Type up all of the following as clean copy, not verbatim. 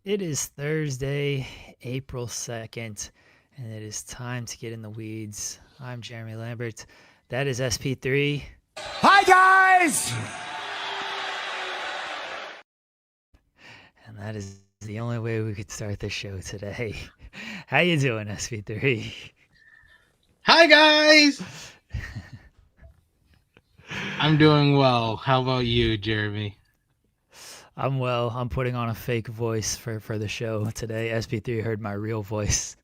It is Thursday, April 2nd, and it is time to get in the weeds. I'm Jeremy Lambert. That is SP3. Hi, guys! And that is the only way we could start the show today. How you doing, SP3? Hi, guys! I'm doing well. How about you, Jeremy? I'm well. I'm putting on a fake voice for the show today. SP3 heard my real voice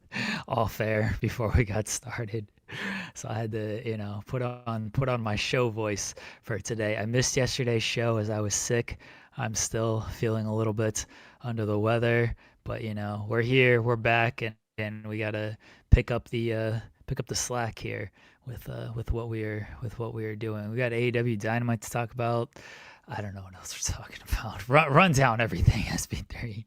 off air before we got started. So I had to, put on my show voice for today. I missed yesterday's show as I was sick. I'm still feeling a little bit under the weather, but we're here, we're back, and we gotta pick up the slack here with what we're doing. We got AEW Dynamite to talk about. I don't know what else we're talking about. Run down everything, SP3.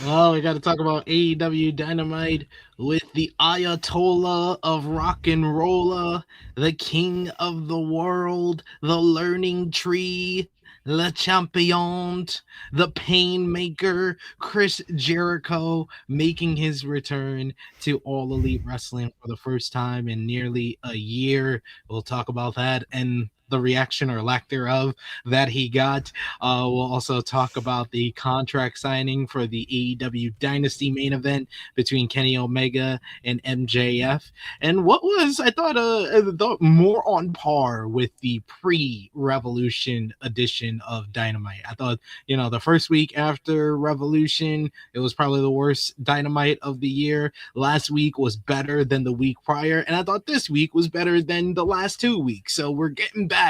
Well, we got to talk about AEW Dynamite with the Ayatollah of rock and roller, the king of the world, the learning tree, Le Champion, the pain maker, Chris Jericho, making his return to All Elite Wrestling for the first time in nearly a year. We'll talk about that and the reaction or lack thereof that he got. We'll also talk about the contract signing for the AEW Dynasty main event between Kenny Omega and MJF, and what was I thought more on par with the pre-Revolution edition of Dynamite. I thought the first week after Revolution, it was probably the worst Dynamite of the year. Last week was better than the week prior, and I thought this week was better than the last 2 weeks. So we're getting back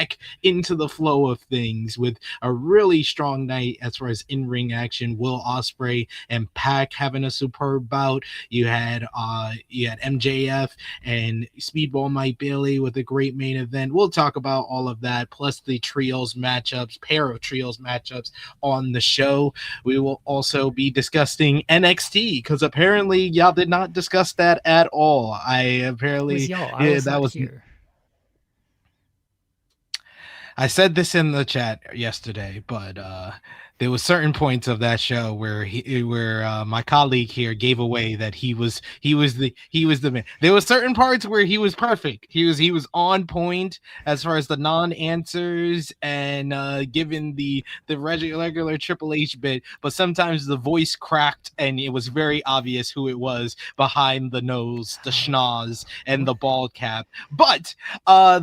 into the flow of things with a really strong night as far as in-ring action. Will Ospreay and Pac having a superb bout. You had MJF and Speedball Mike Bailey with a great main event. We'll talk about all of that, plus the pair of trios matchups on the show. We will also be discussing NXT because apparently y'all did not discuss that at all. I was not here. I said this in the chat yesterday, but there was certain points of that show where my colleague here gave away that he was the man. There were certain parts where he was perfect. He was on point as far as the non-answers and given the regular Triple H bit, but sometimes the voice cracked and it was very obvious who it was behind the nose, the schnoz, and the bald cap. But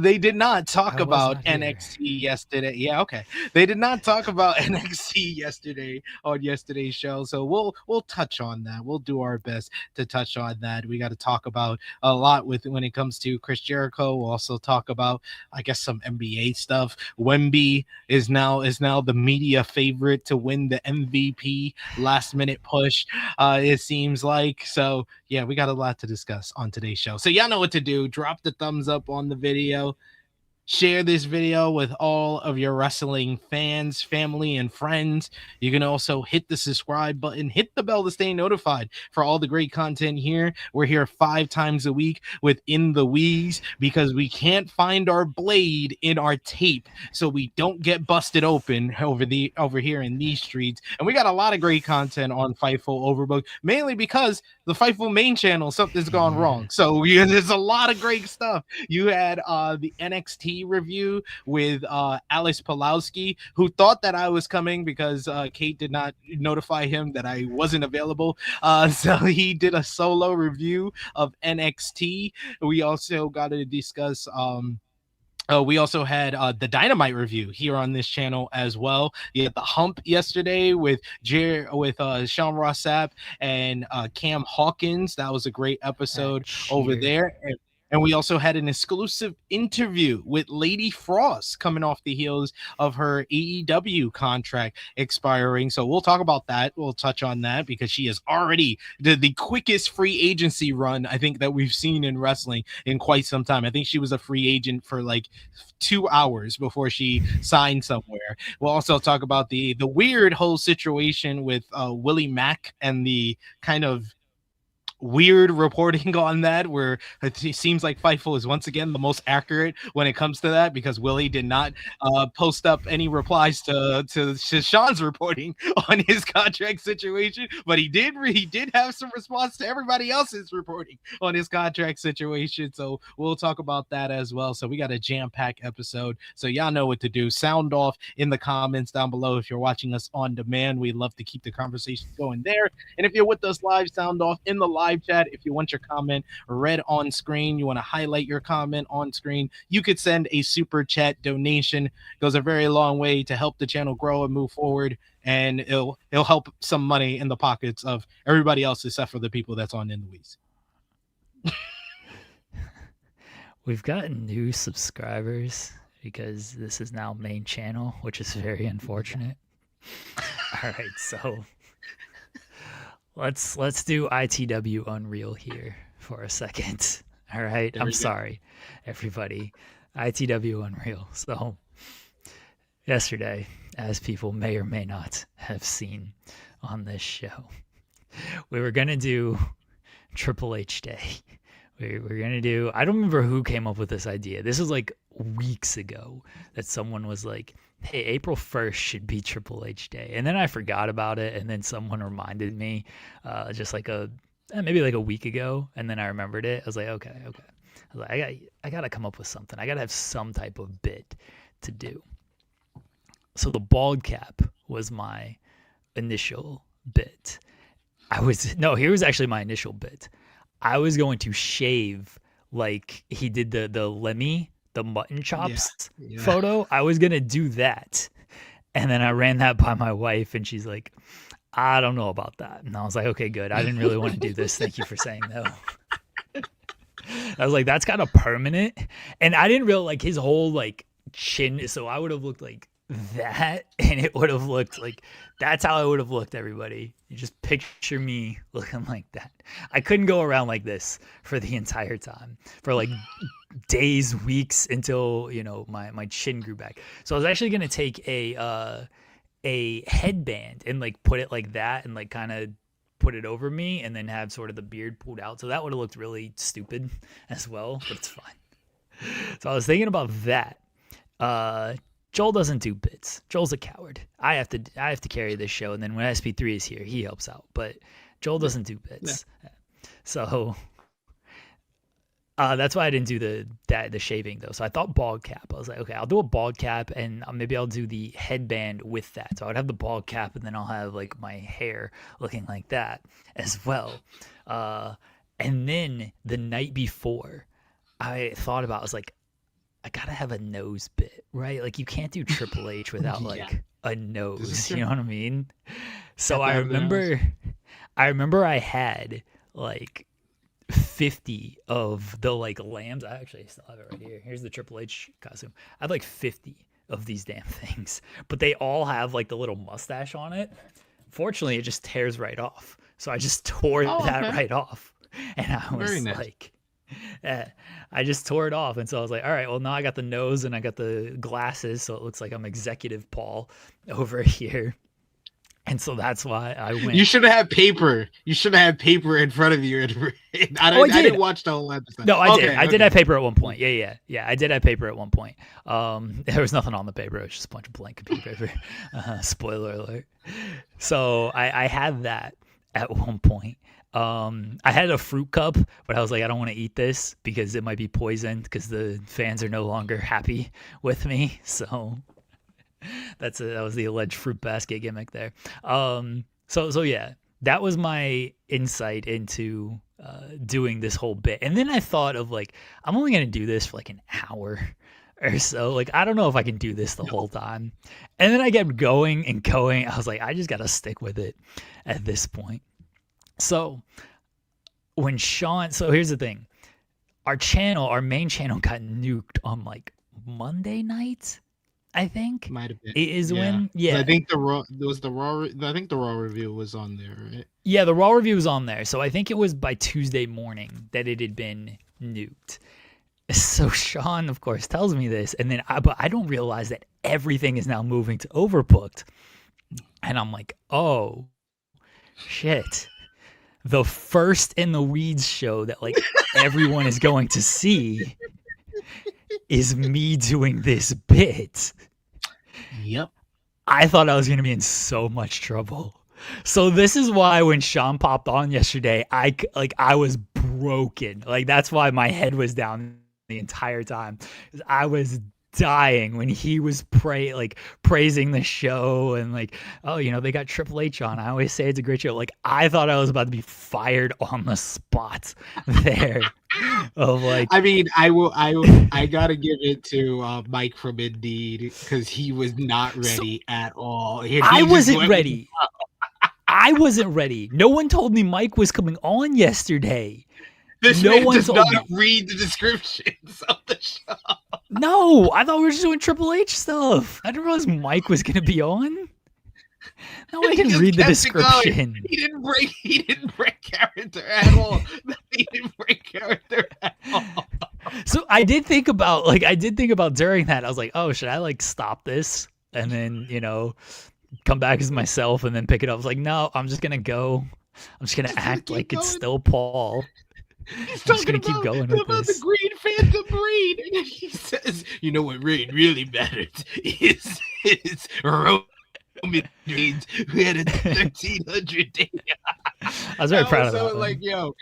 they did not talk about NXT yesterday. Yeah, okay. They did not talk about NXT yesterday on yesterday's show, so we'll touch on that. We'll do our best to touch on that. We got to talk about a lot when it comes to Chris Jericho. We'll also talk about, I guess, some NBA stuff. Wemby is now the media favorite to win the MVP last minute push. It seems like. So yeah, we got a lot to discuss on today's show. So y'all know what to do. Drop the thumbs up on the video. Share this video with all of your wrestling fans, family, and friends. You can also hit the subscribe button, hit the bell to stay notified for all the great content here. We're here 5 times a week within the Weeds because we can't find our blade in our tape, so we don't get busted open over here in these streets. And we got a lot of great content on Fightful Overbook, mainly because the Fightful main channel, something's gone wrong. So there's a lot of great stuff. You had the NXT review with Alex Pulowski, who thought that I was coming because Kate did not notify him that I wasn't available. So he did a solo review of NXT. We also got to discuss we also had the Dynamite review here on this channel as well. You had the Hump yesterday with Sean Ross Sapp and Cam Hawkins. That was a great episode over there. And we also had an exclusive interview with Lady Frost coming off the heels of her AEW contract expiring. So we'll talk about that. We'll touch on that because she is already the quickest free agency run, I think, that we've seen in wrestling in quite some time. I think she was a free agent for like 2 hours before she signed somewhere. We'll also talk about the weird whole situation with Willie Mack and the kind of weird reporting on that, where it seems like Fightful is once again the most accurate when it comes to that, because Willie did not post up any replies to Sean's reporting on his contract situation, but he did have some response to everybody else's reporting on his contract situation. So we'll talk about that as well. So we got a jam-packed episode. So y'all know what to do. Sound off in the comments down below if you're watching us on demand. We'd love to keep the conversation going there. And if you're with us live, sound off in the live chat. If you want your comment read on screen, you want to highlight your comment on screen, you could send a super chat donation. It goes a very long way to help the channel grow and move forward, and it'll help some money in the pockets of everybody else except for the people that's on in the weeks. We've gotten new subscribers because this is now main channel, which is very unfortunate. All right, so let's do ITW Unreal here for a second. All right, I'm sorry, everybody. ITW Unreal. So yesterday, as people may or may not have seen on this show, we were gonna do Triple H Day. We're going to do, I don't remember who came up with this idea. This was like weeks ago that someone was like, hey, April 1st should be Triple H Day. And then I forgot about it. And then someone reminded me just like maybe like a week ago. And then I remembered it. I was like, okay. I was like, I got to come up with something. I got to have some type of bit to do. So the bald cap was my initial bit. Here was actually my initial bit. I was going to shave like he did the Lemmy, the mutton chops photo. I was going to do that. And then I ran that by my wife and she's like, I don't know about that. And I was like, okay, good. I didn't really want to do this. Thank you for saying no. I was like, that's kind of permanent. And I didn't really like his whole like chin. So I would have looked like that, and it would have looked like that's how I would have looked, everybody. You just picture me looking like that. I couldn't go around like this for the entire time, for like days, weeks, until my chin grew back. So I was actually gonna take a headband and like put it like that and like kind of put it over me and then have sort of the beard pulled out. So that would have looked really stupid as well, but it's fine. So I was thinking about that. Joel doesn't do bits. Joel's a coward. I have to carry this show, and then when SP3 is here, he helps out. But Joel doesn't do bits. Yeah. So that's why I didn't do the shaving though. So I thought bald cap. I was like, okay, I'll do a bald cap, and maybe I'll do the headband with that. So I would have the bald cap, and then I'll have like my hair looking like that as well. And then the night before, I thought about, I was like, I gotta have a nose bit, right? Like you can't do Triple H without like a nose. You know what I mean? So I remember I had like 50 of the like lambs. I actually still have it right here. Here's the Triple H costume. I have like 50 of these damn things, but they all have like the little mustache on it. Fortunately, it just tears right off. So I just tore that right off, and I was like. I just tore it off, and so I was like, all right, well, now I got the nose and I got the glasses, so it looks like I'm Executive Paul over here. And so that's why I went. You should have had paper. You should have had paper in front of you. I didn't watch the whole episode. No, I did. I did have paper at one point. Yeah. I did have paper at one point. There was nothing on the paper. It was just a bunch of blank computer paper. Spoiler alert. So I had that at one point. I had a fruit cup, but I was like, I don't want to eat this because it might be poisoned because the fans are no longer happy with me. So that was the alleged fruit basket gimmick there. So yeah, that was my insight into doing this whole bit. And then I thought of like, I'm only going to do this for like an hour or so. Like, I don't know if I can do this the whole time. And then I kept going and going. I was like, I just got to stick with it at this point. So when Sean, so here's the thing, our main channel got nuked on like Monday night, I think. Might have been. It is when, yeah. I think the Raw review was on there, right? Yeah, the Raw review was on there. So I think it was by Tuesday morning that it had been nuked. So Sean, of course, tells me this, and then but I don't realize that everything is now moving to Overbooked. And I'm like, oh, shit. the first in the weeds show that like everyone is going to see is me doing this bit. Yep. I thought I was going to be in so much trouble. So this is why when Sean popped on yesterday, I was broken. Like that's why my head was down the entire time. I was dying when he was praising the show and like, oh, you know, they got Triple H on. I always say it's a great show. Like I thought I was about to be fired on the spot there. Of like, I mean, I gotta give it to Mike from Indeed because he was not ready at all. I wasn't ready. I wasn't ready. No one told me Mike was coming on yesterday. This man does not read the descriptions of the show. No, I thought we were just doing Triple H stuff. I didn't realize Mike was going to be on. No, I didn't read the description. He didn't break character at all. He didn't break character at all. So I did think about during that. I was like, oh, should I like stop this and then, you know, come back as myself and then pick it up? I was like, no, I'm just gonna go. I'm just gonna act like it's still Paul. He's talking gonna keep going about the Green Phantom Reign, and he says, "You know what Reign really matters is Roman Reigns, who had a 1,300 day." I was very proud of that. Like, yo,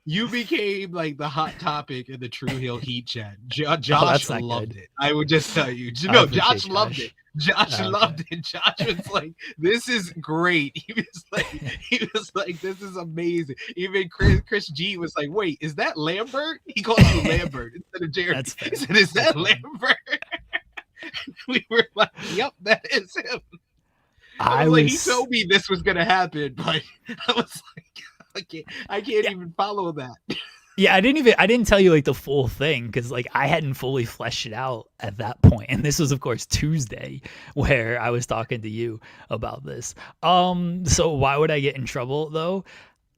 you became like the hot topic in the True Heel Heat chat. Josh loved it. I would just tell you, Josh loved it. Josh loved it. Josh was like, "This is great." He was like, "This is amazing." Even Chris G was like, "Wait, is that Lambert?" He called you Lambert instead of Jericho. He said, "Is that Lambert?" We were like, "Yep, that is him." I was like, he told me this was gonna happen, but I was like, I can't even follow that. Yeah, I didn't tell you like the full thing because like I hadn't fully fleshed it out at that point. And this was of course Tuesday where I was talking to you about this. So why would I get in trouble though?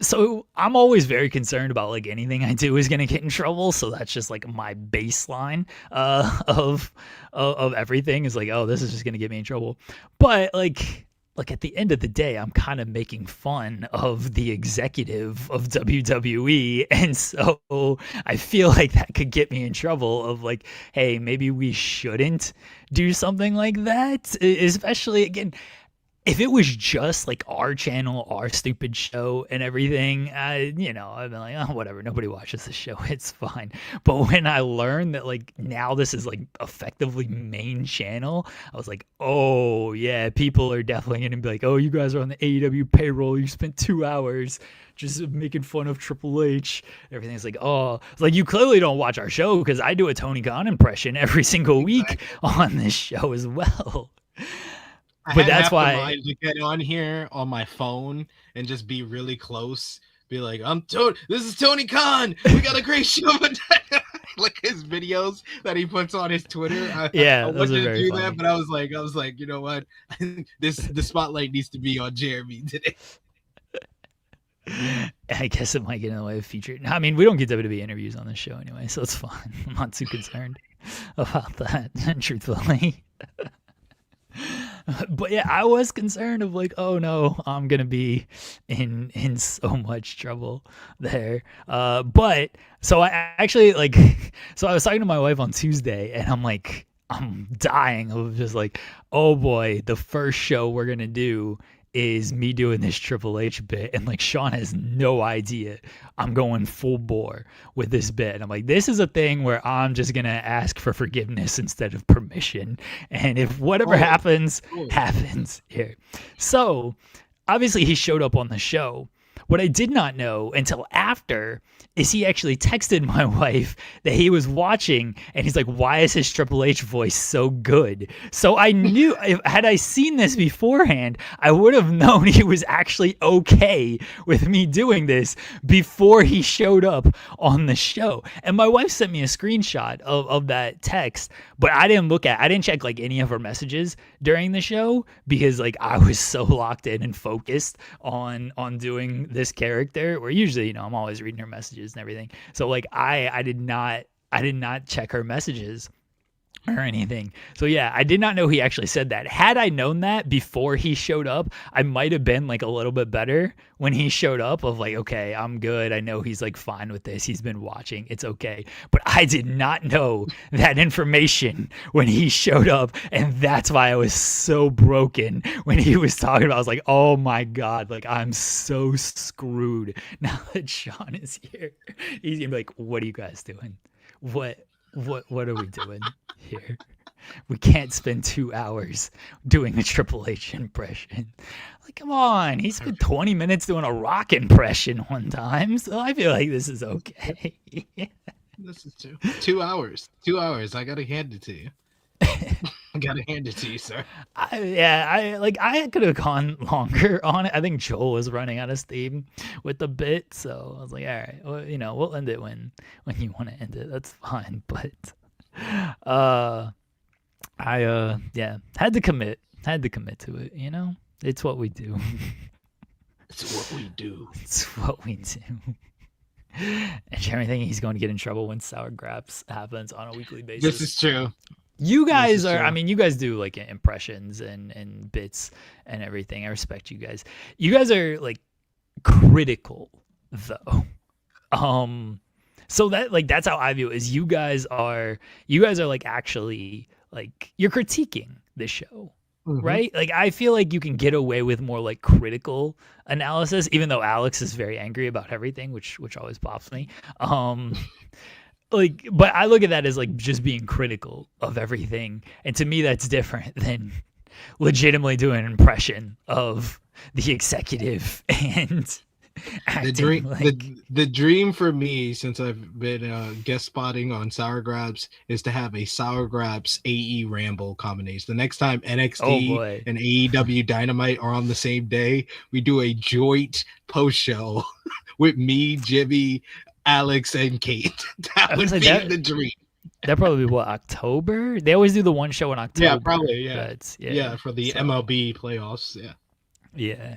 So I'm always very concerned about like anything I do is gonna get in trouble. So that's just like my baseline of everything is like, oh, this is just gonna get me in trouble. But like at the end of the day, I'm kind of making fun of the executive of WWE. And so I feel like that could get me in trouble of like, hey, maybe we shouldn't do something like that. Especially, again, if it was just like our channel, our stupid show and everything, you know, I'd be like, oh, whatever. Nobody watches the show. It's fine. But when I learned that like now this is like effectively main channel, I was like, oh yeah, people are definitely going to be like, oh, you guys are on the AEW payroll. You spent 2 hours just making fun of Triple H. Everything's like, oh, it's like you clearly don't watch our show because I do a Tony Khan impression every single week on this show as well. But that's why I to get on here on my phone and just be really close. Be like, this is Tony Khan. We got a great show. Like his videos that he puts on his Twitter. I wanted to do that, but I was like, you know what? The spotlight needs to be on Jeremy today. I guess it might get in the way of featured. I mean, we don't get WWE interviews on this show anyway, so it's fine. I'm not too concerned about that, truthfully. But yeah, I was concerned of like, oh no, I'm gonna be in so much trouble there. But so I actually like, so I was talking to my wife on Tuesday, and I'm dying of just like, oh boy, the first show we're gonna do is me doing this Triple H bit, and like Sean has no idea I'm going full bore with this bit. And I'm like, this is a thing where I'm just gonna ask for forgiveness instead of permission, and if whatever happens here. So obviously he showed up on the show. What I did not know until after is he actually texted my wife that he was watching, and he's like, why is his Triple H voice so good? So I knew, had I seen this beforehand, I would have known he was actually okay with me doing this before he showed up on the show. And my wife sent me a screenshot of that text, but I didn't check like any of her messages during the show because like I was so locked in and focused on doing this character, where usually, you know, I'm always reading her messages and everything. So like I did not check her messages or anything. So yeah, I did not know he actually said that. Had I known that before he showed up, I might have been like a little bit better when he showed up of like, okay, I'm good. I know he's like fine with this. He's been watching. It's okay. But I did not know that information when he showed up. And that's why I was so broken when he was talking about, I was like, oh my God, like I'm so screwed now that Sean is here. He's gonna be like, what are you guys doing? What are we doing here? We can't spend 2 hours doing a Triple H impression. Like, come on. He spent 20 minutes doing a Rock impression one time, so I feel like this is okay. This is 2 hours. 2 hours. I gotta hand it to you. I gotta hand it to you, sir. I could have gone longer on it. I think Joel was running out of steam with the bit, so I was like, all right, well, we'll end it when you want to end it. That's fine. But I had to commit to it. It's what we do. It's what we do. It's what we do. And Jeremy thinking he's going to get in trouble when Sour Graps happens on a weekly basis. This is true. You guys are, I mean, you guys do like impressions and bits and everything. I respect you guys. You guys are like critical though. So that's how I view it, is you guys are like actually like you're critiquing the show. Right? Like I feel like you can get away with more like critical analysis, even though Alex is very angry about everything, which always pops me. But I look at that as like just being critical of everything, and to me that's different than legitimately doing an impression of the executive and the dream for me, since I've been guest spotting on Sour Grabs, is to have a Sour Grabs AE Ramble combination. The next time NXT and AEW Dynamite are on the same day, we do a joint post show with me, Jimmy, Alex, and Kate. That would be the dream. That'd probably be October? They always do the one show in October. Yeah, probably. Yeah, for the MLB playoffs. Yeah.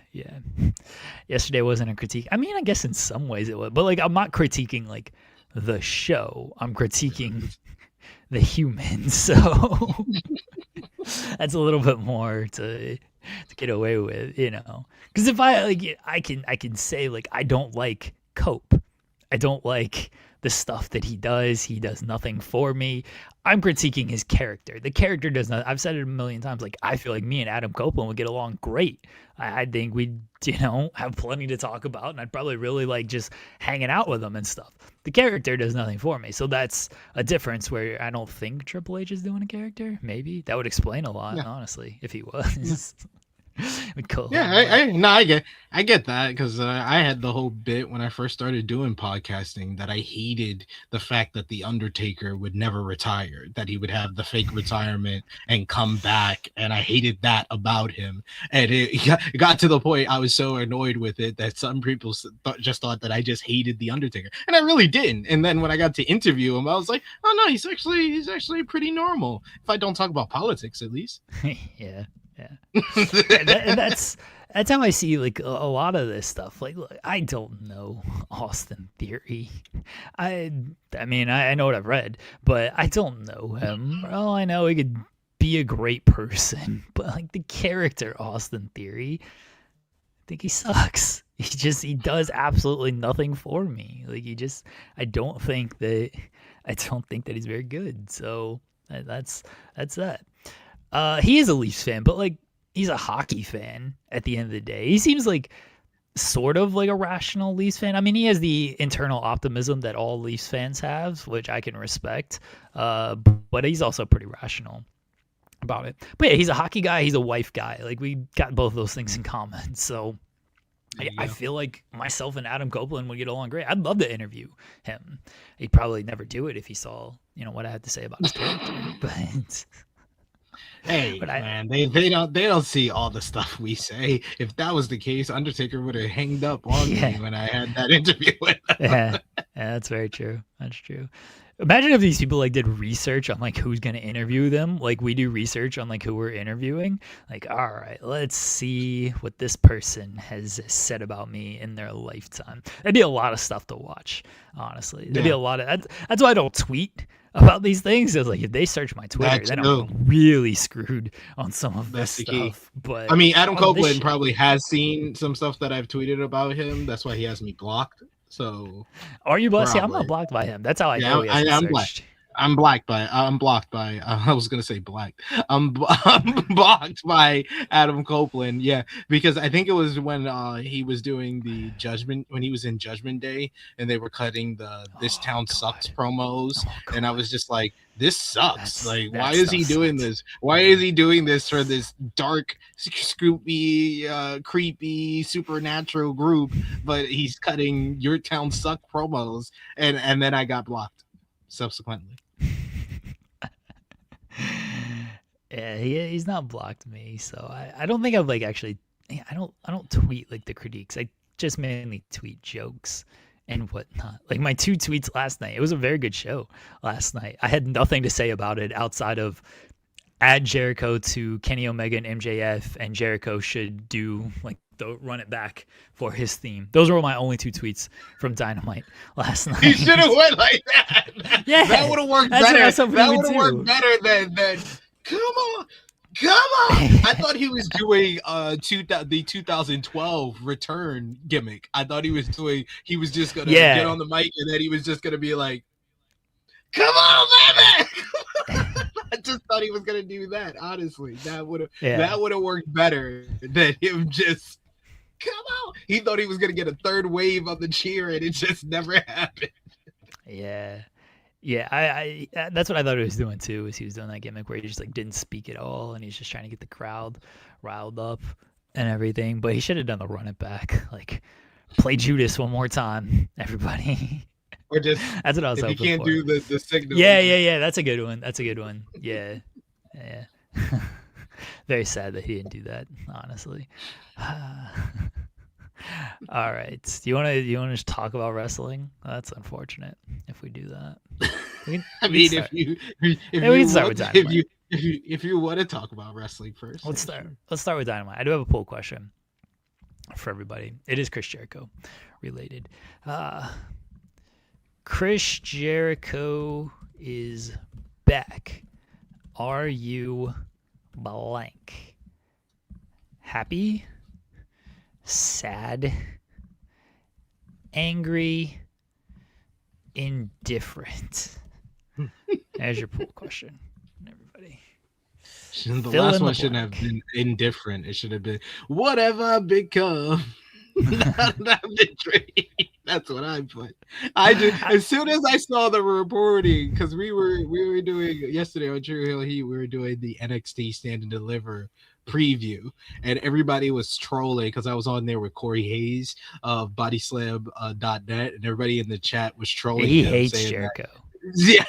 Yesterday wasn't a critique. I mean, I guess in some ways it was, but like I'm not critiquing like the show. I'm critiquing the humans. So that's a little bit more to get away with, Because if I can say like I don't like Cope. I don't like the stuff that he does. He does nothing for me. I'm critiquing his character. The character does not. I've said it a million times. Like I feel like me and Adam Copeland would get along great. I think we'd have plenty to talk about, and I'd probably really like just hanging out with him and stuff. The character does nothing for me, so that's a difference where I don't think Triple H is doing a character. Maybe that would explain a lot, honestly, if he was. I get that, because I had the whole bit when I first started doing podcasting that I hated the fact that the Undertaker would never retire, that he would have the fake retirement and come back, and I hated that about him. And it got to the point I was so annoyed with it that some people just thought that I just hated the Undertaker, and I really didn't. And then when I got to interview him, I was like, oh no, he's actually pretty normal, if I don't talk about politics, at least. Yeah. And that's how I see like a lot of this stuff. Like, look, I don't know Austin Theory. I mean, I know what I've read, but I don't know him. All I know, he could be a great person, but like the character Austin Theory, I think he sucks. He does absolutely nothing for me. Like I don't think that he's very good. So that's that. He is a Leafs fan, but like he's a hockey fan at the end of the day. He seems like sort of like a rational Leafs fan. I mean, he has the internal optimism that all Leafs fans have, which I can respect. But he's also pretty rational about it. But yeah, he's a hockey guy. He's a wife guy. Like we got both those things in common. So I feel like myself and Adam Copeland would get along great. I'd love to interview him. He'd probably never do it if he saw, what I had to say about his character. But hey, man, they don't see all the stuff we say. If that was the case, Undertaker would have hanged up on me when I had that interview with him. Yeah, that's very true. That's true. Imagine if these people like did research on like who's gonna interview them, like we do research on like who we're interviewing. Like, all right, let's see what this person has said about me in their lifetime. That'd be a lot of stuff to watch, honestly. There'd be a lot of that's why I don't tweet about these things. I was like, if they search my Twitter, That then too. I'm really screwed on some of this That's the key. stuff. But I mean, Adam on this Copeland shit, probably has seen some stuff that I've tweeted about him. That's why he has me blocked. So are you blocked? See, I'm not probably, blocked by him. That's how I yeah, know he hasn't I'm black. searched. I'm blocked by. I was gonna say black. I'm blocked by Adam Copeland. Yeah, because I think it was when he was doing the Judgment, when he was in Judgment Day, and they were cutting the "This Town Sucks" promos, and I was just like, "This sucks! Like, why is he doing this? Why is he doing this for this dark, scoopy, creepy, supernatural group? But he's cutting Your Town Suck promos." And then I got blocked subsequently. Yeah, he's not blocked me, so I don't think I've like actually. I don't tweet like the critiques. I just mainly tweet jokes and whatnot. Like my 2 tweets last night. It was a very good show last night. I had nothing to say about it outside of add Jericho to Kenny Omega and MJF, and Jericho should do like the run it back for his theme. Those were my only 2 tweets from Dynamite last night. He should have went like that. Yeah, that would have worked better. That would have worked better than come on. I thought he was doing the 2012 return gimmick. I thought he was just gonna get on the mic and then he was just gonna be like, "Come on, baby." I just thought he was gonna do that. Honestly, that would have worked better than him just come on. He thought he was gonna get a third wave of the cheer, and it just never happened. Yeah. I that's what I thought he was doing too. Was he was doing that gimmick where he just like didn't speak at all, and he's just trying to get the crowd riled up and everything. But he should have done the run it back, like play Judas one more time, everybody. Or just that's what I was hoping for. You can't do the signal. Yeah. That's a good one. Yeah. Very sad that he didn't do that, honestly. All right. Do you want to just talk about wrestling? That's unfortunate if we do that. If you want to talk about wrestling first, let's start with Dynamite. I do have a poll question for everybody. It is Chris Jericho related. Chris Jericho is back. Are you blank? Happy? Sad? Angry? Indifferent? There's your poll question, everybody. The last one shouldn't have been indifferent. It should have been whatever become. That's what I put. I just as soon as I saw the reporting, because we were doing yesterday on True Hill Heat, we were doing the NXT Stand and Deliver preview, and everybody was trolling because I was on there with Corey Hayes of bodyslam.net, and everybody in the chat was trolling. He hates Jericho.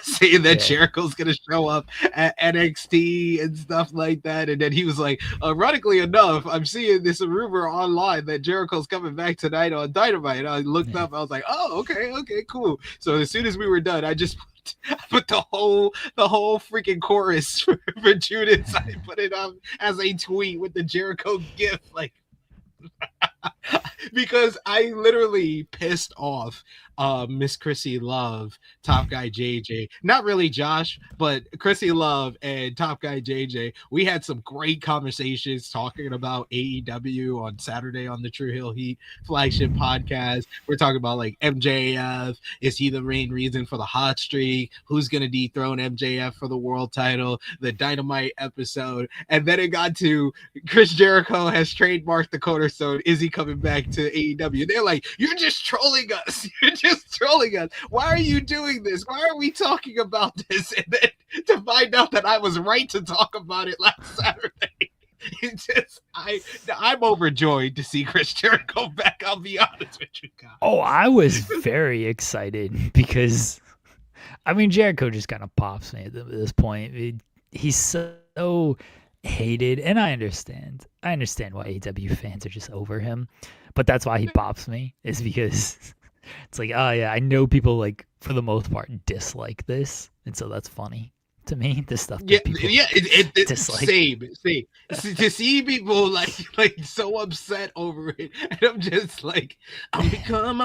Saying that Jericho's gonna show up at NXT and stuff like that, and then he was like, ironically enough, I'm seeing this rumor online that Jericho's coming back tonight on Dynamite. And I looked up, I was like, oh, okay, cool. So as soon as we were done, I just put the whole freaking chorus for Judas. I put it up as a tweet with the Jericho gif, like. Because I literally pissed off Miss Chrissy Love, Top Guy JJ. Not really Josh, but Chrissy Love and Top Guy JJ. We had some great conversations talking about AEW on Saturday on the True Hill Heat flagship podcast. We're talking about like MJF. Is he the main reason for the hot streak? Who's going to dethrone MJF for the world title? The Dynamite episode. And then it got to Chris Jericho has trademarked the cornerstone. Is he coming back to AEW? They're like, you're just trolling us. You're just trolling us. Why are you doing this? Why are we talking about this? And then to find out that I was right to talk about it last Saturday. It's just I'm overjoyed to see Chris Jericho back. I'll be honest with you guys. Oh, I was very excited because I mean Jericho just kind of pops me at this point. He's so hated, and I understand why AEW fans are just over him, but that's why he pops me, is because it's like, oh yeah, I know people like for the most part dislike this, and so that's funny to me. The stuff Yeah, that people yeah, dislike. same. To see people like so upset over it, and I'm just like, I'm becoming.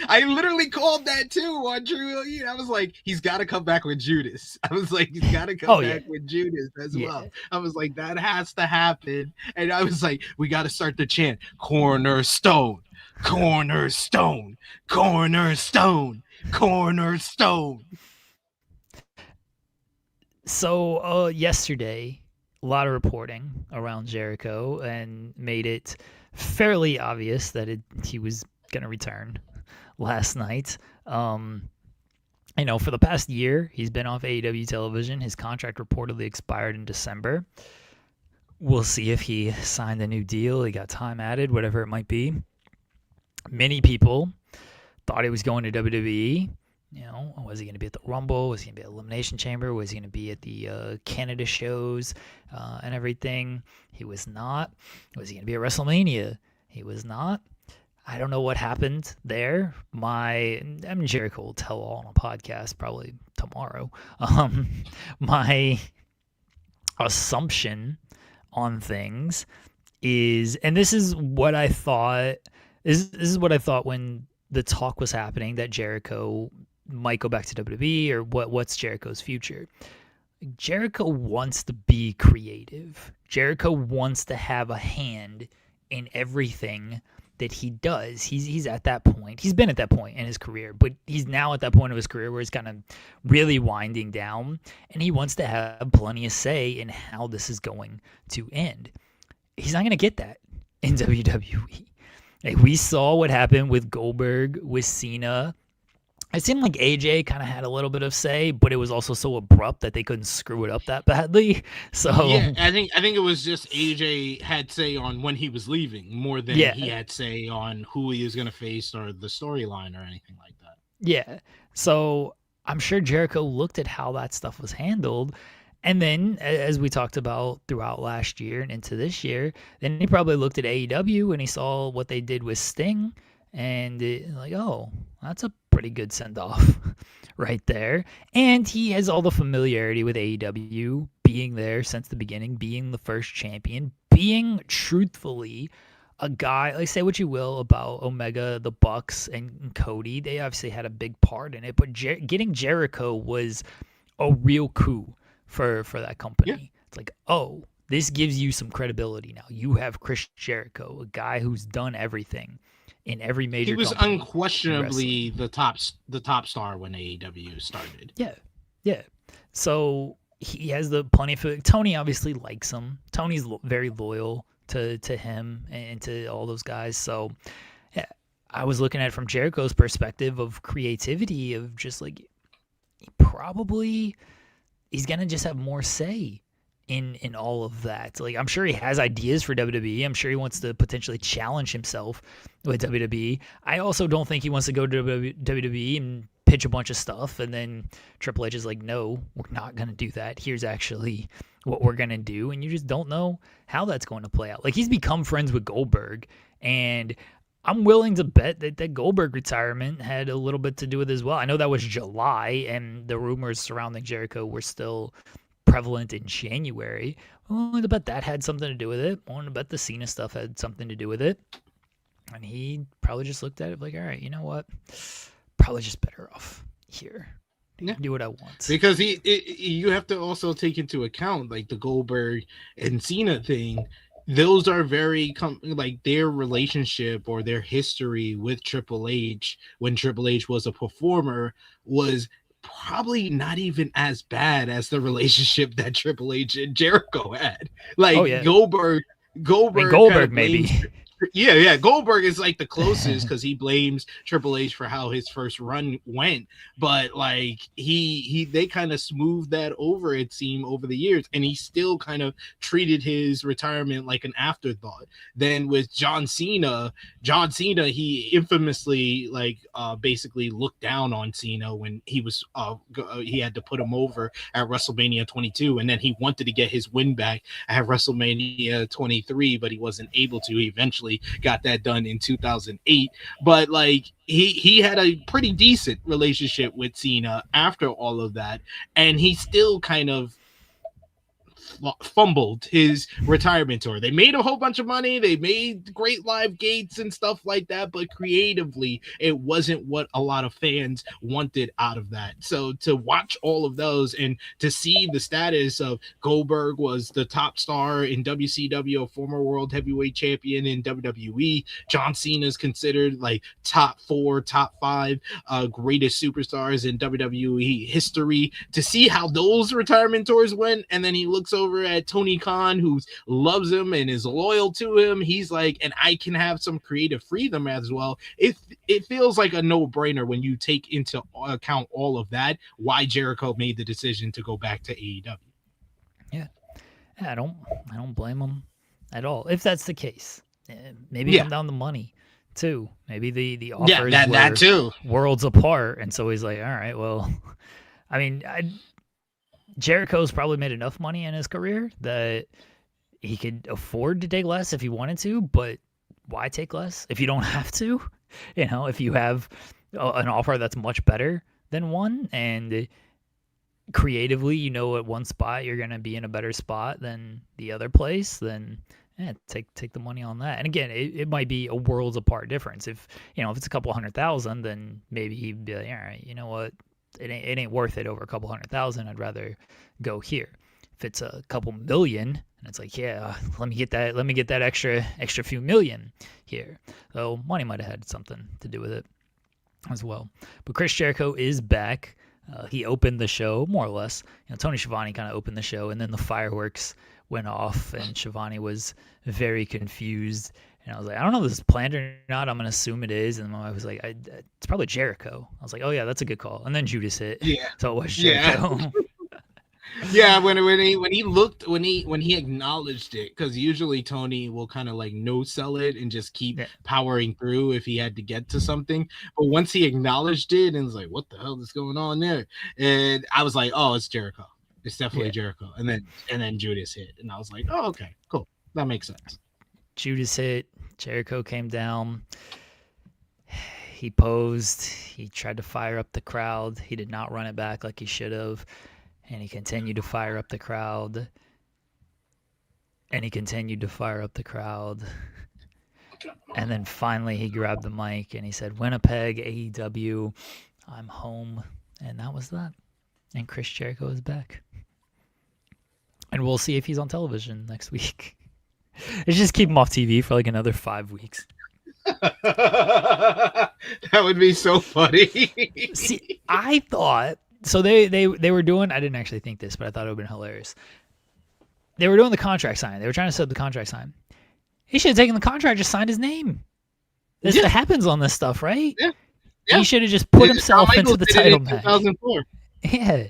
I literally called that too on True. I was like, he's got to come back with Judas. I was like, he's got to come Oh yeah, back with Judas as yeah. well. I was like, that has to happen, and I was like, we got to start the chant, cornerstone, cornerstone, cornerstone, cornerstone. So yesterday, a lot of reporting around Jericho and made it fairly obvious that he was going to return last night. For the past year, he's been off AEW television. His contract reportedly expired in December. We'll see if he signed a new deal. He got time added, whatever it might be. Many people thought he was going to WWE. Was he going to be at the Rumble? Was he going to be at Elimination Chamber? Was he going to be at the Canada shows and everything? He was not. Was he going to be at WrestleMania? He was not. I don't know what happened there. Jericho will tell all on a podcast probably tomorrow. My assumption on things is, and this is what I thought. This is what I thought when the talk was happening that Jericho might go back to WWE, or what's Jericho's future. Jericho wants to be creative. Jericho wants to have a hand in everything that he does. He's at that point. He's been at that point in his career, but he's now at that point of his career where he's kind of really winding down, and he wants to have plenty of say in how this is going to end. He's not going to get that in WWE. Like, we saw what happened with Goldberg, with Cena. It seemed like AJ kind of had a little bit of say, but it was also so abrupt that they couldn't screw it up that badly. So yeah, I think it was just AJ had say on when he was leaving more than he had say on who he was going to face or the storyline or anything like that. Yeah. So I'm sure Jericho looked at how that stuff was handled. And then, as we talked about throughout last year and into this year, then he probably looked at AEW and he saw what they did with Sting, and oh, that's a pretty good send-off right there. And he has all the familiarity with AEW, being there since the beginning, being the first champion, being truthfully a guy, like, say what you will about Omega, the Bucks, and Cody. They obviously had a big part in it, but getting Jericho was a real coup for that company. Yeah. It's like, oh, this gives you some credibility now. You have Chris Jericho, a guy who's done everything in every major. He was unquestionably the top star when AEW started. Yeah. So he has the plenty of. Tony obviously likes him. Tony's very loyal to him and to all those guys. So yeah, I was looking at it from Jericho's perspective of creativity, of just like, he's gonna just have more say in all of that. Like, I'm sure he has ideas for WWE. I'm sure he wants to potentially challenge himself with WWE. I also don't think he wants to go to WWE and pitch a bunch of stuff, and then Triple H is like, no, we're not going to do that. Here's actually what we're going to do. And you just don't know how that's going to play out. Like, he's become friends with Goldberg, and I'm willing to bet that Goldberg retirement had a little bit to do with it as well. I know that was July, and the rumors surrounding Jericho were still prevalent in January. I'm willing to bet that had something to do with it. I'm willing to bet the Cena stuff had something to do with it. And he probably just looked at it like, all right, you know what? Probably just better off here. Yeah. Do what I want. Because you have to also take into account, like, the Goldberg and Cena thing. Those are very like their relationship or their history with Triple H when Triple H was a performer was probably not even as bad as the relationship that Triple H and Jericho had. Like, oh, yeah. Goldberg maybe. Yeah. Goldberg is like the closest because he blames Triple H for how his first run went. But like they kind of smoothed that over, it seemed, over the years, and he still kind of treated his retirement like an afterthought. Then with John Cena, he infamously basically looked down on Cena when he was he had to put him over at WrestleMania 22, and then he wanted to get his win back at WrestleMania 23, but he wasn't able to. He eventually finally got that done in 2008. But like he had a pretty decent relationship with Cena after all of that, and he still kind of fumbled his retirement tour. They made a whole bunch of money, they made great live gates and stuff like that, but creatively it wasn't what a lot of fans wanted out of that. So to watch all of those and to see the status of Goldberg was the top star in WCW, a former world heavyweight champion in WWE, John Cena is considered like top 4, top 5 greatest superstars in WWE history, to see how those retirement tours went, and then he looks over at Tony Khan, who loves him and is loyal to him. He's like, and I can have some creative freedom as well. It feels like a no-brainer when you take into account all of that, why Jericho made the decision to go back to AEW. Yeah, I don't blame him at all if that's the case. Maybe come down to money too. Maybe the offers that too, worlds apart, and so he's like, all right, well, I mean, Jericho's probably made enough money in his career that he could afford to take less if he wanted to, but why take less if you don't have to? You know, if you have an offer that's much better than one, and creatively, you know, at one spot you're going to be in a better spot than the other place, then take the money on that. And again, it might be a worlds apart difference. If, you know, if it's a couple $100,000, then maybe he'd be like, all right, you know what? It ain't worth it over a couple $100,000. I'd rather go here. If it's a couple million, and it's like, yeah, let me get that extra few million here. So money might have had something to do with it as well. But Chris Jericho is back. He opened the show more or less. You know, Tony Schiavone kind of opened the show, and then the fireworks went off, and Schiavone was very confused. And I was like, I don't know if this is planned or not. I'm going to assume it is. And my wife was like, it's probably Jericho. I was like, oh, yeah, that's a good call. And then Judas hit. Yeah. So it was Jericho. Yeah. Yeah, when he acknowledged it, because usually Tony will kind of like no sell it and just keep powering through if he had to get to something. But once he acknowledged it and was like, what the hell is going on there? And I was like, oh, it's Jericho. It's definitely Jericho. And then Judas hit. And I was like, oh, okay, cool. That makes sense. Judas hit. Jericho came down. He posed. He tried to fire up the crowd. He did not run it back like he should have. And he continued to fire up the crowd. And then finally he grabbed the mic and he said, Winnipeg, AEW, I'm home. And that was that. And Chris Jericho is back. And we'll see if he's on television next week. Let's just keep him off TV for like another 5 weeks. That would be so funny. See, I thought... So they were doing, I didn't actually think this, but I thought it would have been hilarious. They were doing the contract sign. They were trying to set up the contract sign. He should have taken the contract, just signed his name. This happens on this stuff, right? Yeah. He should have just put himself into the title match. 2004. Yeah.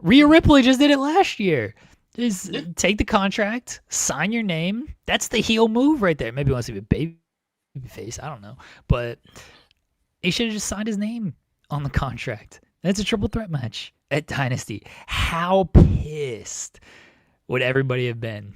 Rhea Ripley just did it last year. Just take the contract, sign your name. That's the heel move right there. Maybe he wants to be a baby face. I don't know. But he should have just signed his name on the contract. That's a triple threat match at Dynasty. How pissed would everybody have been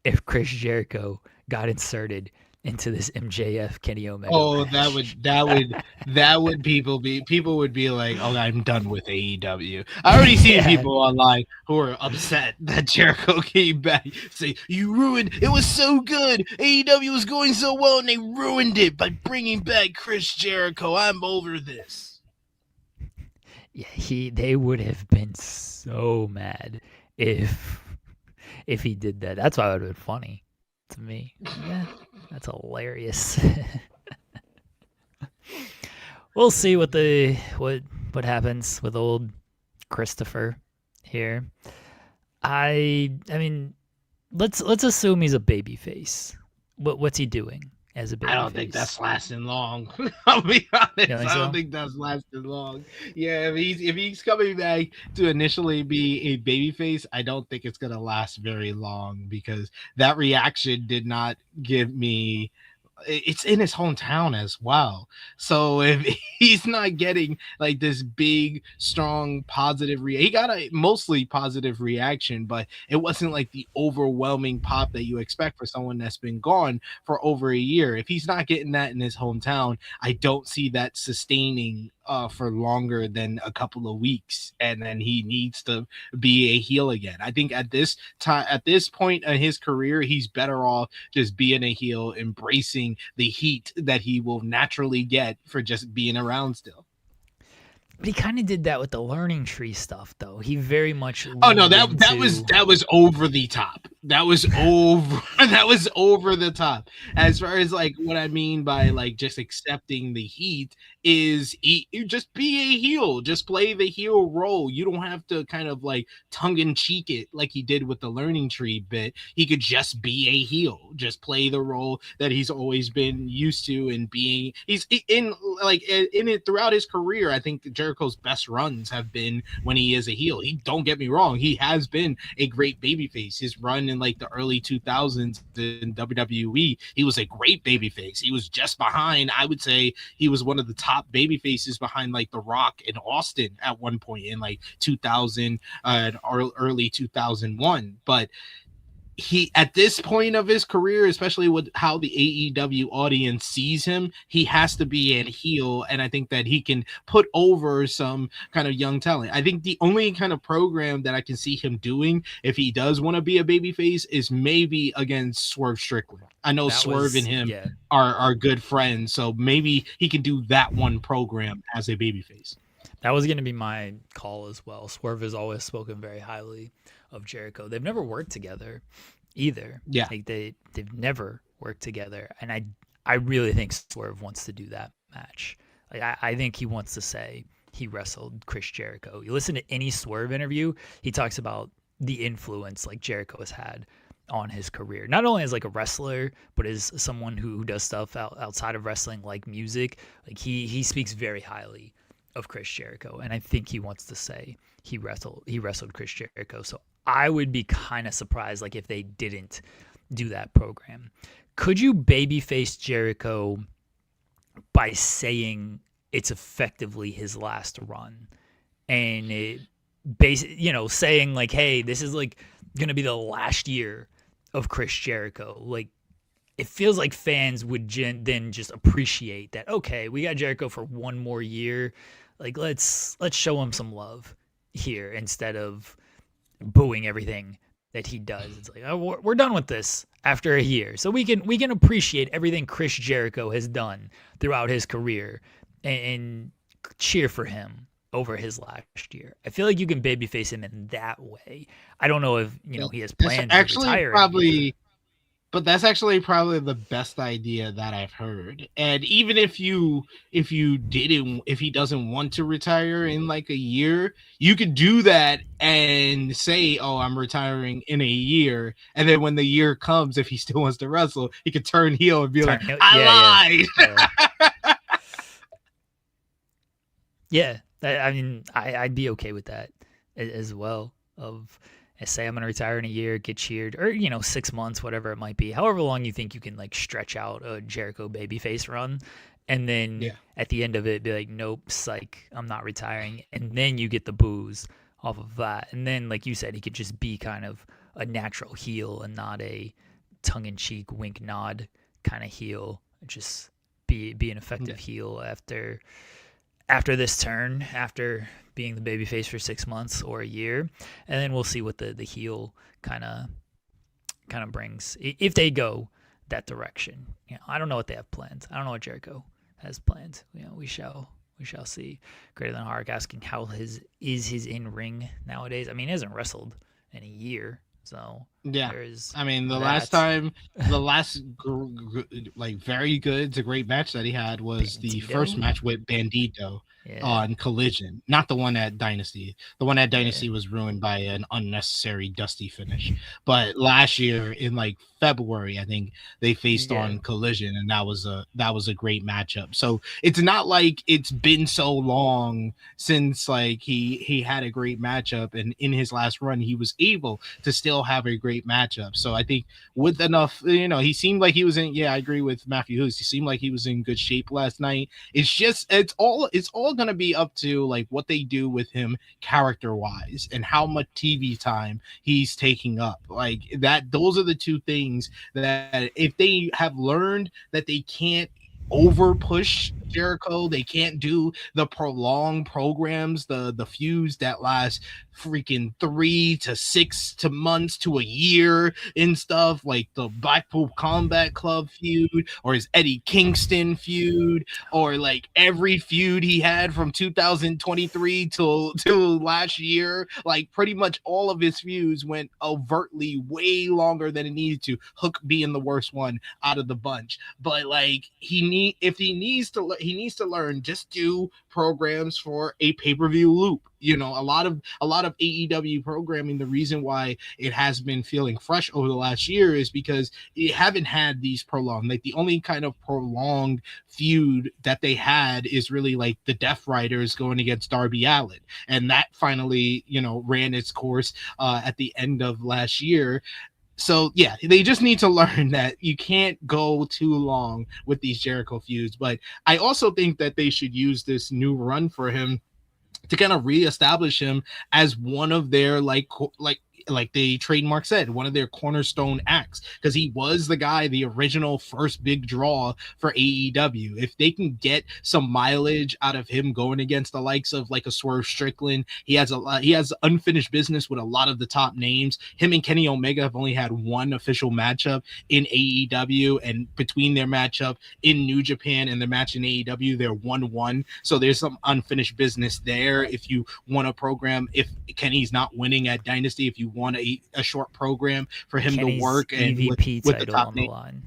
if Chris Jericho got inserted into this MJF Kenny Omega match? that would people would be like, oh, I'm done with AEW. I already see people online who are upset that Jericho came back. Say, you ruined it. Was so good. AEW was going so well and they ruined it by bringing back Chris Jericho. I'm over this. Yeah, they would have been so mad if he did that. That's why it would have been funny to me. Yeah, that's hilarious. We'll see what happens with old Christopher here. I mean, let's assume he's a babyface. What's he doing as a babyface? I don't think that's lasting long. I'll be honest. I don't think that's lasting long. Yeah, if he's coming back to initially be a babyface, I don't think it's gonna last very long, because that reaction did not give me it's in his hometown as well. So if he's not getting like this big, strong, positive he got a mostly positive reaction, but it wasn't like the overwhelming pop that you expect for someone that's been gone for over a year. If he's not getting that in his hometown, I don't see that sustaining for longer than a couple of weeks, and then he needs to be a heel again. I think at this time, at this point in his career, he's better off just being a heel, embracing the heat that he will naturally get for just being around still. But he kind of did that with the learning tree stuff, though. He very much Oh no, leaned that was over the top. That was over that was over the top. As far as like what I mean by like just accepting the heat is you just be a heel, just play the heel role. You don't have to kind of like tongue in cheek it like he did with the learning tree bit. He could just be a heel, just play the role that he's always been used to and being. He's in it throughout his career. I think Jericho's best runs have been when he is a heel. Don't get me wrong, he has been a great babyface. His run in like the early 2000s in WWE, he was a great babyface. He was just behind, I would say he was one of the top babyfaces behind like The Rock in Austin at one point in like 2000 early 2001. But he, at this point of his career, especially with how the AEW audience sees him, he has to be a heel, and I think that he can put over some kind of young talent. I think the only kind of program that I can see him doing if he does want to be a babyface is maybe against Swerve Strickland. I know Swerve and him are good friends, so maybe he can do that one program as a babyface. That was going to be my call as well. Swerve has always spoken very highly of Jericho. They've never worked together either. Yeah. Like they've never worked together. And I really think Swerve wants to do that match. Like I think he wants to say he wrestled Chris Jericho. You listen to any Swerve interview, he talks about the influence like Jericho has had on his career, not only as like a wrestler, but as someone who does stuff outside of wrestling, like music. Like he speaks very highly of Chris Jericho, and I think he wants to say he wrestled Chris Jericho. So I would be kind of surprised like if they didn't do that program. Could you babyface Jericho by saying it's effectively his last run, and it saying like, hey, this is like gonna be the last year of Chris Jericho? Like, it feels like fans would then just appreciate that. Okay, we got Jericho for one more year. Like, let's show him some love here instead of booing everything that he does. It's like, oh, we're done with this after a year, so we can appreciate everything Chris Jericho has done throughout his career and cheer for him over his last year. I feel like you can babyface him in that way. I don't know if he has plans to retire. Probably. But that's actually probably the best idea that I've heard. And even if he doesn't want to retire in like a year, you could do that and say, oh, I'm retiring in a year. And then when the year comes, if he still wants to wrestle, he could turn heel and be I lied. Yeah. I mean, I'd be okay with that as well. Say I'm going to retire in a year, get cheered, or 6 months, whatever it might be, however long you think you can like stretch out a Jericho babyface run, and then at the end of it be like, nope, psych, I'm not retiring, and then you get the boos off of that, and then like you said, he could just be kind of a natural heel and not a tongue-in-cheek wink nod kind of heel, just be an effective heel after this turn, after being the babyface for 6 months or a year, and then we'll see what the heel kind of brings if they go that direction. I don't know what they have planned. I don't know what Jericho has planned. We shall see. Greater Than Hark asking how his in ring nowadays. I mean, he hasn't wrestled in a year, so I mean, the last like very good to great match that he had was Bandito? The first match with Bandito on Collision, not the one at Dynasty. The one at Dynasty was ruined by an unnecessary Dusty finish. But last year in like February, I think they faced on Collision, and that was a great matchup. So it's not like it's been so long since like he had a great matchup, and in his last run he was able to still still have a great matchup. So I think with enough, he seemed like he was in. Yeah, I agree with Matthew Hughes. He seemed like he was in good shape last night. It's all gonna be up to like what they do with him character wise and how much TV time he's taking up. Like that, those are the two things that if they have learned that they can't over push Jericho, they can't do the prolonged programs, the feuds that last freaking 3 to 6 to months to a year and stuff, like the Blackpool Combat Club feud or his Eddie Kingston feud, or like every feud he had from 2023 till last year. Like pretty much all of his feuds went overtly way longer than it needed to, Hook being the worst one out of the bunch. But like he needs to learn, just do programs for a pay-per-view loop. A lot of AEW programming, the reason why it has been feeling fresh over the last year is because you haven't had these prolonged, like the only kind of prolonged feud that they had is really like the Death Riders going against Darby Allin, and that finally ran its course at the end of last year. So yeah, they just need to learn that you can't go too long with these Jericho feuds. But I also think that they should use this new run for him to kind of reestablish him as one of their like the trademark said, one of their cornerstone acts, because he was the guy, the original first big draw for AEW. If they can get some mileage out of him going against the likes of like a Swerve Strickland, he has unfinished business with a lot of the top names. Him and Kenny Omega have only had one official matchup in AEW, and between their matchup in New Japan and their match in AEW, they're 1-1. So there's some unfinished business there. If you want to program, if Kenny's not winning at Dynasty, if you want a short program for him Kenny's to work and EVP with the title top on the name. line.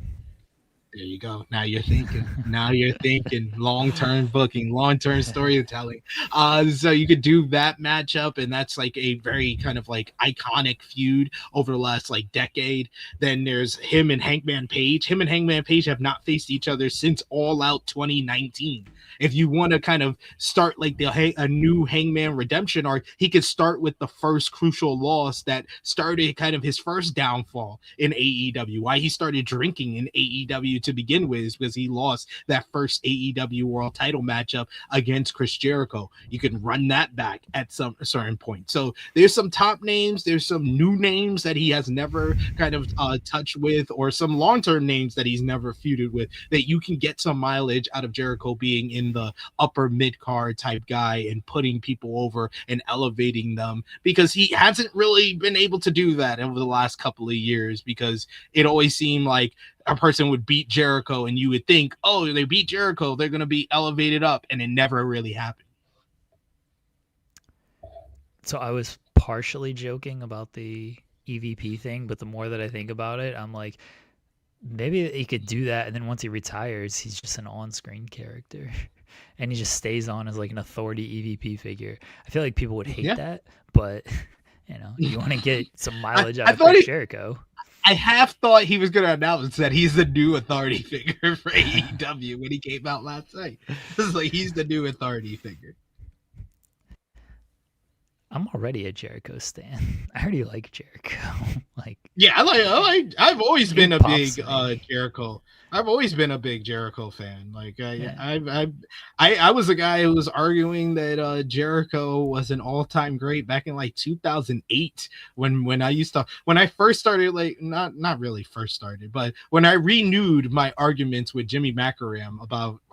There you go. Now you're thinking. Long-term booking, long-term storytelling. So you could do that matchup, and that's like a very kind of like iconic feud over the last like decade. Then there's him and Hangman Page. Him and Hangman Page have not faced each other since All Out 2019. If you want to kind of start like a new Hangman redemption arc, he could start with the first crucial loss that started kind of his first downfall in AEW. Why he started drinking in AEW to begin with is because he lost that first AEW World Title matchup against Chris Jericho. You can run that back at some certain point. So there's some top names, there's some new names that he has never kind of touched with, or some long-term names that he's never feuded with, that you can get some mileage out of Jericho being in the upper mid-card type guy and putting people over and elevating them, because he hasn't really been able to do that over the last couple of years, because it always seemed like a person would beat Jericho and you would think, oh, they beat Jericho, they're going to be elevated up, and it never really happened. So I was partially joking about the EVP thing, but the more that I think about it, I'm like, maybe he could do that, and then once he retires, he's just an on-screen character, and he just stays on as like an authority EVP figure. I feel like people would hate that, but you want to get some mileage out of Chris Jericho. I half thought he was going to announce that he's the new authority figure for AEW when he came out last night. It's like he's the new authority figure. I'm already a Jericho stan. I already like Jericho. I've always been a big Jericho. I've always been a big Jericho fan. Like I was a guy who was arguing that Jericho was an all-time great back in like 2008 when I first started, like not really first started, but when I renewed my arguments with Jimmy Macaram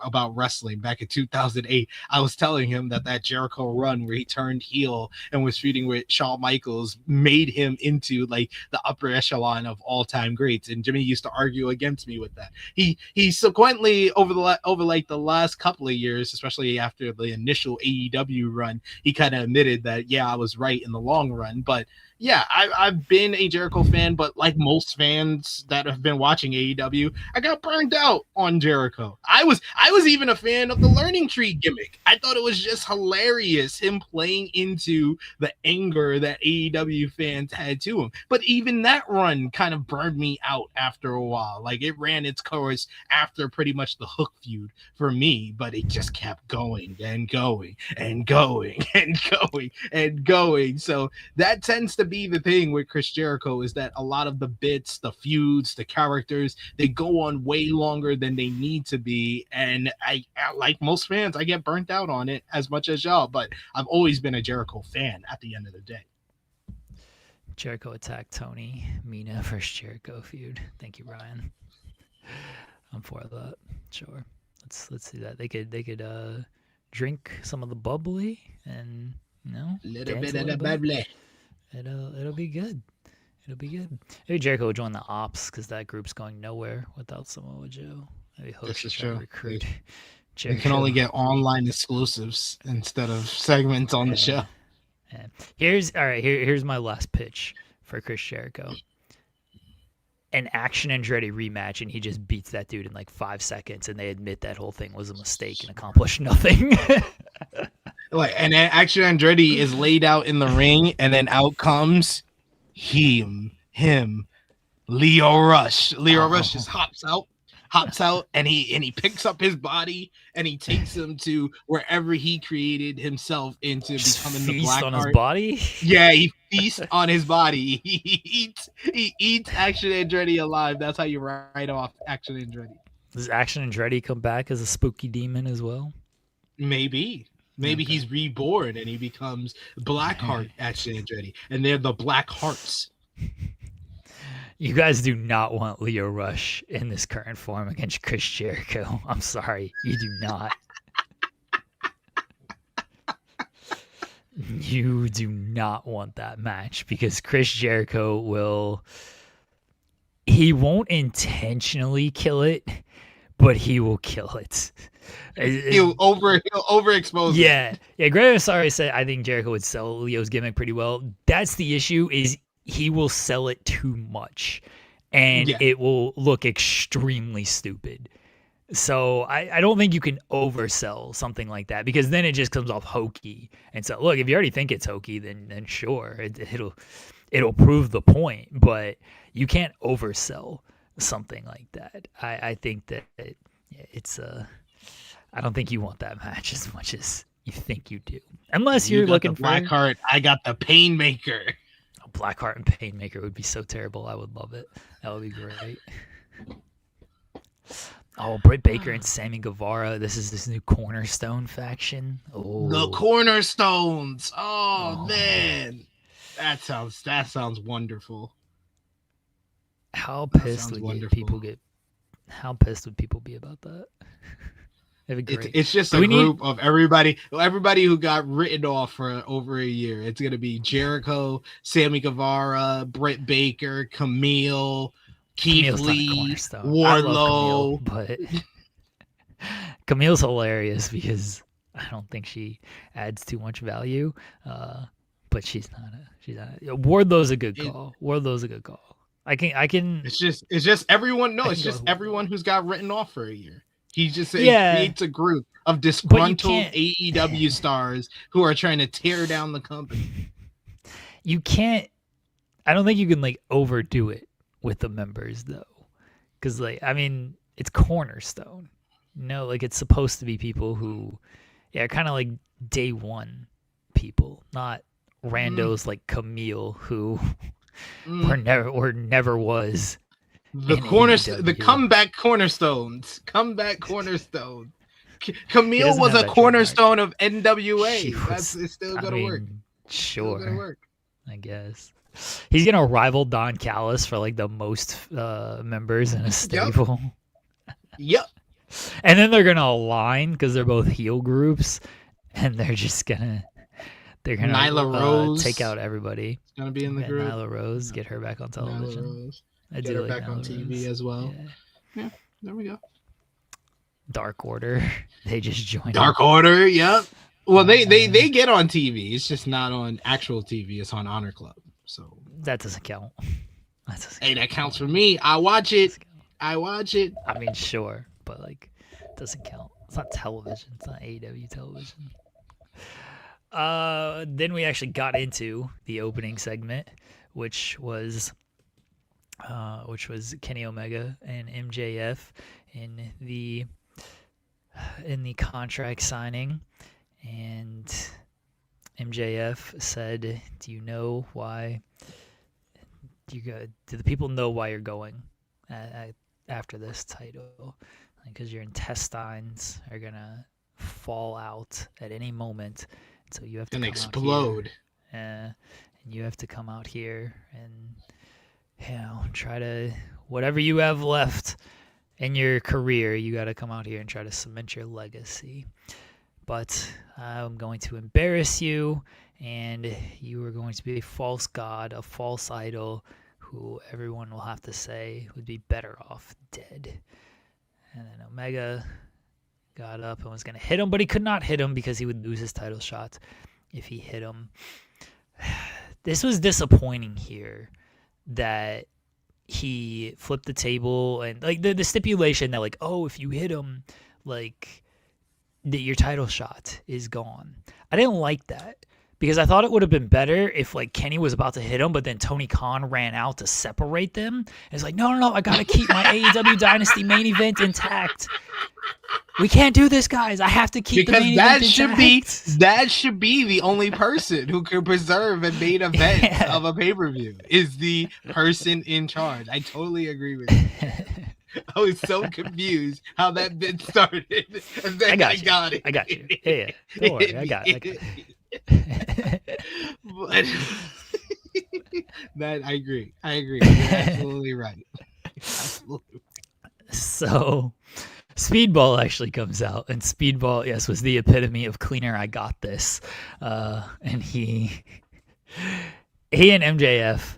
about wrestling back in 2008, I was telling him that Jericho run where he turned heel and was feuding with Shawn Michaels made him into like the upper echelon of all-time greats, and Jimmy used to argue against me with that. He subsequently over like the last couple of years, especially after the initial AEW run, he kind of admitted that I was right in the long run. But yeah, I've been a Jericho fan, but like most fans that have been watching AEW, I got burned out on Jericho. I was even a fan of the Learning Tree gimmick. I thought it was just hilarious, him playing into the anger that AEW fans had to him. But even that run kind of burned me out after a while. Like it ran its course after pretty much the Hook feud for me, but it just kept going and going and going and going and going. So that tends to be the thing with Chris Jericho, is that a lot of the bits, the feuds, the characters, they go on way longer than they need to be. And I like most fans, I get burnt out on it as much as y'all, but I've always been a Jericho fan at the end of the day. Jericho attacked Tony, Mina versus Jericho feud. Thank you, Ryan. I'm for that. Sure. Let's do that. They could drink some of the bubbly and Little bit of the bubbly. It'll be good. It'll be good. Maybe Jericho will join the Ops because that group's going nowhere without Samoa Joe. Maybe Hook should try to recruit Jericho. You can only get online exclusives instead of segments on the show. Yeah. Here's my last pitch for Chris Jericho. An Action Andretti rematch, and he just beats that dude in like 5 seconds, and they admit that whole thing was a mistake and accomplished nothing. And then Action Andretti is laid out in the ring, and then out comes him, Leo Rush. Leo Rush just hops out, and he picks up his body and he takes him to wherever he created himself into just becoming feast the Black on Heart. his body. Yeah, he feasts on his body. He eats Action Andretti alive. That's how you write off Action Andretti. Does Action Andretti come back as a spooky demon as well? Maybe he's reborn and he becomes Blackheart Action Andretti, and they're the Black Hearts. You guys do not want Leo Rush in this current form against Chris Jericho. I'm sorry, you do not. You do not want that match because Chris Jericho he won't intentionally kill it, but he will kill it. He'll overexpose. Yeah. Graham sorry said I think Jericho would sell Leo's gimmick pretty well. That's the issue, is he will sell it too much, and it will look extremely stupid. So I don't think you can oversell something like that, because then it just comes off hokey. And so look, if you already think it's hokey, then sure, it'll prove the point. But you can't oversell something like that. I think that it's I don't think you want that match as much as you think you do, unless you're looking for Blackheart. I got the Painmaker. Blackheart and Painmaker would be so terrible. I would love it. That would be great. Oh, Britt Baker and Sammy Guevara. This is this new Cornerstone faction. Oh, the Cornerstones. Oh man, that sounds wonderful. How pissed would people get? How pissed would people be about that? It'd be great. It's just a group of everybody who got written off for over a year. It's gonna be Jericho, Sammy Guevara, Britt Baker, Camille, Keith Lee, Wardlow. But Camille's hilarious because I don't think she adds too much value. But she's not. Wardlow's a good call. Wardlow's a good call. I can. It's just everyone. No, it's just everyone who's got written off for a year. He creates a group of disgruntled AEW stars who are trying to tear down the company. You can't. I don't think you can overdo it with the members though, because it's Cornerstone. It's supposed to be people who, kind of like day one people, not randos like Camille who were never was. The comeback cornerstones. Camille was a cornerstone of NWA. It's still gonna work. Sure, gonna work. I guess he's gonna rival Don Callis for the most members in a stable. Yep. And then they're gonna align because they're both heel groups, and they're gonna Nyla Rose take out everybody. It's gonna be in the group. Nyla Rose, get her back on television. Get her back on TV as well. Yeah, there we go. Dark Order, they just joined. Dark Order, yep. Well, they get on TV. It's just not on actual TV. It's on Honor Club. So that doesn't count. That counts for me. I watch it. I mean, sure, but it doesn't count. It's not television. It's not AEW television. Then we actually got into the opening segment, which was Kenny Omega and MJF in the contract signing, and MJF said, "Do you know why? Do the people know why you're going after this title? Because your intestines are gonna fall out at any moment, so you have to And come explode. out here, and you have to come out here and try to whatever you have left in your career, you got to come out here and try to cement your legacy. But I'm going to embarrass you, and you are going to be a false god, a false idol, who everyone will have to say would be better off dead." And then Omega got up and was going to hit him, but he could not hit him because he would lose his title shot if he hit him. This was disappointing here that he flipped the table, and like the stipulation that, like, oh, if you hit him, like, your title shot is gone. I didn't like that because I thought it would have been better if, like, Kenny was about to hit him, but then Tony Khan ran out to separate them. And it's like, no, I gotta keep my AEW Dynasty main event intact. We can't do this, guys. I have to keep because the main that event that should be the only person who can preserve a main event of a pay-per-view is the person in charge. I totally agree with you. I was so confused how that bit started. And then I got it. I got you. Yeah. Don't worry. I got it. But that I agree. You're absolutely right. Absolutely. So Speedball actually comes out, and Speedball, yes, was the epitome of cleaner. I got this, and he and MJF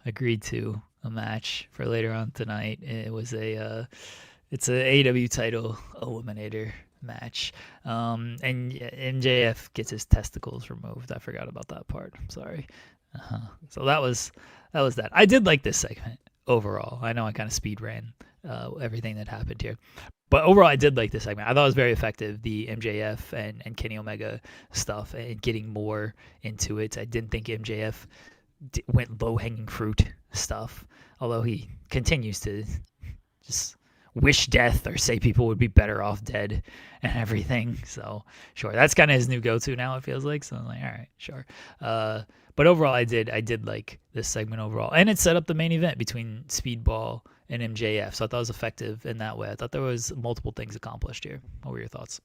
agreed to a match for later on tonight. It was it's a AEW title eliminator match, and MJF gets his testicles removed. I forgot about that part. I'm sorry. So that was that. I did like this segment overall. I know I kind of speed ran everything that happened here, but overall I did like this segment. I thought it was very effective, the MJF and Kenny Omega stuff, and getting more into it. I didn't think MJF went low-hanging fruit stuff, although he continues to just wish death or say people would be better off dead and everything. So sure, that's kind of his new go-to now, it feels like. So I'm like, all right, sure. But overall, I did like this segment overall, and it set up the main event between Speedball and MJF. So I thought it was effective in that way. I thought there was multiple things accomplished here. What were your thoughts?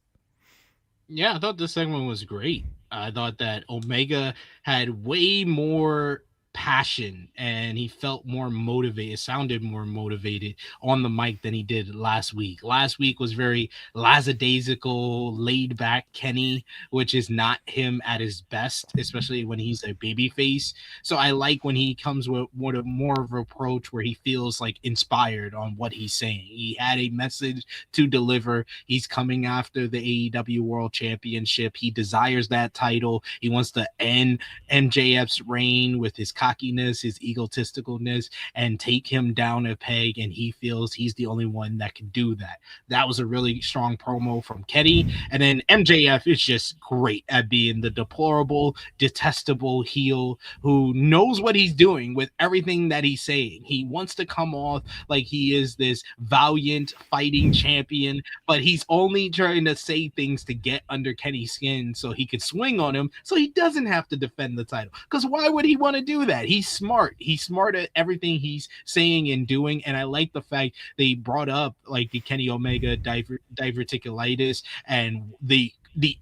Yeah, I thought this segment was great. I thought that Omega had way more passion and he felt more motivated, sounded more motivated on the mic than he did last week. Last week was very lackadaisical, laid back Kenny, which is not him at his best, especially when he's a babyface. So I like when he comes with more of an approach where he feels like inspired on what he's saying. He had a message to deliver. He's coming after the AEW World Championship. He desires that title. He wants to end MJF's reign with his cockiness, his egotisticalness, and take him down a peg, and he feels he's the only one that can do that. That was a really strong promo from Kenny. And then MJF is just great at being the deplorable, detestable heel who knows what he's doing with everything that he's saying. He wants to come off like he is this valiant fighting champion, but he's only trying to say things to get under Kenny's skin so he could swing on him so he doesn't have to defend the title. Because why would he want to do that? He's smart. He's smart at everything he's saying and doing. And I like the fact they brought up like the Kenny Omega diverticulitis and the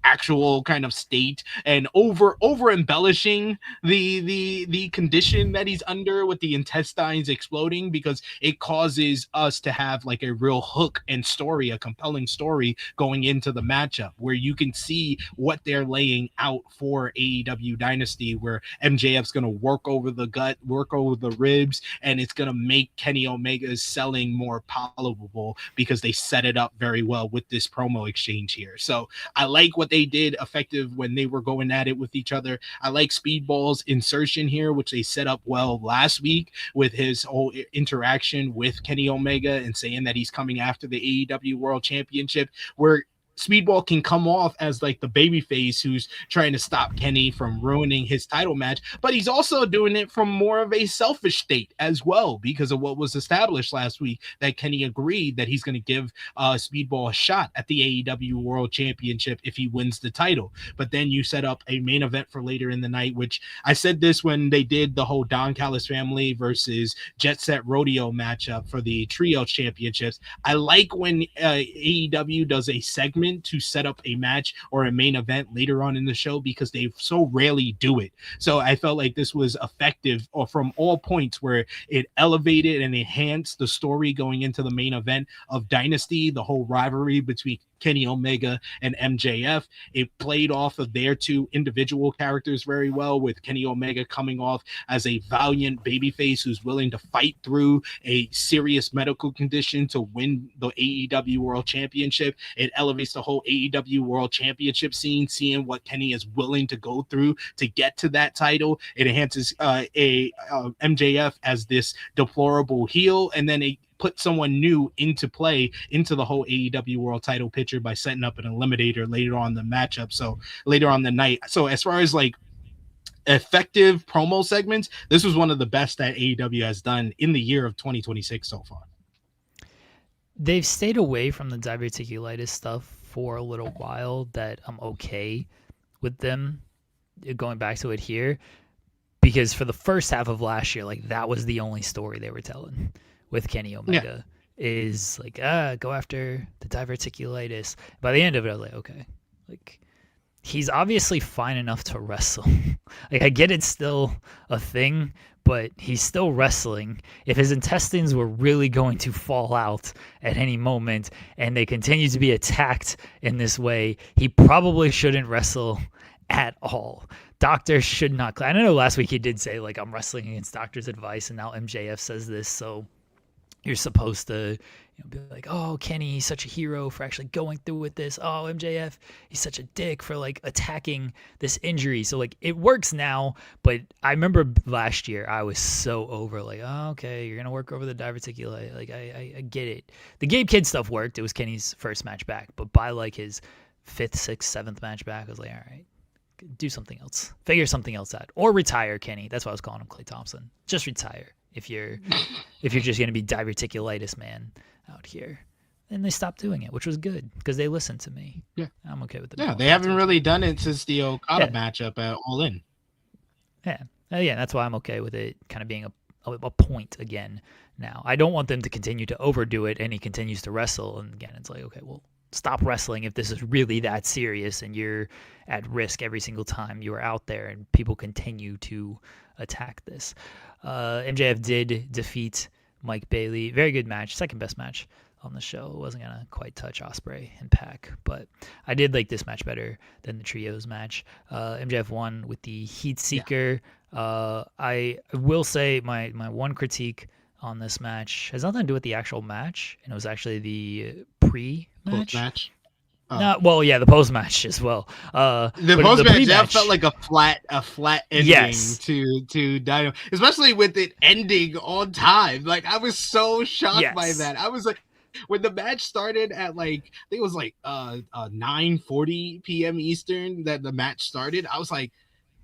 actual kind of state and over embellishing the condition that he's under with the intestines exploding, because it causes us to have like a real hook and story, a compelling story going into the matchup where you can see what they're laying out for AEW Dynasty, where MJF's going to work over the gut, work over the ribs, and it's going to make Kenny Omega's selling more palatable because they set it up very well with this promo exchange here. So I like what they did effective when they were going at it with each other. I like Speedball's insertion here, which they set up well last week with his whole interaction with Kenny Omega and saying that he's coming after the AEW World Championship, where Speedball can come off as like the babyface who's trying to stop Kenny from ruining his title match, but he's also doing it from more of a selfish state as well because of what was established last week, that Kenny agreed that he's going to give Speedball a shot at the AEW World Championship if he wins the title. But then you set up a main event for later in the night, which I said this when they did the whole Don Callis family versus Jet Set Rodeo matchup for the Trios Championships. I like when AEW does a segment to set up a match or a main event later on in the show because they so rarely do it. So I felt like this was effective or from all points where it elevated and enhanced the story going into the main event of Dynasty, the whole rivalry between Kenny Omega and MJF. It played off of their two individual characters very well, with Kenny Omega coming off as a valiant babyface who's willing to fight through a serious medical condition to win the AEW World Championship. It elevates the whole AEW World Championship scene, seeing what Kenny is willing to go through to get to that title. It enhances MJF as this deplorable heel, and then it put someone new into play into the whole AEW World title picture by setting up an eliminator later on the matchup. So later on the night. So as far as like effective promo segments, this was one of the best that AEW has done in the year of 2026 so far. They've stayed away from the diverticulitis stuff for a little while, that I'm okay with them going back to it here, because for the first half of last year, like that was the only story they were telling with Kenny Omega, is like, go after the diverticulitis. By the end of it, I was like, okay, like he's obviously fine enough to wrestle. Like I get it's still a thing, but he's still wrestling. If his intestines were really going to fall out at any moment and they continue to be attacked in this way, he probably shouldn't wrestle at all. Doctors should not. I know last week he did say, like, I'm wrestling against doctor's advice, and now MJF says this, so you're supposed to be like, oh, Kenny, he's such a hero for actually going through with this. Oh, MJF, he's such a dick for like attacking this injury. So like it works now, but I remember last year I was so over like, oh, okay, you're gonna work over the diverticulitis. Like I get it. The Gabe Kidd stuff worked. It was Kenny's first match back, but by like his 5th, 6th, 7th match back, I was like, all right, do something else, figure something else out, or retire, Kenny. That's why I was calling him Klay Thompson. Just retire if you're just gonna be diverticulitis man out here. And they stopped doing it, which was good because they listened to me. Yeah, I'm okay with it. Yeah, they haven't really done it since the Okada matchup at All In. Yeah, that's why I'm okay with it kind of being a point again. Now I don't want them to continue to overdo it, and he continues to wrestle. And again, it's like, okay, well, stop wrestling if this is really that serious and you're at risk every single time you are out there and people continue to attack this. MJF did defeat Mike Bailey. Very good match. Second best match on the show. It wasn't going to quite touch Ospreay and Pac, but I did like this match better than the trios match. MJF won with the Heat Seeker. Yeah. I will say my one critique on this match has nothing to do with the actual match, and it was actually the pre-match. Post-match? Oh. No, well, yeah, the post-match as well. The post-match, that felt like a flat ending to Dynamite, especially with it ending on time. Like, I was so shocked by that. I was like, when the match started at like, I think it was like 9:40 p.m. Eastern that the match started, I was like,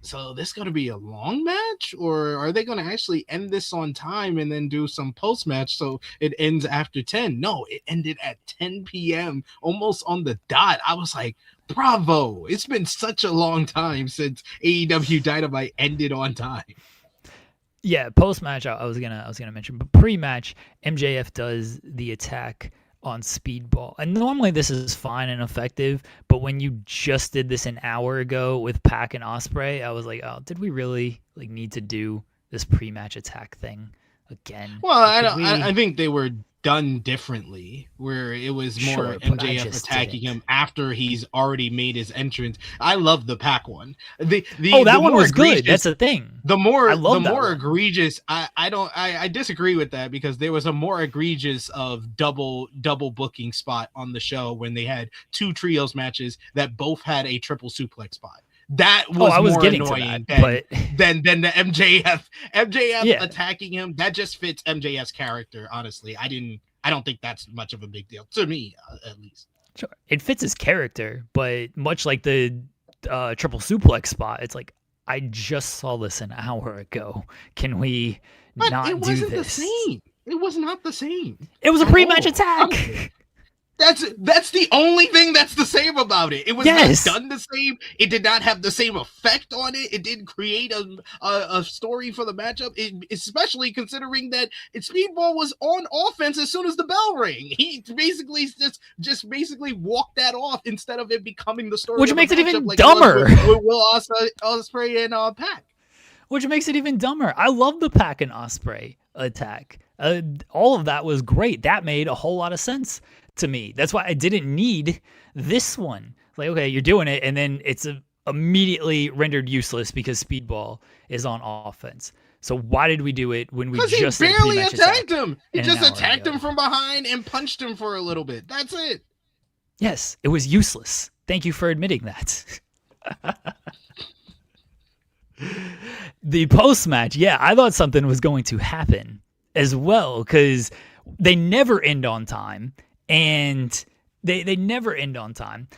so this going to be a long match, or are they going to actually end this on time and then do some post match so it ends after 10? No, it ended at 10 p.m. almost on the dot. I was like, bravo. It's been such a long time since AEW Dynamite ended on time. Yeah, post match I was gonna mention, but pre match MJF does the attack on Speedball, and normally this is fine and effective, but when you just did this an hour ago with Pac and Ospreay, I was like, oh, did we really like need to do this pre-match attack thing again? Well, I think they were done differently, where it was more MJF attacking him after he's already made his entrance. I love the Pac one. That one was good. That's the thing. The more egregious, I disagree with that, because there was a more egregious of double booking spot on the show when they had two trios matches that both had a triple suplex spot. That was more annoying than the MJF attacking him. That just fits MJF's character. Honestly, I don't think that's much of a big deal to me, at least. Sure. It fits his character, but much like the triple suplex spot, it's like, I just saw this an hour ago. Can we But not it do wasn't the this? same. It was not the same. It was a at pre-match all. attack. That's the only thing that's the same about it. It was Yes. not done the same. It did not have the same effect on it. It didn't create a story for the matchup, especially considering that Speedball was on offense as soon as the bell rang. He basically just basically walked that off instead of it becoming the story. Which of makes the it even matchup like dumber. It was with Will Ospreay and Pac. Which makes it even dumber. I love the Pac and Ospreay attack. All of that was great. That made a whole lot of sense to me. That's why I didn't need this one. Like, okay, you're doing it, and then it's immediately rendered useless because Speedball is on offense. So why did we do it when we just he barely attacked him? He just attacked him from behind and punched him for a little bit. That's it. Yes, it was useless. Thank you for admitting that. The post-match, yeah, I thought something was going to happen as well, because they never end on time, and they never end on time.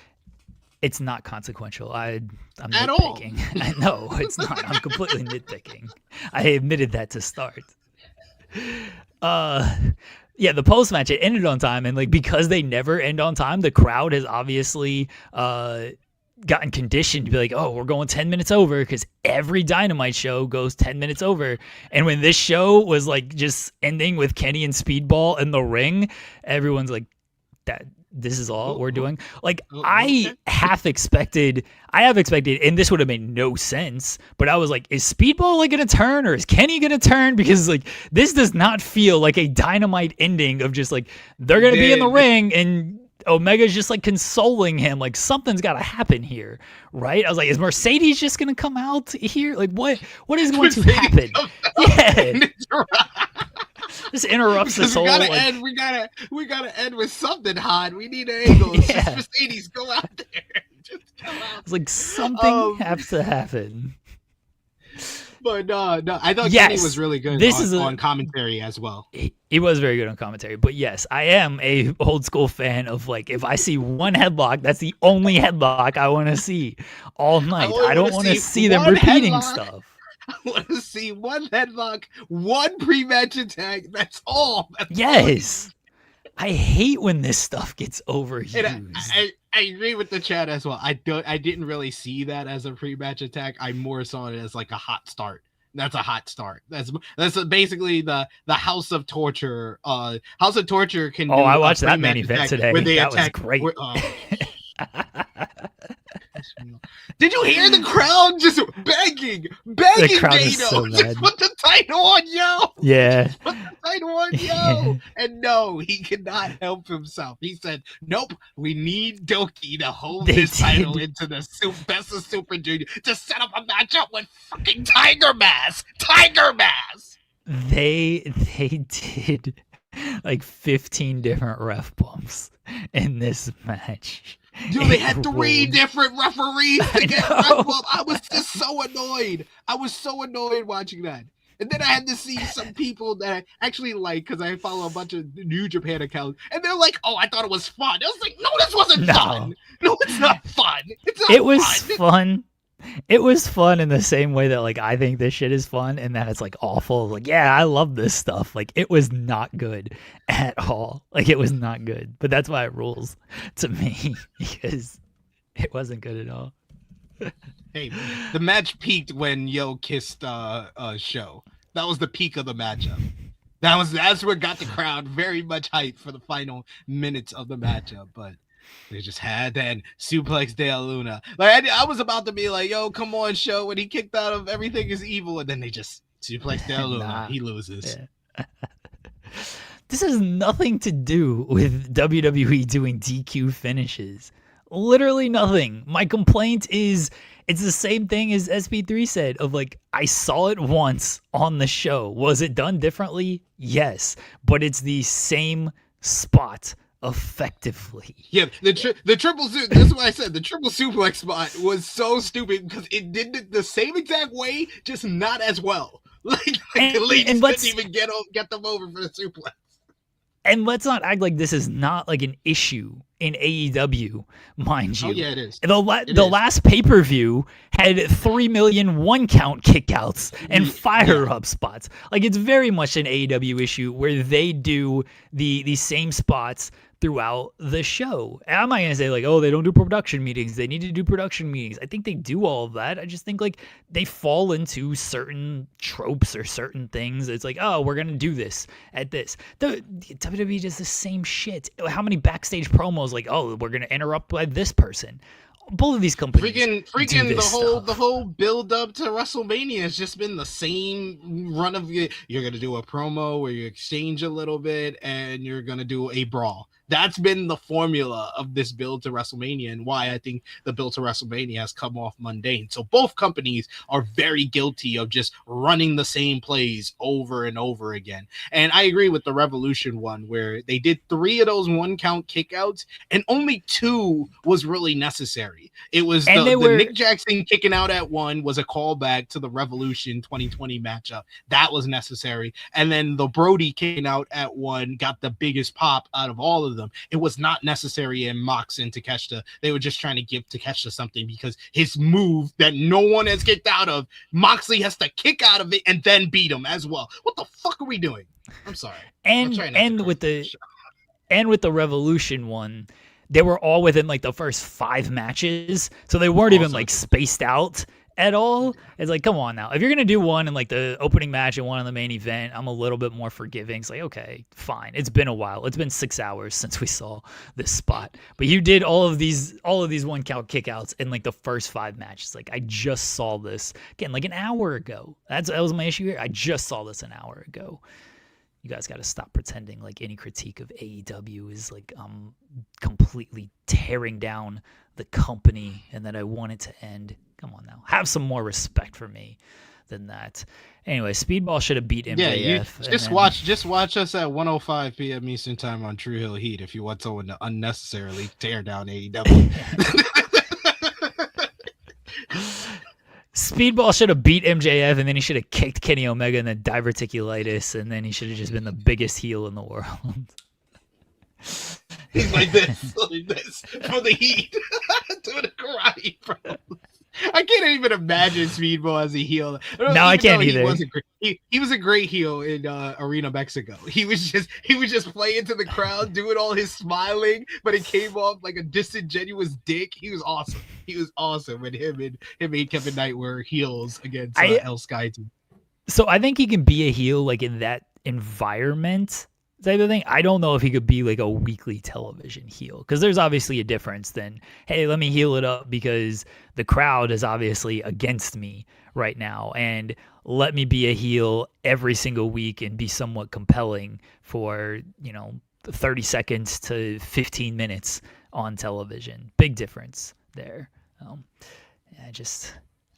It's not consequential. I'm nitpicking. I know it's not. I'm completely nitpicking. I admitted that to start. Yeah, the post-match, it ended on time, and like, because they never end on time, the crowd has obviously gotten conditioned to be like, oh, we're going 10 minutes over, because every Dynamite show goes 10 minutes over. And when this show was like just ending with Kenny and Speedball in the ring, everyone's like, that this is all we're doing. Like, I have expected, and this would have made no sense, but I was like, is Speedball like gonna turn, or is Kenny gonna turn? Because like, this does not feel like a Dynamite ending of just like, they're gonna be in the ring and Omega's just like consoling him, like something's got to happen here, right? I was like, is Mercedes just gonna come out here? Like, what is going to happen? Yeah, this interrupts this whole. We gotta end with something hot. We need angles. Yeah. Mercedes, go out there. Just come out. It's like something has to happen. But no, I thought Kenny was really good on commentary as well. He was very good on commentary. But yes, I am a old school fan of, like, if I see one headlock, that's the only headlock I want to see all night. I don't want to see them repeating stuff. I want to see one headlock, one pre-match attack. That's all. Yes. I hate when this stuff gets overused. I agree with the chat as well. I didn't really see that as a pre-match attack. I more saw it as like a hot start. That's a hot start. That's basically the House of Torture. House of Torture can. I watched that main event today. That was great. Did you hear the crowd just begging the crowd Dano? is so just put the title on, yo. Yeah. Just put the title on, yo. And no, he could not help himself. He said, nope, we need Doki to hold this title into the Best of Super Junior to set up a matchup with fucking Tiger Mask. They did like 15 different ref bumps in this match. Dude, they had 3 different referees to get ref bump. I was just so annoyed. I was so annoyed watching that. And then I had to see some people that I actually like, because I follow a bunch of New Japan accounts, and they're like, oh, I thought it was fun. I was like, no, this wasn't fun. No, it's not fun. It was fun. It was fun in the same way that, like, I think this shit is fun, and that it's like awful. Like, yeah, I love this stuff. Like, it was not good at all. Like, it was not good. But that's why it rules to me, because it wasn't good at all. Hey, the match peaked when Yo kissed Show. That was the peak of the matchup. That's what got the crowd very much hyped for the final minutes of the matchup. But they just had that suplex de la Luna. Like, I was about to be like, yo, come on, Show, when he kicked out of Everything Is Evil, and then they just suplex de la Luna. He loses. Yeah. This has nothing to do with WWE doing DQ finishes. Literally nothing. My complaint is, it's the same thing as SP3 said, of like, I saw it once on the show. Was it done differently? Yes. But it's the same spot effectively. Yeah, the triple that's what I said. The triple suplex spot was so stupid because it did it the same exact way, just not as well. Like the ladies didn't even get them over for the suplex. And let's not act like this is not like an issue in AEW, mind you. Oh yeah, it is. The last pay-per-view had 3 million one-count kickouts and fire-up spots. Like, it's very much an AEW issue where they do the same spots throughout the show. And I'm not going to say, like, oh, they don't do production meetings. They need to do production meetings. I think they do all of that. I just think, like, they fall into certain tropes or certain things. It's like, oh, we're going to do this at this. The WWE does the same shit. How many backstage promos, like, oh, we're going to interrupt by this person. Both of these companies freaking do this the whole build up to WrestleMania has just been the same run of you're gonna do a promo where you exchange a little bit and you're gonna do a brawl. That's been the formula of this build to WrestleMania, and why I think the build to WrestleMania has come off mundane. So both companies are very guilty of just running the same plays over and over again. And I agree with the Revolution one where they did 3 of those one count kickouts and only 2 was really necessary. It was the Nick Jackson kicking out at 1 was a callback to the Revolution 2020 matchup. That was necessary. And then the Brody kicking out at 1 got the biggest pop out of all of them. It was not necessary in Mox and Takeshita. They were just trying to give Takeshita something because his move that no one has kicked out of, Moxley has to kick out of it and then beat him as well. What the fuck are we doing? I'm sorry. And with the Revolution one, they were all within like the first 5 matches, so they weren't even like spaced out at all. It's like, come on now. If you're gonna do one in like the opening match and one in the main event, I'm a little bit more forgiving. It's like, okay, fine. It's been a while. It's been 6 hours since we saw this spot. But you did all of these one count kickouts in like the first 5 matches. Like, I just saw this again like an hour ago. That was my issue here. I just saw this an hour ago. You guys got to stop pretending like any critique of AEW is like completely tearing down the company and that I want it to end. Come on now. Have some more respect for me than that. Anyway, Speedball should have beat MJF. Yeah, just watch us at 1:05 p.m. Eastern Time on True Hill Heat if you want someone to unnecessarily tear down AEW. Speedball should have beat MJF, and then he should have kicked Kenny Omega in the diverticulitis, and then he should have just been the biggest heel in the world. He's like this for the Heat. Doing a karate, bro. I can't even imagine Speedball as a heel. No, I can't either. He was a great heel in Arena Mexico. He was just playing to the crowd, doing all his smiling, but it came off like a disingenuous dick. He was awesome. He was awesome when him and Kevin Knight were heels against El Sky team. So I think he can be a heel like in that environment type of thing. I don't know if he could be like a weekly television heel, because there's obviously a difference than, hey, let me heel it up because the crowd is obviously against me right now, and let me be a heel every single week and be somewhat compelling for 30 seconds to 15 minutes on television. Big difference there. I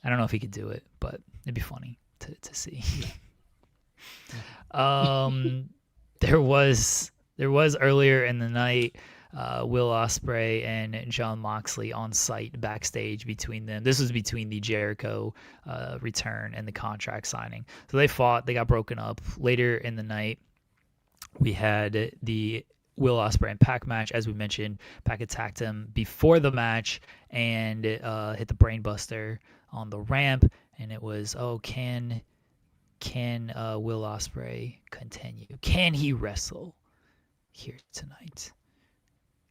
don't know if he could do it, but it'd be funny to see. There was earlier in the night Will Ospreay and Jon Moxley on site backstage between them. This was between the Jericho return and the contract signing. So they fought. They got broken up. Later in the night, we had the Will Ospreay and Pac match. As we mentioned, Pac attacked him before the match and hit the brainbuster on the ramp. And it was, Can Will Ospreay continue? Can he wrestle here tonight?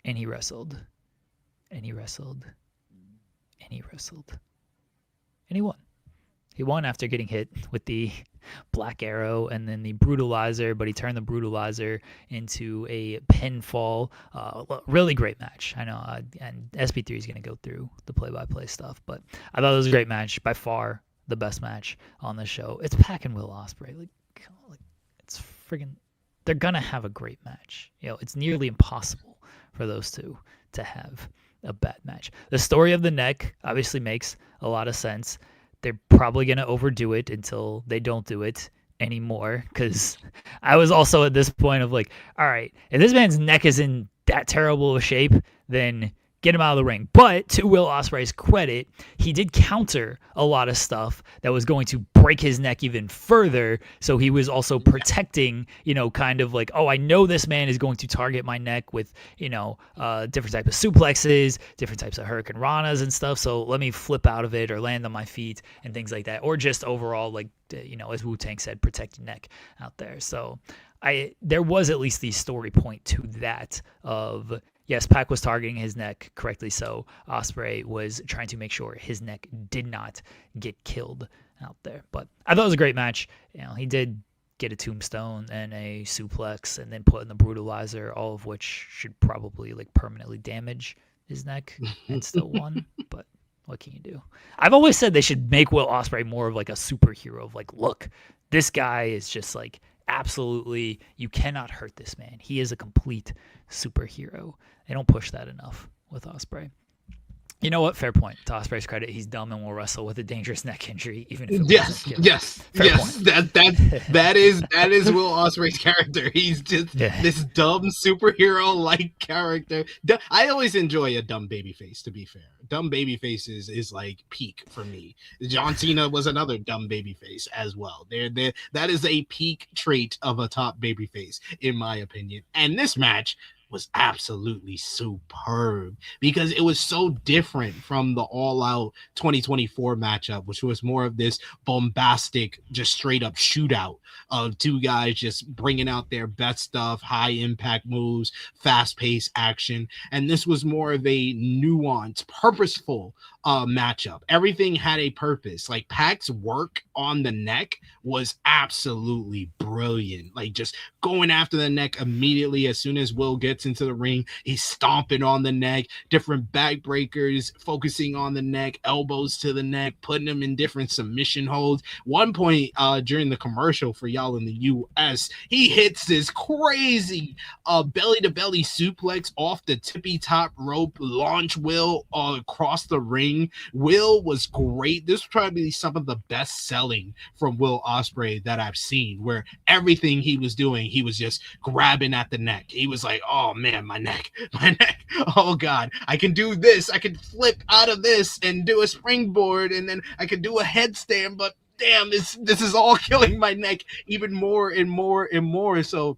And he wrestled. And he wrestled. And he wrestled. And he won. He won after getting hit with the Black Arrow and then the Brutalizer, but he turned the Brutalizer into a pinfall. Really great match. I know, and SP3 is going to go through the play-by-play stuff, but I thought it was a great match. By far the best match on the show. It's Pac and Will Ospreay. It's friggin'. They're gonna have a great match. It's nearly impossible for those two to have a bad match. The story of the neck obviously makes a lot of sense. They're probably gonna overdo it until they don't do it anymore. Because I was also at this point of like, all right, if this man's neck is in that terrible of a shape, then get him out of the ring. But to Will Ospreay's credit, he did counter a lot of stuff that was going to break his neck even further. So he was also protecting, kind of like, oh, I know this man is going to target my neck with, different types of suplexes, different types of Hurricane Ranas and stuff. So let me flip out of it or land on my feet and things like that. Or just overall, like, as Wu-Tang said, protect your neck out there. So there was at least the story point to that of, yes, Pac was targeting his neck, correctly so. Ospreay was trying to make sure his neck did not get killed out there. But I thought it was a great match. He did get a tombstone and a suplex and then put in the brutalizer, all of which should probably like permanently damage his neck, and still won. But what can you do? I've always said they should make Will Ospreay more of like a superhero of like, look, this guy is just like absolutely, you cannot hurt this man. He is a complete superhero. They don't push that enough with Ospreay. You know what? Fair point. To Ospreay's credit, he's dumb and will wrestle with a dangerous neck injury, even if it yes. That is Will Ospreay's character. He's just this dumb superhero like character. I always enjoy a dumb babyface. To be fair, dumb babyface is like peak for me. John Cena was another dumb babyface as well. That is a peak trait of a top babyface, in my opinion. And this match was absolutely superb because it was so different from the all-out 2024 matchup, which was more of this bombastic, just straight up shootout of two guys just bringing out their best stuff, high impact moves, fast-paced action. And this was more of a nuanced, purposeful matchup. Everything had a purpose. Like Pac's work on the neck was absolutely brilliant. Like just going after the neck immediately as soon as Will gets into the ring, he's stomping on the neck, different back breakers, focusing on the neck, elbows to the neck, putting him in different submission holds. One point during the commercial for y'all in the US, he hits this crazy belly to belly suplex off the tippy top rope, launch Will across the ring. Will was great. This was probably some of the best selling from Will Ospreay that I've seen, where everything he was doing, he was just grabbing at the neck. He was like, oh man, my neck. Oh God, I can do this. I can flip out of this and do a springboard, and then I can do a headstand, but damn, this is all killing my neck even more and more and more. So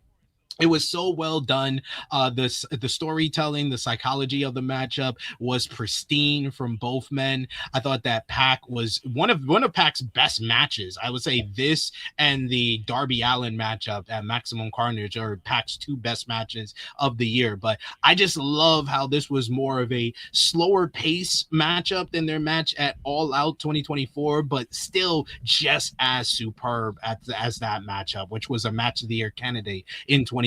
it was so well done. The storytelling, the psychology of the matchup was pristine from both men. I thought that Pac was one of Pac's best matches. I would say this and the Darby Allin matchup at Maximum Carnage are Pac's two best matches of the year. But I just love how this was more of a slower pace matchup than their match at All Out 2024, but still just as superb as that matchup, which was a match of the year candidate in 2024.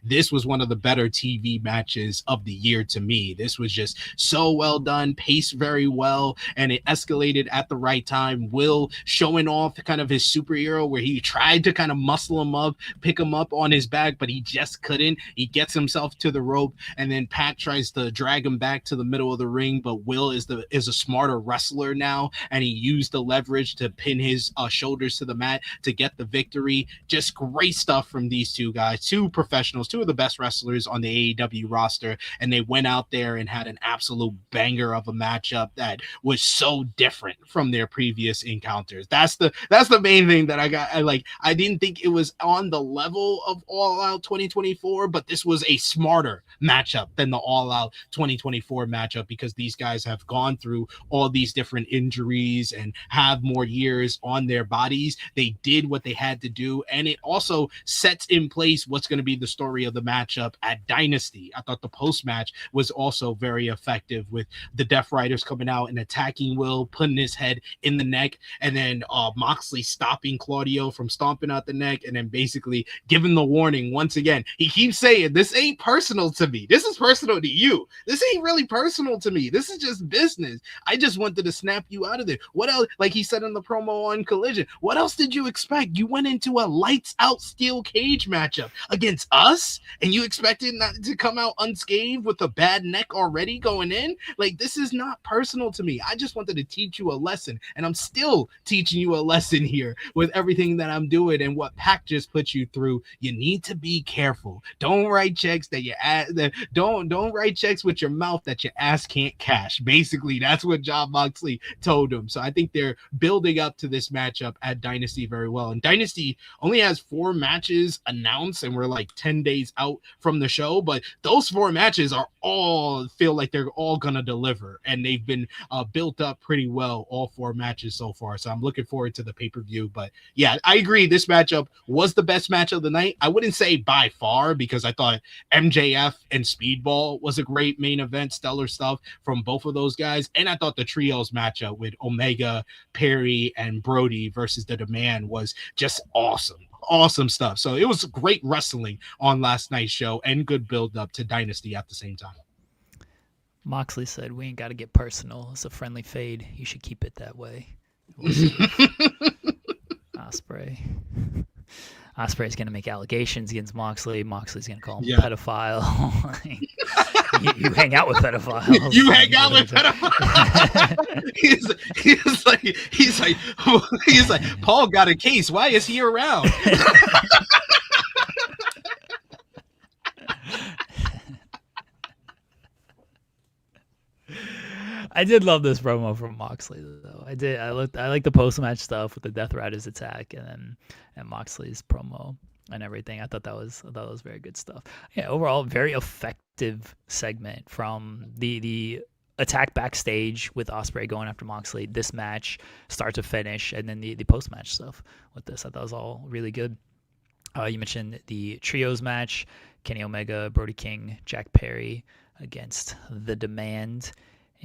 This was one of the better TV matches of the year to me. This was just so well done, paced very well, and it escalated at the right time. Will showing off kind of his superhero where he tried to kind of muscle him up, pick him up on his back, but he just couldn't. He gets himself to the rope, and then Pat tries to drag him back to the middle of the ring, but Will is a smarter wrestler now, and he used the leverage to pin his shoulders to the mat to get the victory. Just great stuff from these two guys. Two professionals, two of the best wrestlers on the AEW roster, and they went out there and had an absolute banger of a matchup that was so different from their previous encounters. That's the main thing that I got. I didn't think it was on the level of All Out 2024, but this was a smarter matchup than the All Out 2024 matchup because these guys have gone through all these different injuries and have more years on their bodies. They did what they had to do, and it also sets in place what's going to be the story of the matchup at Dynasty. I thought the post-match was also very effective with the Death Riders coming out and attacking Will, putting his head in the neck, and then Moxley stopping Claudio from stomping out the neck, and then basically giving the warning once again. He keeps saying, this ain't personal to me. This is personal to you. This ain't really personal to me. This is just business. I just wanted to snap you out of there. What else? Like he said in the promo on Collision, what else did you expect? You went into a lights out steel cage matchup. against us, and you expected not to come out unscathed with a bad neck already going in. Like, this is not personal to me. I just wanted to teach you a lesson, and I'm still teaching you a lesson here with everything that I'm doing and what Pac just put you through. You need to be careful. Don't write checks that your ass don't write checks with your mouth that your ass can't cash. Basically, that's what Jon Moxley told him. So I think they're building up to this matchup at Dynasty very well. And Dynasty only has 4 matches announced, and we're like 10 days out from the show, but those 4 matches are all feel like they're all gonna deliver, and they've been built up pretty well, all 4 matches so far. So I'm looking forward to the pay-per-view. But yeah, I agree, this matchup was the best match of the night. I wouldn't say by far, because I thought MJF and Speedball was a great main event, stellar stuff from both of those guys. And I thought the trios matchup with Omega, Perry, and Brody versus The Demand was just awesome stuff. So it was great wrestling on last night's show and good build up to Dynasty at the same time. Moxley said, "We ain't got to get personal. It's a friendly fade. You should keep it that way." Ospreay. Ospreay's going to make allegations against Moxley. Moxley's going to call him a pedophile. you hang out with pedophiles. You hang out with pedophiles. he's like, Paul got a case. Why is he around? I did love this promo from Moxley, though. I did. I like the post-match stuff with the Death Riders attack and Moxley's promo and everything. I thought that was very good stuff. Yeah, overall, very effective segment from the attack backstage with Ospreay going after Moxley. This match, start to finish, and then the post-match stuff with this. I thought was all really good. You mentioned the trios match: Kenny Omega, Brody King, Jack Perry against The Demand.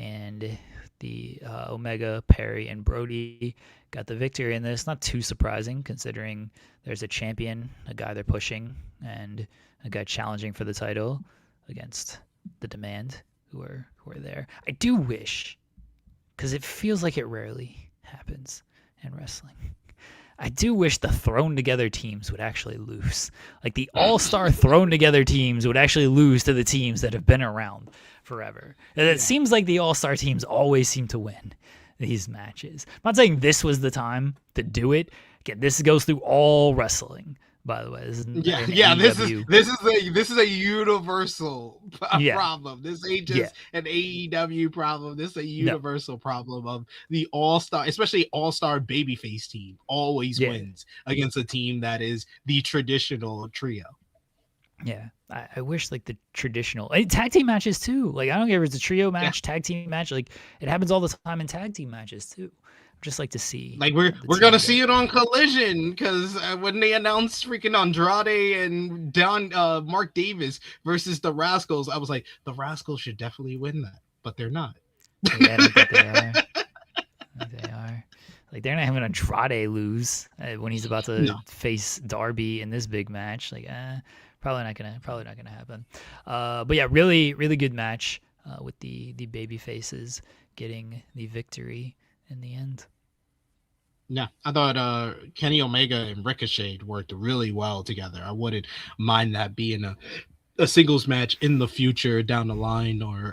And the Omega, Perry, and Brody got the victory in this. Not too surprising, considering there's a champion, a guy they're pushing, and a guy challenging for the title against The Demand, who are there. I do wish, because it feels like it rarely happens in wrestling, I do wish the thrown together teams would actually lose. Like the all-star thrown together teams would actually lose to the teams that have been around forever. And it seems like the all-star teams always seem to win these matches. I'm not saying this was the time to do it. Again, this goes through all wrestling, by the way. This is this is a universal problem. This ain't just an AEW problem. This is a universal problem of the all-star, especially all-star babyface team always wins against a team that is the traditional trio. Yeah, I wish like the traditional tag team matches too. Like I don't care if it's a trio match, tag team match. Like it happens all the time in tag team matches too. Just like to see. Like we're gonna see it on Collision, because when they announced freaking Andrade and Mark Davis versus the Rascals, I was like, the Rascals should definitely win that, but they're not. Yeah, I don't think they are. They are. Like they're not having Andrade lose when he's about to face Darby in this big match. Like, probably not gonna happen. But yeah, really, really good match with the baby faces getting the victory in the end. Yeah, I thought Kenny Omega and Ricochet worked really well together. I wouldn't mind that being a singles match in the future down the line, or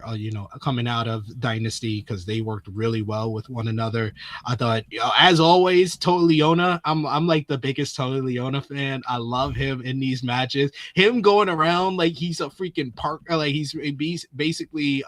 coming out of Dynasty, because they worked really well with one another. I thought, as always, Toa Liona, I'm like the biggest Toa Liona fan. I love him in these matches. Him going around like he's a freaking like he's basically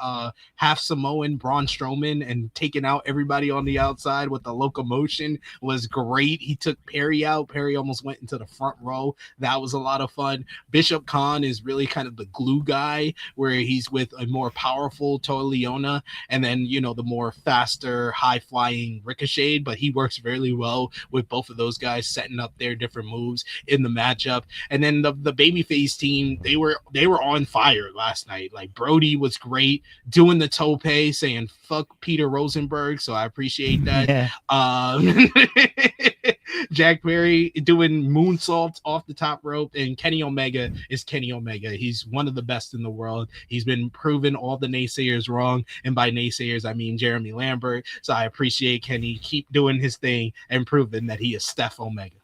half Samoan Braun Strowman and taking out everybody on the outside with the locomotion was great. He took Perry out. Perry almost went into the front row. That was a lot of fun. Bishop Khan is really kind of the glue guy, where he's with a more powerful Toa Liona, and then the more faster, high flying Ricochet, but he works really well with both of those guys setting up their different moves in the matchup. And then the babyface team, they were on fire last night. Like Brody was great doing the tope, saying fuck Peter Rosenberg, so I appreciate that. Jack Perry doing moonsaults off the top rope, and Kenny Omega is Kenny Omega. He's one of the best in the world. He's been proven all the naysayers wrong, and by naysayers I mean Jeremy Lambert. So I appreciate Kenny keep doing his thing and proving that he is Steph Omega.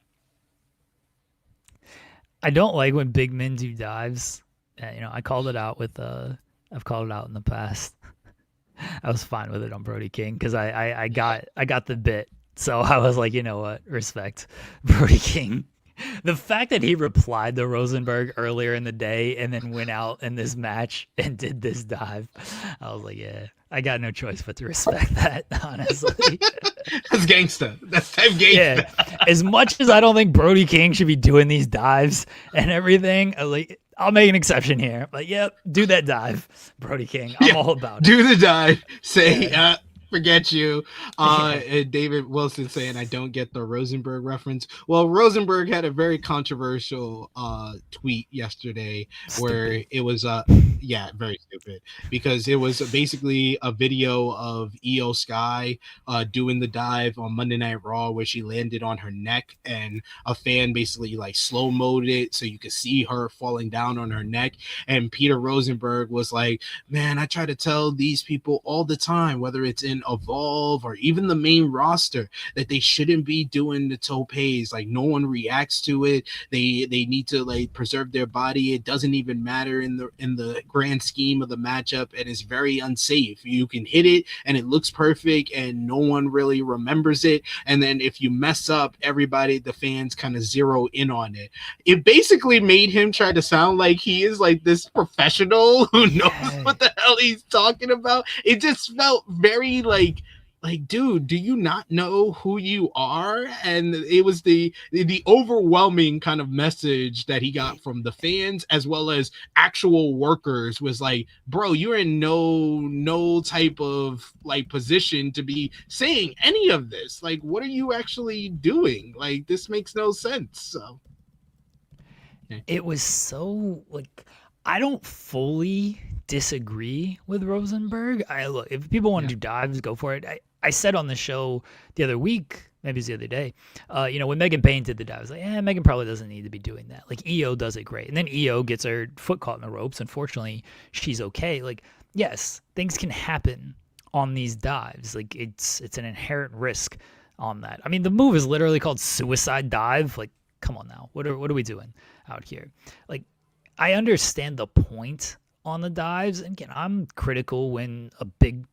I don't like when big men do dives. I called it out with I've called it out in the past. I was fine with it on Brody King because I got the bit. So I was like, you know what? Respect Brody King. The fact that he replied to Rosenberg earlier in the day and then went out in this match and did this dive, I was like, yeah, I got no choice but to respect that, honestly. That's gangsta. That's type gangsta. Yeah. As much as I don't think Brody King should be doing these dives and everything, I'll make an exception here. But yep, do that dive, Brody King. I'm all about it. Do the dive. Say, forget you. And David Wilson saying, I don't get the Rosenberg reference. Well, Rosenberg had a very controversial tweet yesterday where it was, very stupid, because it was basically a video of Io Sky doing the dive on Monday Night Raw where she landed on her neck, and a fan basically like slow-moed it so you could see her falling down on her neck. And Peter Rosenberg was like, man, I try to tell these people all the time, whether it's in Evolve or even the main roster, that they shouldn't be doing the topes. Like, no one reacts to it. They need to like preserve their body. It doesn't even matter in the grand scheme of the matchup, and it's very unsafe. You can hit it and it looks perfect and no one really remembers it, and then if you mess up, everybody, the fans, kind of zero in on it. It basically made him try to sound like he is like this professional who knows what the hell he's talking about. It just felt very like, dude, do you not know who you are? And it was the overwhelming kind of message that he got from the fans as well as actual workers was like, bro, you're in no type of like position to be saying any of this. Like, what are you actually doing? Like, this makes no sense. So it was so like, I don't fully disagree with Rosenberg. Look, if people want to do dives, go for it. I said on the show the other week, maybe it's the other day, when Megan Payne did the dive, I was like, Megan probably doesn't need to be doing that. Like, Io does it great. And then Io gets her foot caught in the ropes. Unfortunately, she's okay. Like, yes, things can happen on these dives. Like, it's an inherent risk on that. I mean, the move is literally called suicide dive. Like, come on now. What are we doing out here? Like, I understand the point on the dives, and again, I'm critical when a big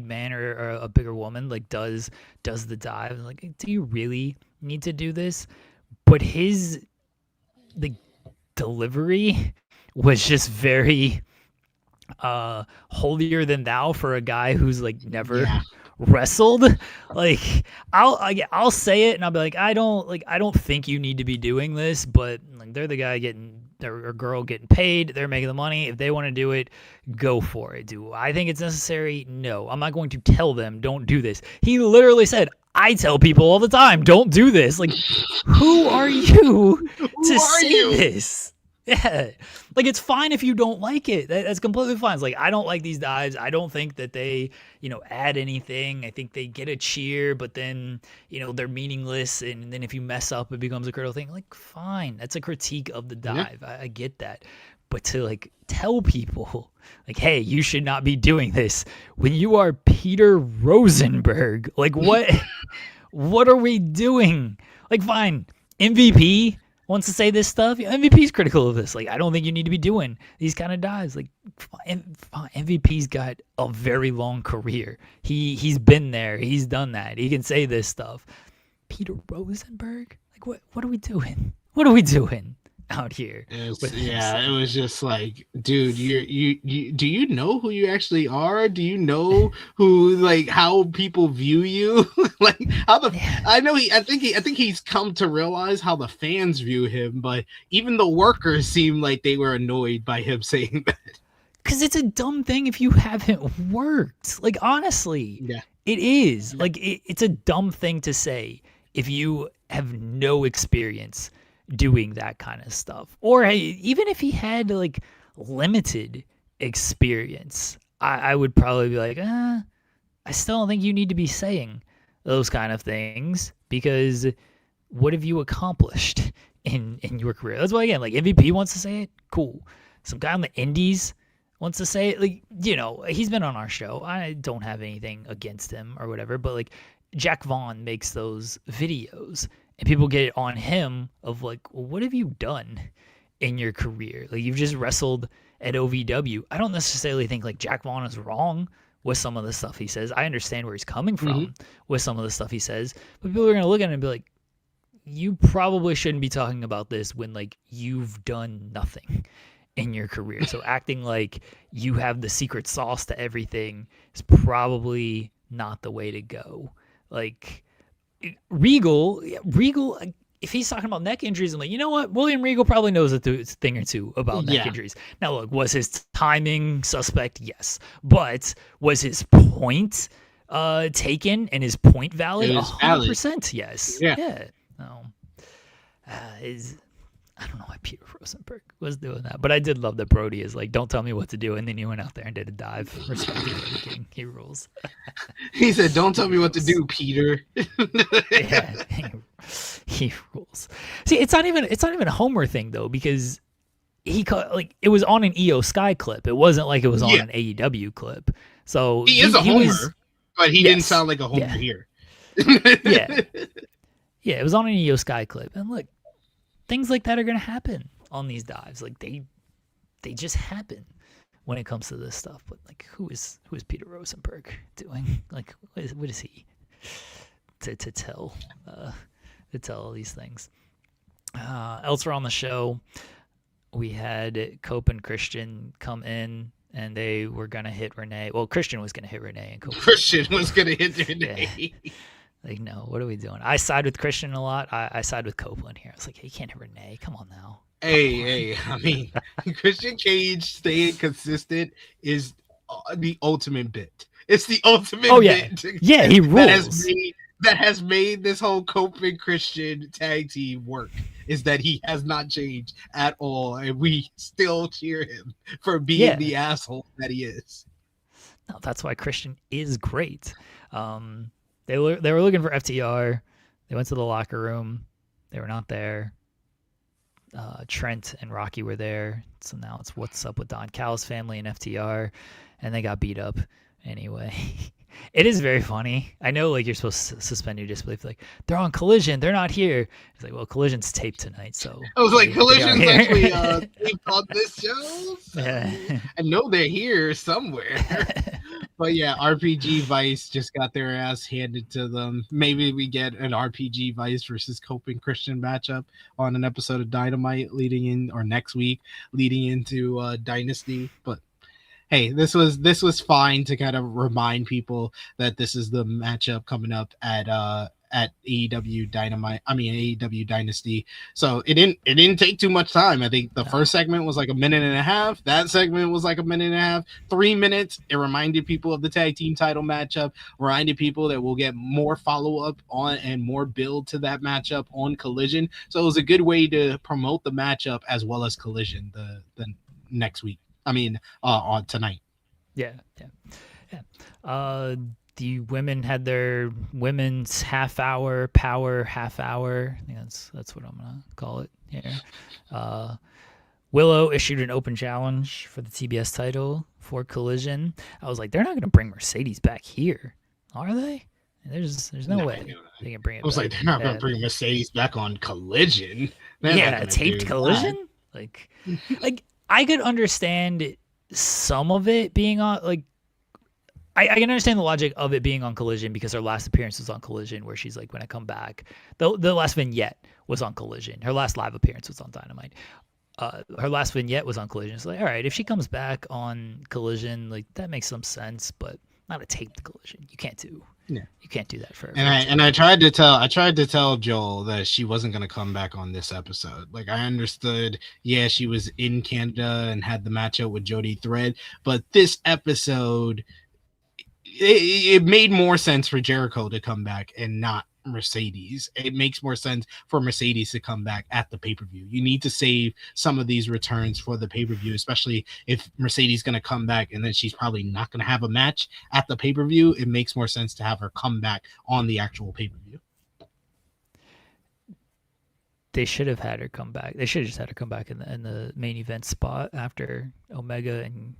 man or a bigger woman like does the dive. Like, do you really need to do this? But his delivery was just very holier than thou for a guy who's like never wrestled. Like, I'll say it and I'll be like, I don't think you need to be doing this, but like, they're the guy getting or girl getting paid, they're making the money. If they want to do it, go for it. Do I think it's necessary? No. I'm not going to tell them don't do this. He literally said, I tell people all the time, don't do this. Like, who are you to say this? Yeah, like, it's fine if you don't like it. That's completely fine. It's like, I don't like these dives. I don't think that they, add anything. I think they get a cheer, but then, they're meaningless. And then if you mess up, it becomes a critical thing. Like, fine. That's a critique of the dive. Yeah. I get that. But to like tell people like, hey, you should not be doing this when you are Peter Rosenberg. Like, what are we doing? Like, fine. MVP wants to say this stuff. MVP's critical of this. Like, I don't think you need to be doing these kind of dives. Like, MVP's got a very long career. He's been there. He's done that. He can say this stuff. Peter Rosenberg? Like, what are we doing? What are we doing out here? It was just like, dude, you do you know who you actually are? Do you know who, like, how people view you? Like, how I think he's come to realize how the fans view him, but even the workers seem like they were annoyed by him saying that. Because it's a dumb thing if you haven't worked. Like, honestly, it is. Like, it's a dumb thing to say if you have no experience doing that kind of stuff. Or hey, even if he had like limited experience, I would probably be like, I still don't think you need to be saying those kind of things, because what have you accomplished in your career? That's why, again, like, MVP wants to say it, cool. Some guy on the indies wants to say it, like, he's been on our show. I don't have anything against him or whatever, but like, Jack Vaughn makes those videos and people get on him of like, well, what have you done in your career. Like, you've just wrestled at OVW. I don't necessarily think like Jack Vaughn is wrong with some of the stuff he says. I understand where he's coming from with some of the stuff he says, but people are going to look at it and be like, you probably shouldn't be talking about this when like you've done nothing in your career. So acting like you have the secret sauce to everything is probably not the way to go. Like Regal, if he's talking about neck injuries, I'm like, you know what? William Regal probably knows a thing or two about neck injuries. Now, look, was his timing suspect? Yes. But was his point taken and his point valid? 100% yes. Yeah. No. I don't know why Peter Rosenberg was doing that, but I did love that Brody is like, don't tell me what to do, and then he went out there and did a dive. Respect to the King. He rules. He said, don't tell me what to do, Peter. Yeah, he rules. See, it's not even a Homer thing though, because it was on an EO Sky clip. It wasn't like it was on an AEW clip. So he is a Homer, but he didn't sound like a Homer here. Yeah, it was on an EO Sky clip. And look, things like that are going to happen on these dives. Like they just happen when it comes to this stuff. But like, who is Peter Rosenberg doing? Like, what is he to tell all these things? Elsewhere on the show, we had Cope and Christian come in, and they were going to hit Renee. Well, Christian was going to hit Renee, and Christian was going to hit Renee. Yeah. Like, no, what are we doing? I side with Christian a lot. I side with Copeland here. I was like, hey, you can't hit Renee. Come on now. Hey, I mean, Christian Cage staying consistent is the ultimate bit. It's the ultimate bit. Yeah, he rules. That has made this whole Cope and Christian tag team work, is that he has not changed at all, and we still cheer him for being the asshole that he is. No, that's why Christian is great. They were looking for FTR. They went to the locker room. They were not there. Trent and Rocky were there. So now it's what's up with Don Callis' family and FTR, and they got beat up anyway. It is very funny. I know, like, you're supposed to suspend your disbelief. Like, they're on Collision. They're not here. It's like, well, Collision's taped tonight, so. I was like, Collision's actually taped on this show? So I know they're here somewhere. But yeah, RPG Vice just got their ass handed to them. Maybe we get an RPG Vice versus Cope and Christian matchup on an episode of Dynamite next week leading into Dynasty. But hey, this was fine to kind of remind people that this is the matchup coming up at AEW Dynamite. I mean AEW Dynasty. So it didn't take too much time. I think the first segment was like a minute and a half. That segment was like a minute and a half. 3 minutes. It reminded people of the tag team title matchup. Reminded people that we'll get more follow up on and more build to that matchup on Collision. So it was a good way to promote the matchup as well as Collision the next week. I mean, on tonight. Yeah. The women had their women's power half hour. I think that's what I'm gonna call it here. Willow issued an open challenge for the TBS title for Collision. I was like, they're not gonna bring Mercedes back here, are they? There's no way they can bring it. I was back. like, they're not gonna bring Mercedes back on Collision. A taped Collision. Like I could understand some of it being on, like, I can understand the logic of it being on Collision because her last appearance was on Collision, where she's like, when I come back, the last vignette was on Collision. Her last live appearance was on Dynamite. Her last vignette was on Collision. It's like, all right, if she comes back on Collision, like, that makes some sense, but not a taped Collision. You can't do. Yeah. You can't do that for her. And I tried to tell Joel that she wasn't going to come back on this episode. Like, I understood, she was in Canada and had the matchup with Jody Thread, but this episode, it made more sense for Jericho to come back and not Mercedes. It makes more sense for Mercedes to come back at the pay-per-view. You need to save some of these returns for the pay-per-view, especially if Mercedes going to come back and then she's probably not going to have a match at the pay-per-view. It makes more sense to have her come back on the actual pay-per-view. They should have had her come back. They should have just had her come back in the main event spot after Omega and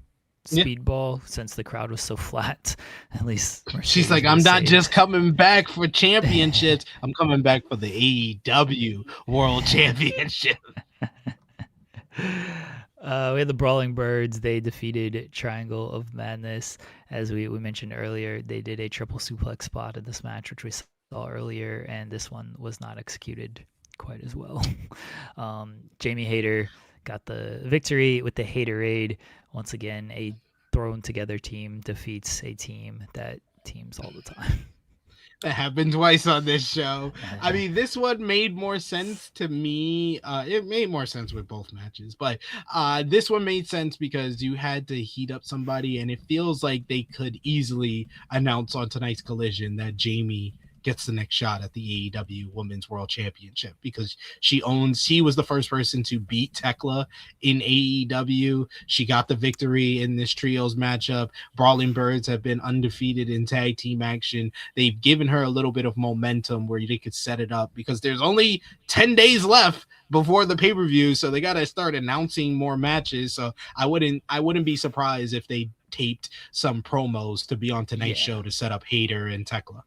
Speedball, since the crowd was so flat. At least Mercedes, she's like, I'm not just coming back for championships. I'm coming back for the AEW World Championship. We had the Brawling Birds. They defeated Triangle of Madness. As we mentioned earlier, they did a triple suplex spot in this match, which we saw earlier, and this one was not executed quite as well. Jamie Hayter got the victory with the Haterade. Once again, a thrown together team defeats a team that teams all the time. That happened twice on this show. I mean, this one made more sense to me. It made more sense with both matches, but this one made sense because you had to heat up somebody, and it feels like they could easily announce on tonight's Collision that Jamie gets the next shot at the AEW Women's World Championship because she was the first person to beat Tekla in AEW. She got the victory in this trios matchup. Brawling Birds have been undefeated in tag team action. They've given her a little bit of momentum where they could set it up because there's only 10 days left before the pay-per-view, so they got to start announcing more matches. So I wouldn't be surprised if they taped some promos to be on tonight's show to set up Hayter and Tekla.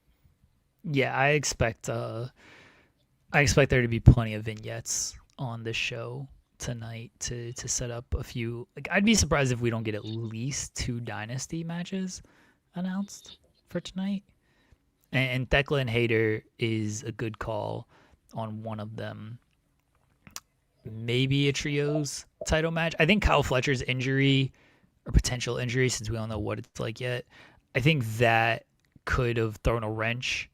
Yeah, I expect there to be plenty of vignettes on this show tonight to set up a few. Like, I'd be surprised if we don't get at least 2 Dynasty matches announced for tonight. And Thekla and Hayter is a good call on one of them. Maybe a trios title match. I think Kyle Fletcher's injury or potential injury, since we don't know what it's like yet, I think that could have thrown a wrench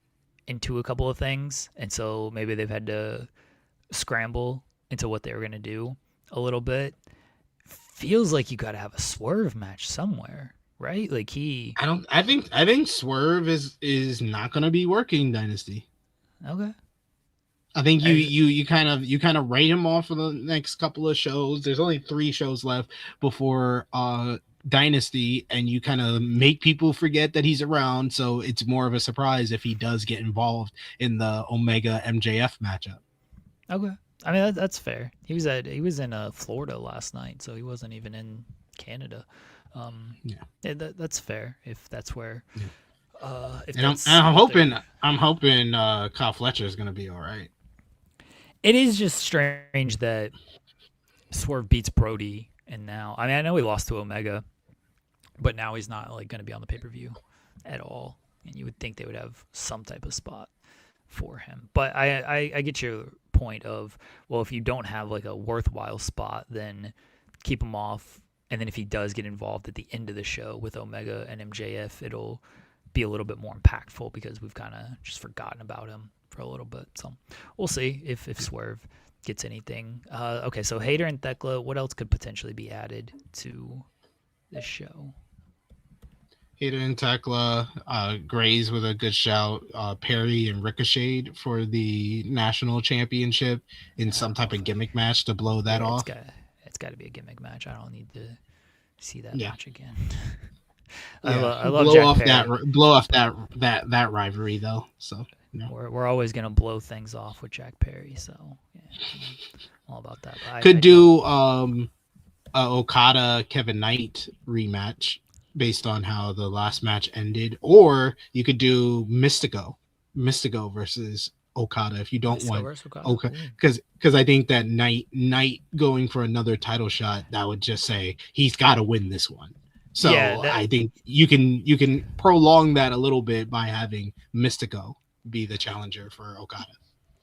into a couple of things, and so maybe they've had to scramble into what they were going to do a little bit. Feels like you got to have a Swerve match somewhere, right? Like I think Swerve is not going to be working Dynasty. Okay. I think you kind of write him off for the next couple of shows. There's only 3 shows left before Dynasty, and you kind of make people forget that he's around, so it's more of a surprise if he does get involved in the Omega MJF matchup. Okay, I mean that's fair. He was in Florida last night, so he wasn't even in Canada. That's fair if that's where. I'm hoping Kyle Fletcher is going to be all right. It is just strange that Swerve beats Brody, and now I know he lost to Omega, but now he's not like going to be on the pay-per-view at all, and you would think they would have some type of spot for him. But I get your point of, well, if you don't have like a worthwhile spot, then keep him off, and then if he does get involved at the end of the show with Omega and MJF, it'll be a little bit more impactful because we've kind of just forgotten about him for a little bit. So we'll see if Swerve gets anything. Okay, so Hayter and Thekla, what else could potentially be added to this show? Hayter and Tekla, Grays with a good shout, Perry and Ricochet for the national championship in some type of gimmick match to blow that off. It's got to be a gimmick match. I don't need to see that match again. I love blow Jack Perry. Blow off that rivalry though. So we're always gonna blow things off with Jack Perry. So yeah, all about that. Could do Okada Kevin Knight rematch based on how the last match ended, or you could do Mystico versus Okada if you don't want Okada, because I think that Knight going for another title shot, that would just say he's got to win this one. So I think you can prolong that a little bit by having Mystico be the challenger for Okada.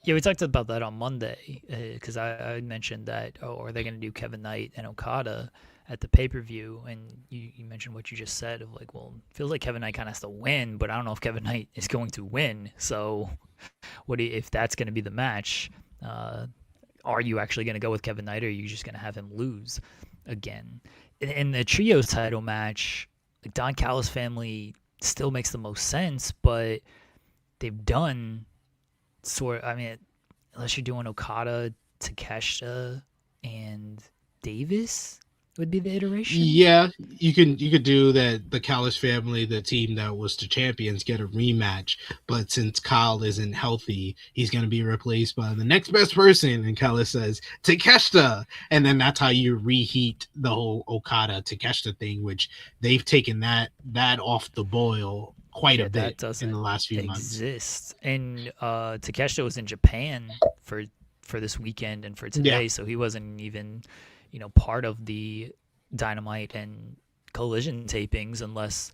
Yeah, we talked about that on Monday because I mentioned that, are they going to do Kevin Knight and Okada at the pay-per-view? And you mentioned what you just said of like, well, it feels like Kevin Knight kind of has to win, but I don't know if Kevin Knight is going to win. So if that's going to be the match, are you actually going to go with Kevin Knight, or are you just going to have him lose again? In the trios title match, like Don Callis family still makes the most sense, but they've done unless you're doing Okada, Takeshita, and Davis would be the iteration. Yeah, you could do that. The Callis family, the team that was the champions, get a rematch. But since Kyle isn't healthy, he's going to be replaced by the next best person. And Callis says Takeshita, and then that's how you reheat the whole Okada Takeshita thing, which they've taken that off the boil quite a bit in the last few months. And Takeshita was in Japan for this weekend and for today, so he wasn't even part of the Dynamite and Collision tapings unless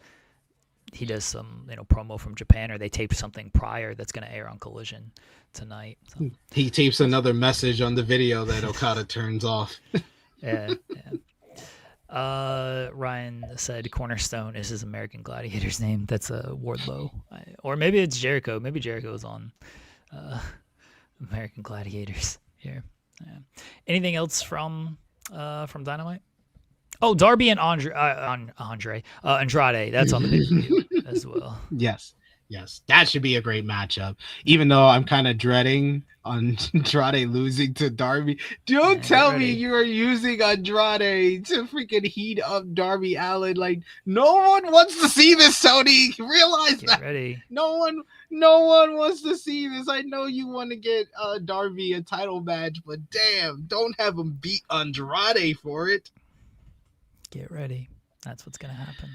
he does some promo from Japan or they tape something prior that's going to air on Collision tonight. So. He tapes another message on the video that Okada turns off. Yeah. Ryan said Cornerstone is his American Gladiator's name. That's a Wardlow, or maybe it's Jericho. Maybe Jericho's on American Gladiators here. Yeah. Anything else from Dynamite? Oh, Darby and Andrade. That's on the pay-per-view as well. Yes, that should be a great matchup. Even though I'm kind of dreading Andrade losing to Darby. Don't tell me you are using Andrade to freaking heat up Darby Allin. Like, no one wants to see this, Tony. Realize Get that. Ready. No one wants to see this. I know you want to get Darby a title match, but damn, don't have him beat Andrade for it. Get ready. That's what's gonna happen.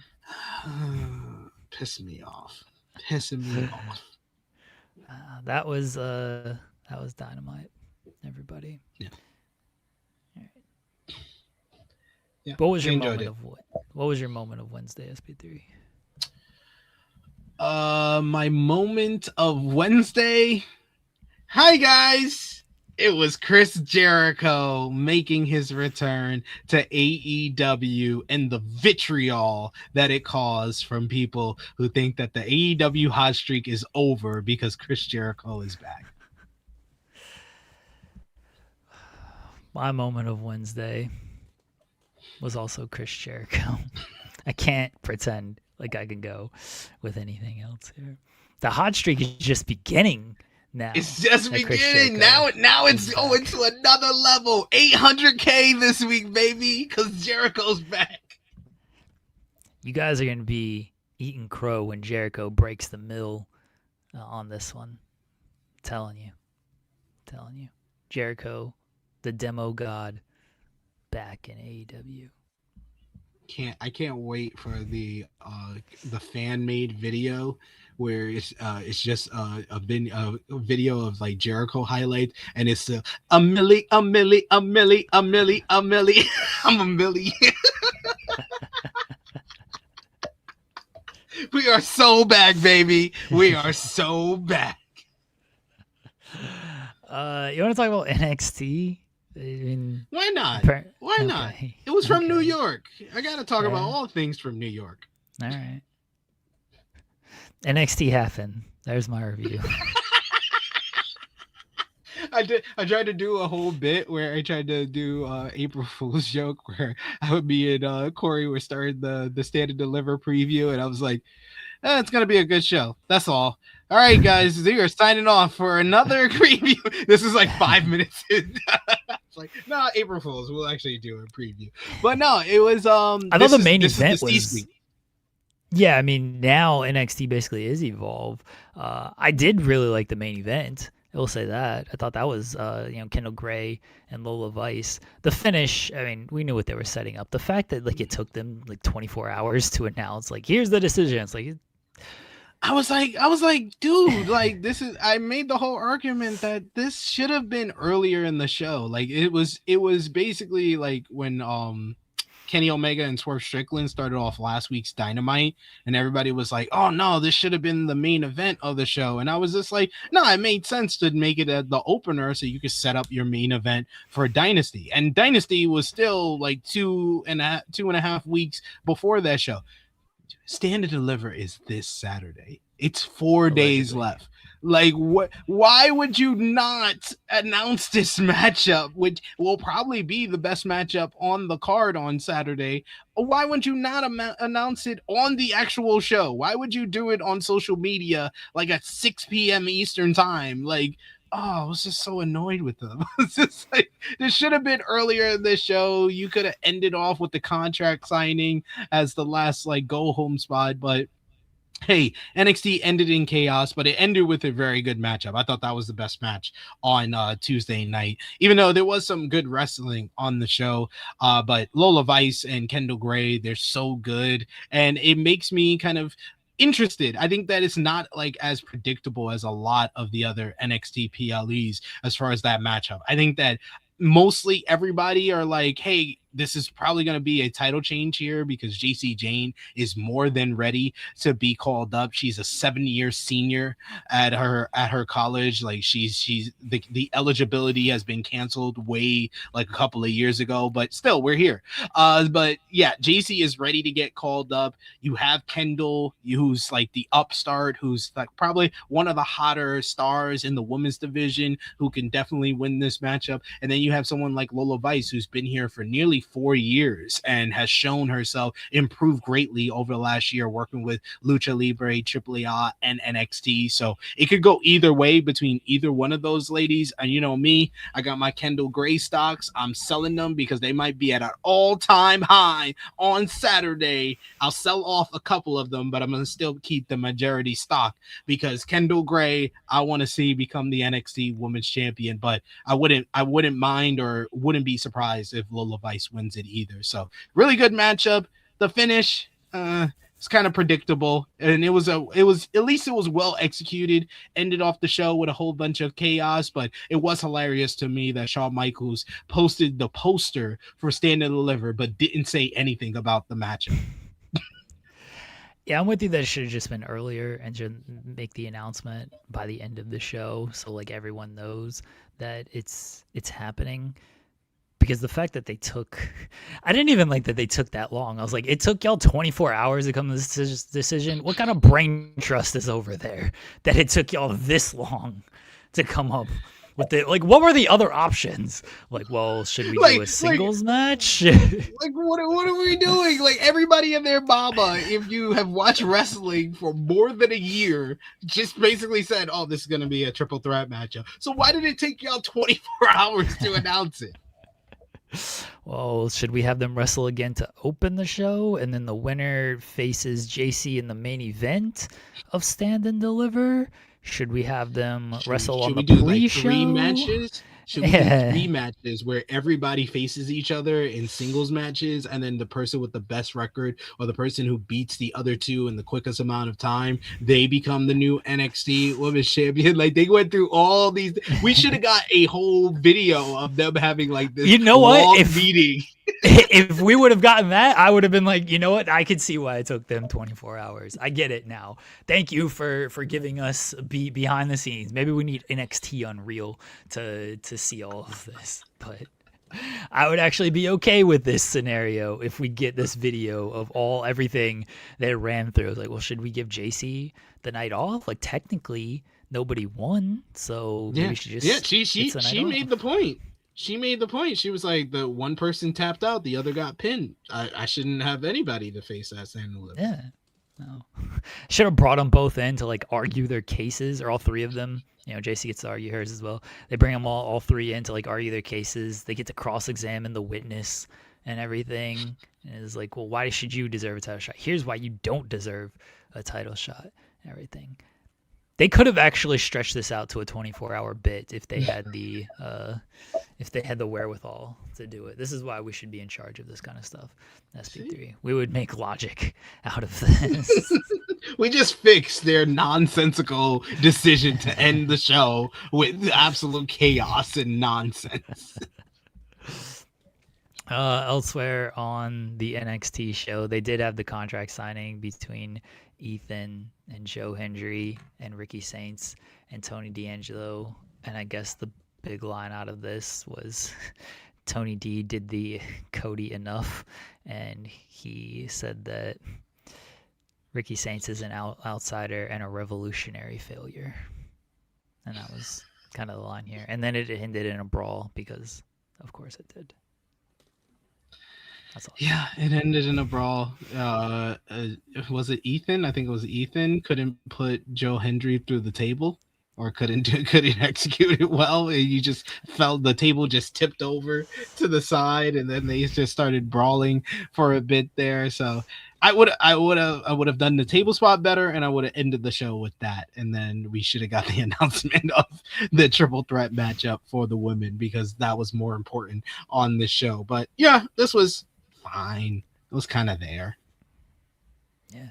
Pissing me off. That was Dynamite. Everybody. Yeah. All right. Yeah. What was your moment of Wednesday, SP3? My moment of Wednesday. Hi guys. It was Chris Jericho making his return to AEW and the vitriol that it caused from people who think that the AEW hot streak is over because Chris Jericho is back. My moment of Wednesday was also Chris Jericho. I can't pretend like I can go with anything else here. The hot streak is just beginning. Now it's just beginning. Now it's going to another level. 800K this week, baby, because Jericho's back. You guys are going to be eating crow when Jericho breaks the mill on this one. Telling you. Jericho, the demo god, back in AEW. I can't wait for the fan made video where it's just a video of like Jericho highlights and it's a milli. I'm a milli. We are so back, baby. We are so back. You want to talk about NXT? I mean, why not? It was from New York. I gotta talk about all things from New York. All right. NXT happened. There's my review. I tried to do a whole bit where I tried to do April Fool's joke where me and Corey were starting the Stand and Deliver preview, and I was like, it's gonna be a good show. That's all. All right, guys, we are signing off for another preview. This is like 5 minutes in. It's like, no, April Fools. We'll actually do a preview. But no, it was I thought the main event was. Yeah, I mean, now NXT basically is Evolve. I did really like the main event. I will say that. I thought that was, Kendall Gray and Lola Vice. The finish, I mean, we knew what they were setting up. The fact that like it took them like 24 hours to announce, like, here's the decision. It's like. I was like, dude, like I made the whole argument that this should have been earlier in the show. Like it was basically like when Kenny Omega and Swerve Strickland started off last week's Dynamite, and everybody was like, oh no, this should have been the main event of the show. And I was just like, no, it made sense to make it at the opener so you could set up your main event for Dynasty. And Dynasty was still like two and a half weeks before that show. Stand and Deliver is this Saturday. It's 4 days left. Like, what? Why would you not announce this matchup, which will probably be the best matchup on the card on Saturday? Why would you not announce it on the actual show? Why would you do it on social media like at 6 p.m. Eastern time? Like, I was just so annoyed with them. It's just like, this should have been earlier in the show. You could have ended off with the contract signing as the last like go home spot, but hey, NXT ended in chaos, but it ended with a very good matchup. I thought that was the best match on Tuesday night, even though there was some good wrestling on the show. But Lola Vice and Kendall Gray, they're so good, and it makes me kind of interested. I think that it's not like as predictable as a lot of the other NXT PLEs as far as that matchup. I think that mostly everybody are like, hey, this is probably going to be a title change here because JC Jane is more than ready to be called up. She's a 7-year senior at her college. Like she's the eligibility has been canceled way like a couple of years ago, but still we're here. But yeah, JC is ready to get called up. You have Kendall, who's like the upstart, who's like probably one of the hotter stars in the women's division, who can definitely win this matchup. And then you have someone like Lola Vice, who's been here for nearly 4 years and has shown herself improve greatly over the last year, working with Lucha Libre, AAA, and NXT. So it could go either way between either one of those ladies. And you know me, I got my Kendall Gray stocks. I'm selling them because they might be at an all-time high on Saturday. I'll sell off a couple of them, but I'm going to still keep the majority stock because Kendall Gray, I want to see become the NXT Women's Champion, but I wouldn't mind or wouldn't be surprised if Lola Vice wins it either. So really good matchup. The finish, it's kind of predictable, and it was at least it was well executed. Ended off the show with a whole bunch of chaos, but it was hilarious to me that Shawn Michaels posted the poster for Stand and Deliver, but didn't say anything about the matchup. Yeah, I'm with you that it should have just been earlier and should make the announcement by the end of the show so like everyone knows that it's happening. Because the fact that I didn't even like that they took that long. I was like, it took y'all 24 hours to come to this decision. What kind of brain trust is over there that it took y'all this long to come up with it? Like, what were the other options? Like, well, should we do a singles match? Like, what are we doing? Like, everybody and their mama, if you have watched wrestling for more than a year, just basically said, oh, this is going to be a triple threat matchup. So why did it take y'all 24 hours to announce it? Well, should we have them wrestle again to open the show, and then the winner faces JC in the main event of Stand and Deliver? Should we have them wrestle on the pre-show? Like 3 matches? Should we do 3 matches where everybody faces each other in singles matches, and then the person with the best record or the person who beats the other 2 in the quickest amount of time, they become the new NXT Women's Champion? Like, they went through all these. We should have got a whole video of them having like this long meeting. If we would have gotten that, I would have been like, you know what? I could see why it took them 24 hours. I get it now. Thank you for giving us behind the scenes. Maybe we need NXT Unreal to see all of this. But I would actually be okay with this scenario if we get this video of everything that ran through. Like, well, should we give JC the night off? Like, technically, nobody won, so maybe we should just she made the point. She made the point. She was like, the one person tapped out, the other got pinned. I shouldn't have anybody to face that Stand and Deliver. Yeah. No. Should have brought them both in to like argue their cases, or all 3 of them. You know, JC gets to argue hers as well. They bring them all 3 in to like argue their cases. They get to cross-examine the witness and everything. And it's like, well, why should you deserve a title shot? Here's why you don't deserve a title shot and everything. They could have actually stretched this out to a 24-hour bit if they had the wherewithal to do it. This is why we should be in charge of this kind of stuff. SP3. We would make logic out of this. We just fixed their nonsensical decision to end the show with absolute chaos and nonsense. Elsewhere on the NXT show, they did have the contract signing between Ethan and Joe Hendry and Ricky Saints and Tony D'Angelo. And I guess the big line out of this was Tony D did the Cody enough, and he said that Ricky Saints is an outsider and a revolutionary failure. And that was kind of the line here. And then it ended in a brawl because, of course, it did. That's all. Yeah, it ended in a brawl. Was it Ethan? I think it was Ethan. Couldn't put Joe Hendry through the table, or couldn't execute it well. You just felt the table just tipped over to the side, and then they just started brawling for a bit there. So I would have done the table spot better, and I would have ended the show with that. And then we should have got the announcement of the triple threat matchup for the women, because that was more important on this show. But yeah, this was fine. It was kind of there. Yeah.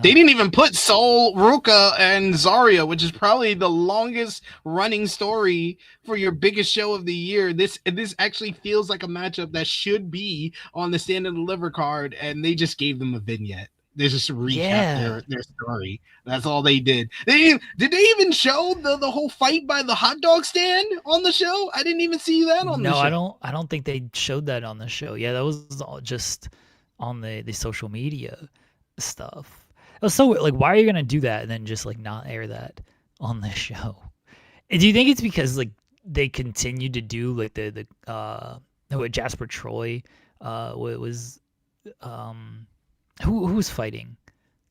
They didn't even put Sol, Ruka, and Zarya, which is probably the longest running story for your biggest show of the year. This actually feels like a matchup that should be on the Stand and Deliver card, and they just gave them a vignette. They just recap their story. That's all they did. Did they even show the whole fight by the hot dog stand on the show? I didn't even see that on the show. No, I don't think they showed that on the show. Yeah, that was all just on the social media stuff. It was so like, why are you gonna do that and then just like not air that on the show? And do you think it's because like they continue to do like the what Jasper Troy was who was fighting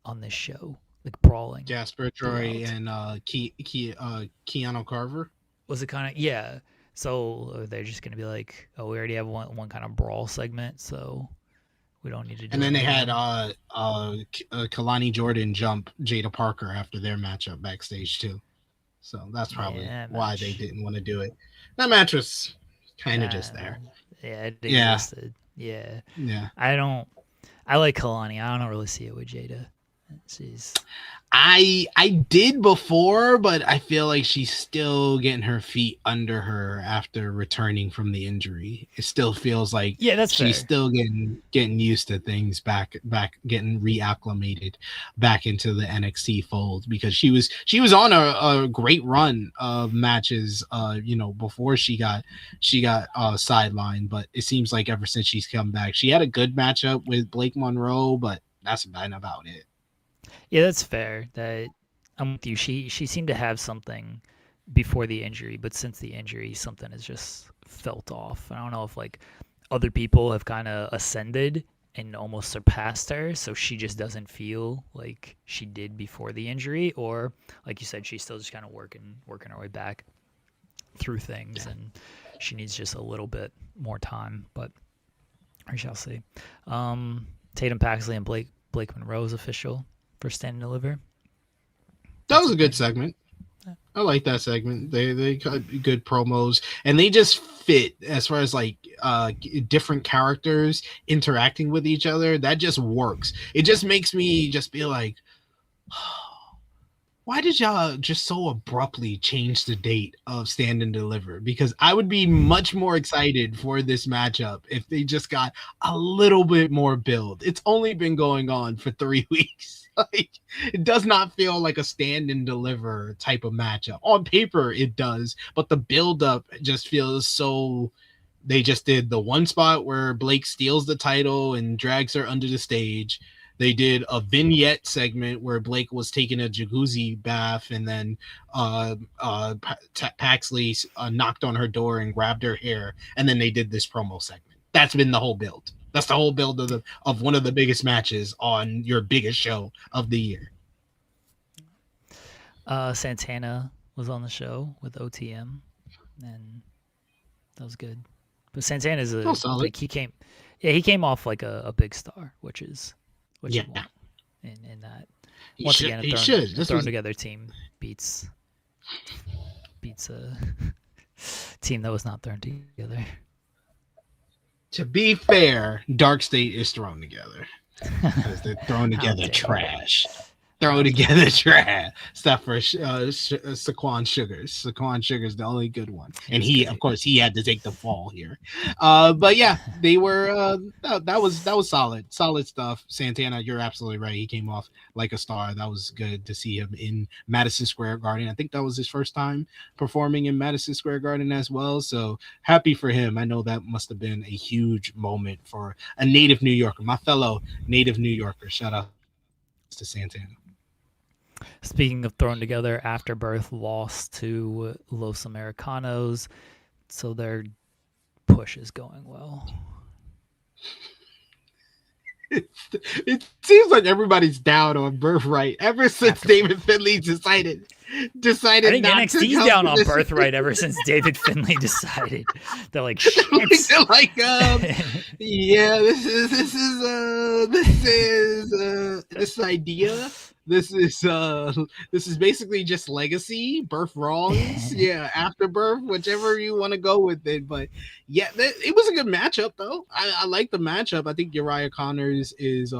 on this show, like brawling? Jasper Troy and Keanu Carver. Was it kind of, yeah? So they're just gonna be like, oh, we already have one kind of brawl segment, so we don't need to do. And then they had Kalani Jordan jump Jada Parker after their matchup backstage too. So that's probably why they didn't want to do it. That match was kind of just there. Yeah, it existed. Yeah. I like Kalani. I don't really see it with Jada. She's. I did before, but I feel like she's still getting her feet under her after returning from the injury. It still feels like that's she's fair. Still getting used to things, back getting reacclimated back into the NXT fold, because she was on a great run of matches before she got sidelined, but it seems like ever since she's come back, she had a good matchup with Blake Monroe, but that's about it. Yeah, that's fair. That I'm with you. She seemed to have something before the injury, but since the injury, something has just felt off. I don't know if like other people have kind of ascended and almost surpassed her, so she just doesn't feel like she did before the injury, or like you said, she's still just kind of working her way back through things, and she needs just a little bit more time. But we shall see. Tatum Paxley and Blake Monroe is official for Stand and Deliver. That was a good segment. I like that segment. They got good promos, and they just fit as far as like different characters interacting with each other. That just works. It just makes me just be like, why did y'all just so abruptly change the date of Stand and Deliver? Because I would be much more excited for this matchup if they just got a little bit more build. It's only been going on for 3 weeks. Like, it does not feel like a Stand and Deliver type of matchup. On paper, it does, but the build up just feels so. They just did the one spot where Blake steals the title and drags her under the stage. They did a vignette segment where Blake was taking a jacuzzi bath, and then Paxley knocked on her door and grabbed her hair, and then they did this promo segment. That's been the whole build. That's the whole build of one of the biggest matches on your biggest show of the year. Santana was on the show with OTM, and that was good. But Santana's like he came off like a big star, which is. You want in that. Once again, a thrown together team beats a team that was not thrown together. To be fair, Dark State is thrown together because they're throwing together trash. Throw together trash stuff for Saquon Sugars. Saquon Sugars, the only good one, and of course, he had to take the fall here. But yeah, they were. That was solid stuff. Santana, you're absolutely right. He came off like a star. That was good to see him in Madison Square Garden. I think that was his first time performing in Madison Square Garden as well. So happy for him. I know that must have been a huge moment for a native New Yorker, my fellow native New Yorker. Shout out to Santana. Speaking of thrown together, Afterbirth lost to Los Americanos, so their push is going well. It seems like everybody's down on Birthright ever since David Finley decided decided think not to NXT's come down to on this. Birthright ever since David Finlay decided. They're like, shit. They're like, yeah, this idea. This is basically just legacy, birth wrongs, yeah, afterbirth, whichever you want to go with it. But yeah, it was a good matchup though. I like the matchup. I think Uriah Connors is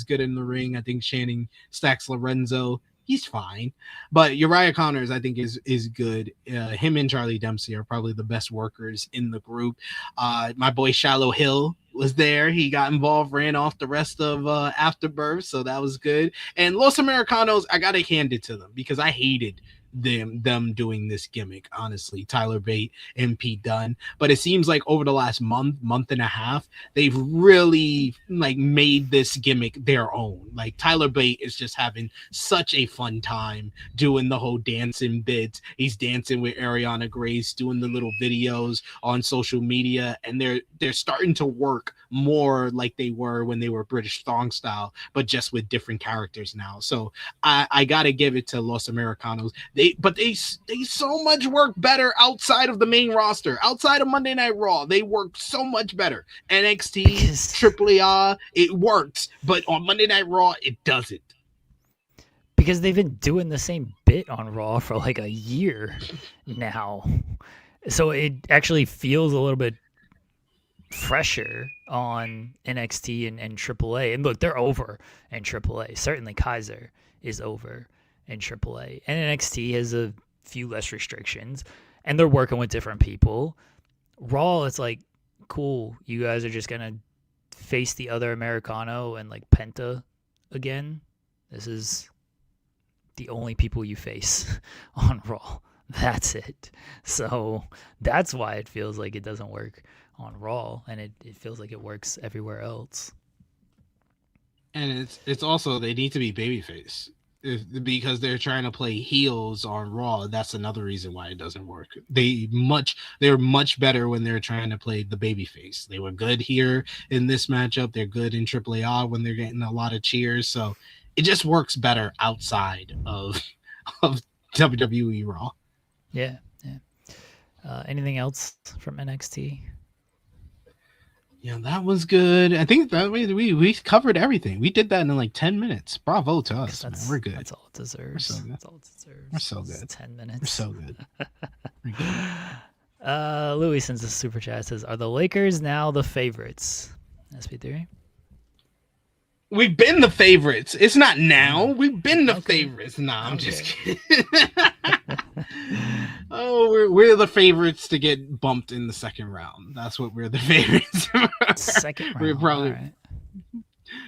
good in the ring. I think Channing Stacks Lorenzo, he's fine, but Uriah Connors I think is good. Him and Charlie Dempsey are probably the best workers in the group. My boy Shallow Hill was there. He got involved, ran off the rest of Afterbirth, so that was good. And Los Americanos, I gotta hand it to them because I hated them doing this gimmick, honestly, Tyler Bate and Pete Dunne. But it seems like over the last month and a half, they've really like made this gimmick their own. Like Tyler Bate is just having such a fun time doing the whole dancing bits. He's dancing with Ariana Grace, doing the little videos on social media, and they're starting to work more like they were when they were British Strong Style, but just with different characters now. So I gotta give it to Los Americanos. They so much work better outside of the main roster, outside of Monday Night Raw. They work so much better. NXT, Triple A, it works, but on Monday Night Raw, it doesn't. Because they've been doing the same bit on Raw for like a year now, so it actually feels a little bit fresher on NXT and AAA. And look, they're over in AAA. Certainly Kaiser is over in AAA. And NXT has a few less restrictions, and they're working with different people. Raw, it's like, cool, you guys are just going to face the other Americano and like Penta again. This is the only people you face on Raw. That's it. So that's why it feels like it doesn't work on Raw, and it feels like it works everywhere else. And it's also they need to be babyface because they're trying to play heels on Raw. That's another reason why it doesn't work. They're much better when they're trying to play the babyface. They were good here in this matchup. They're good in AAA when they're getting a lot of cheers. So it just works better outside of WWE Raw. Yeah. Anything else from NXT? Yeah, that was good. I think that we covered everything. We did that in like 10 minutes. Bravo to us, man. We're good. That's all it deserves. We're so good. That's all it deserves. We're so good. 10 minutes. We're so good. We're good. Louis sends a super chat, says, are the Lakers now the favorites? SP3? We've been the favorites. It's not now. We've been the favorites. Nah, I'm just kidding. Oh, we're the favorites to get bumped in the second round. That's what we're the favorites. Second round. We're probably, right.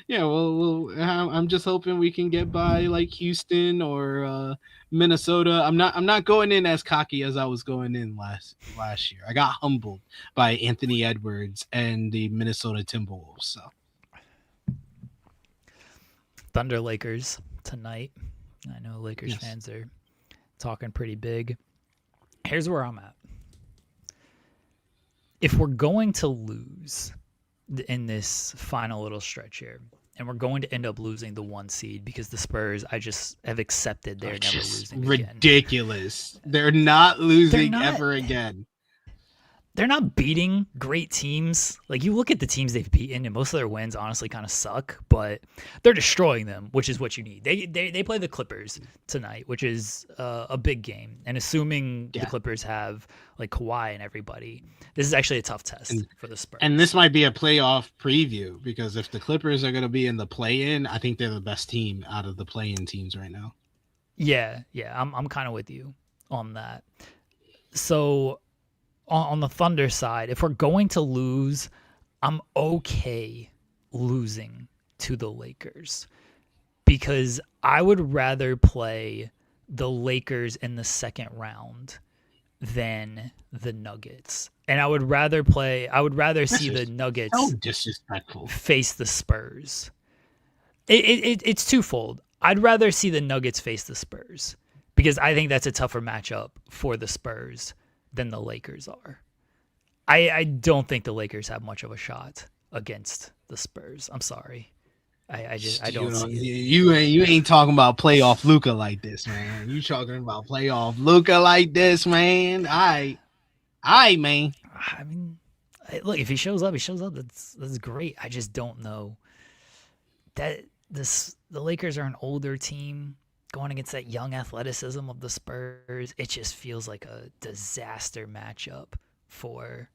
Yeah. Well, I'm just hoping we can get by like Houston or Minnesota. I'm not going in as cocky as I was going in last year. I got humbled by Anthony Edwards and the Minnesota Timberwolves. So. Thunder Lakers tonight. I know Lakers fans are talking pretty big. Here's where I'm at. If we're going to lose in this final little stretch here, and we're going to end up losing the 1 seed because the Spurs, I just have accepted they're never losing ridiculous. Again. They're not losing ever again. They're not beating great teams. Like, you look at the teams they've beaten, and most of their wins honestly kind of suck, but they're destroying them, which is what you need. They play the Clippers tonight, which is a big game. And assuming the Clippers have like Kawhi and everybody, this is actually a tough test for the Spurs. And this might be a playoff preview, because if the Clippers are going to be in the play-in, I think they're the best team out of the play-in teams right now. Yeah, I'm kind of with you on that. So on the Thunder side, if we're going to lose, I'm okay losing to the Lakers, because I would rather play the Lakers in the second round than the Nuggets. And I would rather see the Nuggets disrespectful face the Spurs. It's twofold. I'd rather see the Nuggets face the Spurs, because I think that's a tougher matchup for the Spurs than the Lakers are. I don't think the Lakers have much of a shot against the Spurs. I'm sorry. I don't see it. You ain't talking about playoff Luca like this, man. You talking about playoff Luca like this, man. All right, man. I mean, look, if he shows up, he shows up. That's great. I just don't know that the Lakers are an older team going against that young athleticism of the Spurs. It just feels like a disaster matchup for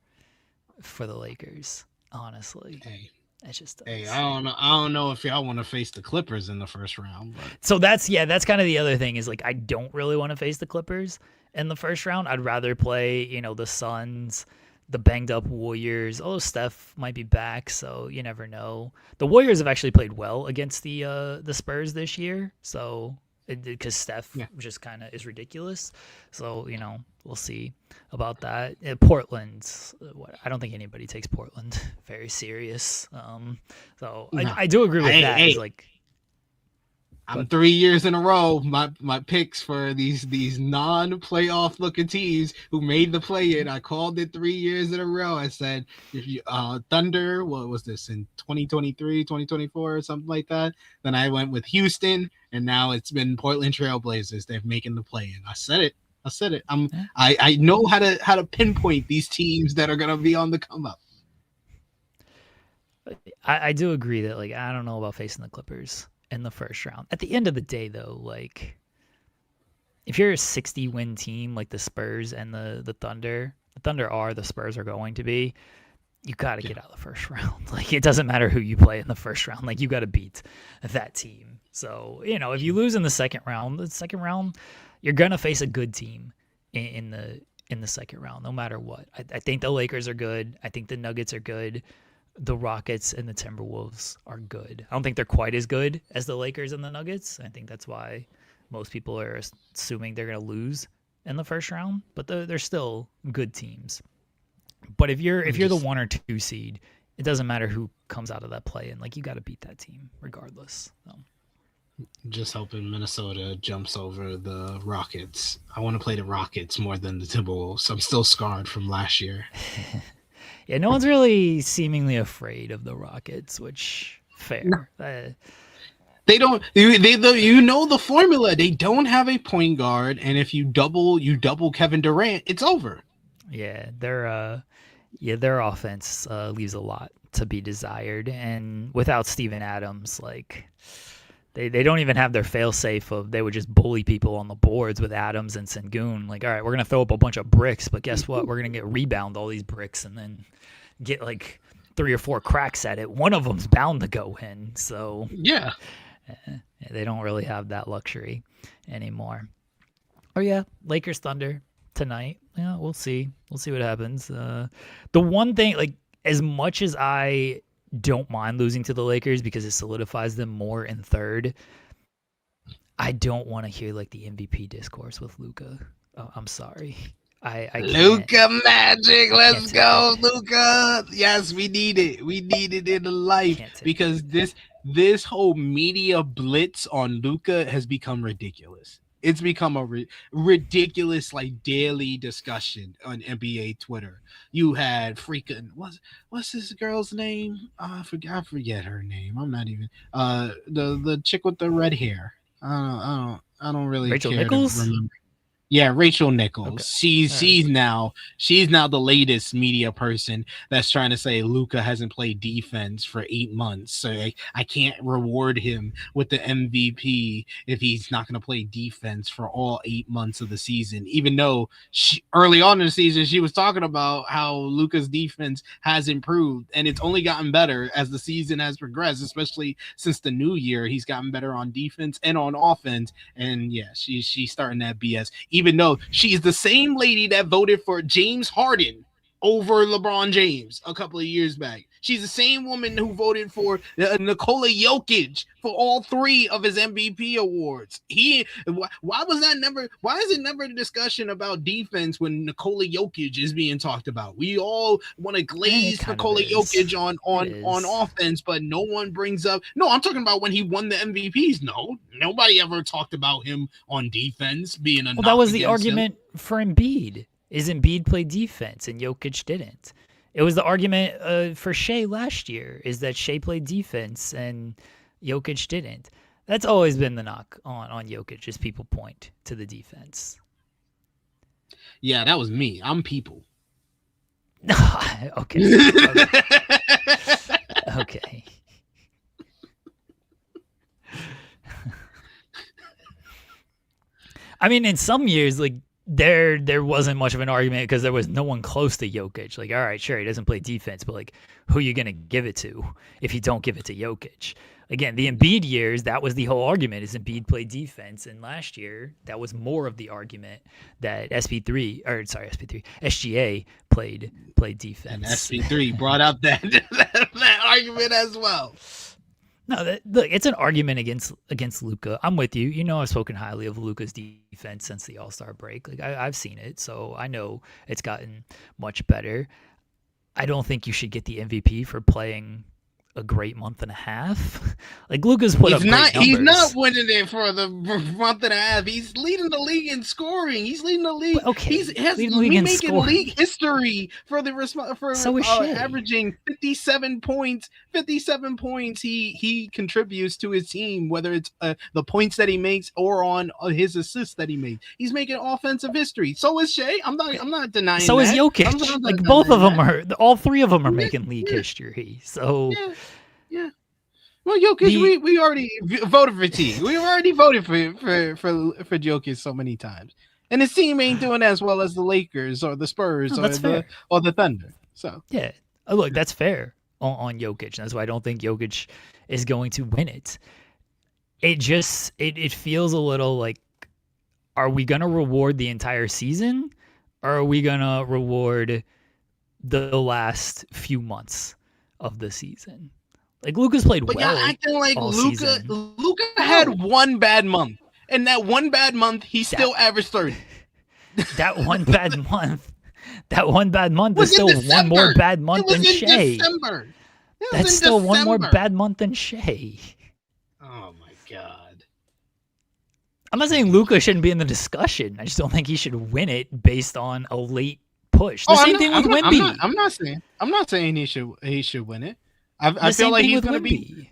the Lakers. Honestly, Hey, it just does. hey, I don't know if y'all want to face the Clippers in the first round, but So that's kind of the other thing is like I don't really want to face the Clippers in the first round. I'd rather play, the Suns, the banged up Warriors. Although Steph might be back, so you never know. The Warriors have actually played well against the Spurs this year, so because Steph just kind of is ridiculous. So we'll see about that. Portland's I don't think anybody takes Portland very serious. So no. I do agree with that. It's like. I'm 3 years in a row. My picks for these non-playoff looking teams who made the play-in, I called it 3 years in a row. I said, if you Thunder, what was this in 2023, 2024 or something like that? Then I went with Houston, and now it's been Portland Trailblazers. They're making the play-in. I said it. I know how to pinpoint these teams that are gonna be on the come up. I do agree that like I don't know about facing the Clippers in the first round. At the end of the day, though, like if you're a 60-win team like the Spurs and the Thunder are the Spurs are going to be, you got to get out of the first round. Like it doesn't matter who you play in the first round. Like you got to beat that team. So if you lose in the second round, you're gonna face a good team in the second round, no matter what. I think the Lakers are good. I think the Nuggets are good. The Rockets and the Timberwolves are good. I don't think they're quite as good as the Lakers and the Nuggets. I think that's why most people are assuming they're going to lose in the first round, but they're still good teams. But if you're the 1 or 2 seed, it doesn't matter who comes out of that play, and like you got to beat that team regardless. So. Just hoping Minnesota jumps over the Rockets. I want to play the Rockets more than the Timberwolves. I'm still scarred from last year. Yeah, no one's really seemingly afraid of the Rockets, which fair. They don't. The formula. They don't have a point guard, and if you double Kevin Durant, it's over. Yeah, their offense leaves a lot to be desired, and without Steven Adams, like they don't even have their fail-safe of they would just bully people on the boards with Adams and Sengun. Like, all right, we're going to throw up a bunch of bricks, but guess what? We're going to rebound all these bricks and then get like 3 or 4 cracks at it. One of them's bound to go in. So yeah, they don't really have that luxury anymore. Oh yeah, Lakers Thunder tonight. Yeah, we'll see. We'll see what happens. The one thing, like, as much as I don't mind losing to the Lakers because it solidifies them more in third, I don't want to hear like the MVP discourse with Luka. Oh, I'm sorry. I Luka magic. Let's go, Luka. Yes, we need it. We need it in life because this whole media blitz on Luka has become ridiculous. It's become a ridiculous like daily discussion on NBA Twitter. You had freaking what's this girl's name? I forget her name. I'm not even the chick with the red hair. I don't really Rachel care Nichols? to remember. Yeah, Rachel Nichols. Okay. She's now the latest media person that's trying to say Luka hasn't played defense for 8 months, so I can't reward him with the MVP if he's not going to play defense for all 8 months of the season. Even though early on in the season she was talking about how Luka's defense has improved and it's only gotten better as the season has progressed, especially since the new year. He's gotten better on defense and on offense, and yeah, she's starting that BS. Even though she's the same lady that voted for James Harden over LeBron James a couple of years back. She's the same woman who voted for Nikola Jokic for all 3 of his MVP awards. Why is it never a discussion about defense when Nikola Jokic is being talked about? We all want to glaze Nikola Jokic on offense, but no one brings up. No, I'm talking about when he won the MVPs. No, nobody ever talked about him on defense being a. Well, that was the argument for Embiid. Is Embiid played defense and Jokic didn't. It was the argument for Shea last year, is that Shea played defense and Jokic didn't. That's always been the knock on Jokic, is people point to the defense. Yeah, that was me. I'm people. Okay. Okay. I mean, in some years, like there wasn't much of an argument because there was no one close to Jokic. Like, all right, sure, he doesn't play defense, but like, who are you gonna give it to if you don't give it to Jokic? Again, the Embiid years, that was the whole argument: is Embiid played defense, and last year that was more of the argument that SGA played defense. And SP3 brought out that argument as well. No, look, it's an argument against Luka. I'm with you. You know, I've spoken highly of Luka's defense since the All-Star break. Like I've seen it, so I know it's gotten much better. I don't think you should get the MVP for playing a great month and a half. Like Luka's put up great numbers. He's not winning it for the month and a half. He's leading the league in scoring. He's leading the league. But okay, he's making league history for averaging 57 points. 57 points he contributes to his team, whether it's the points that he makes or on his assists that he makes. He's making offensive history. So is Shea. I'm not denying. So that. is Jokic. Like both of them are. All three of them are making league history. So. Yeah. Well, Jokic, we already voted for T. We already voted for Jokic so many times, and his team ain't doing as well as the Lakers or the Spurs or the Thunder. So yeah, look, that's fair on Jokic. That's why I don't think Jokic is going to win it. It just it feels a little like, are we gonna reward the entire season, or are we gonna reward the last few months of the season? Like Luka's played well. But you're acting like Luka had one bad month, and that one bad month he still averaged 30. That one bad month is still one more bad month than Shea. That's still one more bad month than Shea. Oh my god! I'm not saying Luka shouldn't be in the discussion. I just don't think he should win it based on a late push. The same thing with Wemby. I'm not saying he should win it. I feel like he's going to be.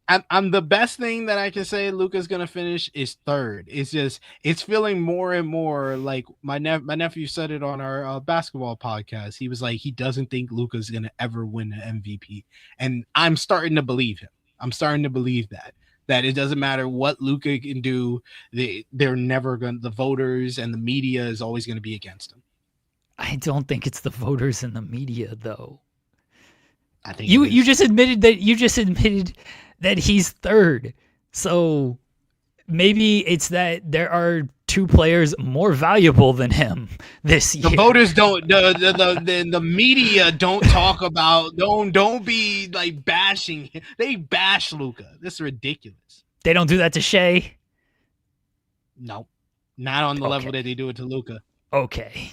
I'm the best thing that I can say Luka's going to finish is third. It's feeling more and more like my nephew said it on our basketball podcast. He was like, he doesn't think Luka's going to ever win an MVP. And I'm starting to believe him. I'm starting to believe that it doesn't matter what Luka can do. They're never going to, the voters and the media is always going to be against him. I don't think it's the voters and the media though. I think you just admitted that he's third. So maybe it's that there are two players more valuable than him this year. The voters don't. The media don't talk about. Don't be like bashing him. They bash Luka. This is ridiculous. They don't do that to Shea. No, not on the level that they do it to Luka. Okay.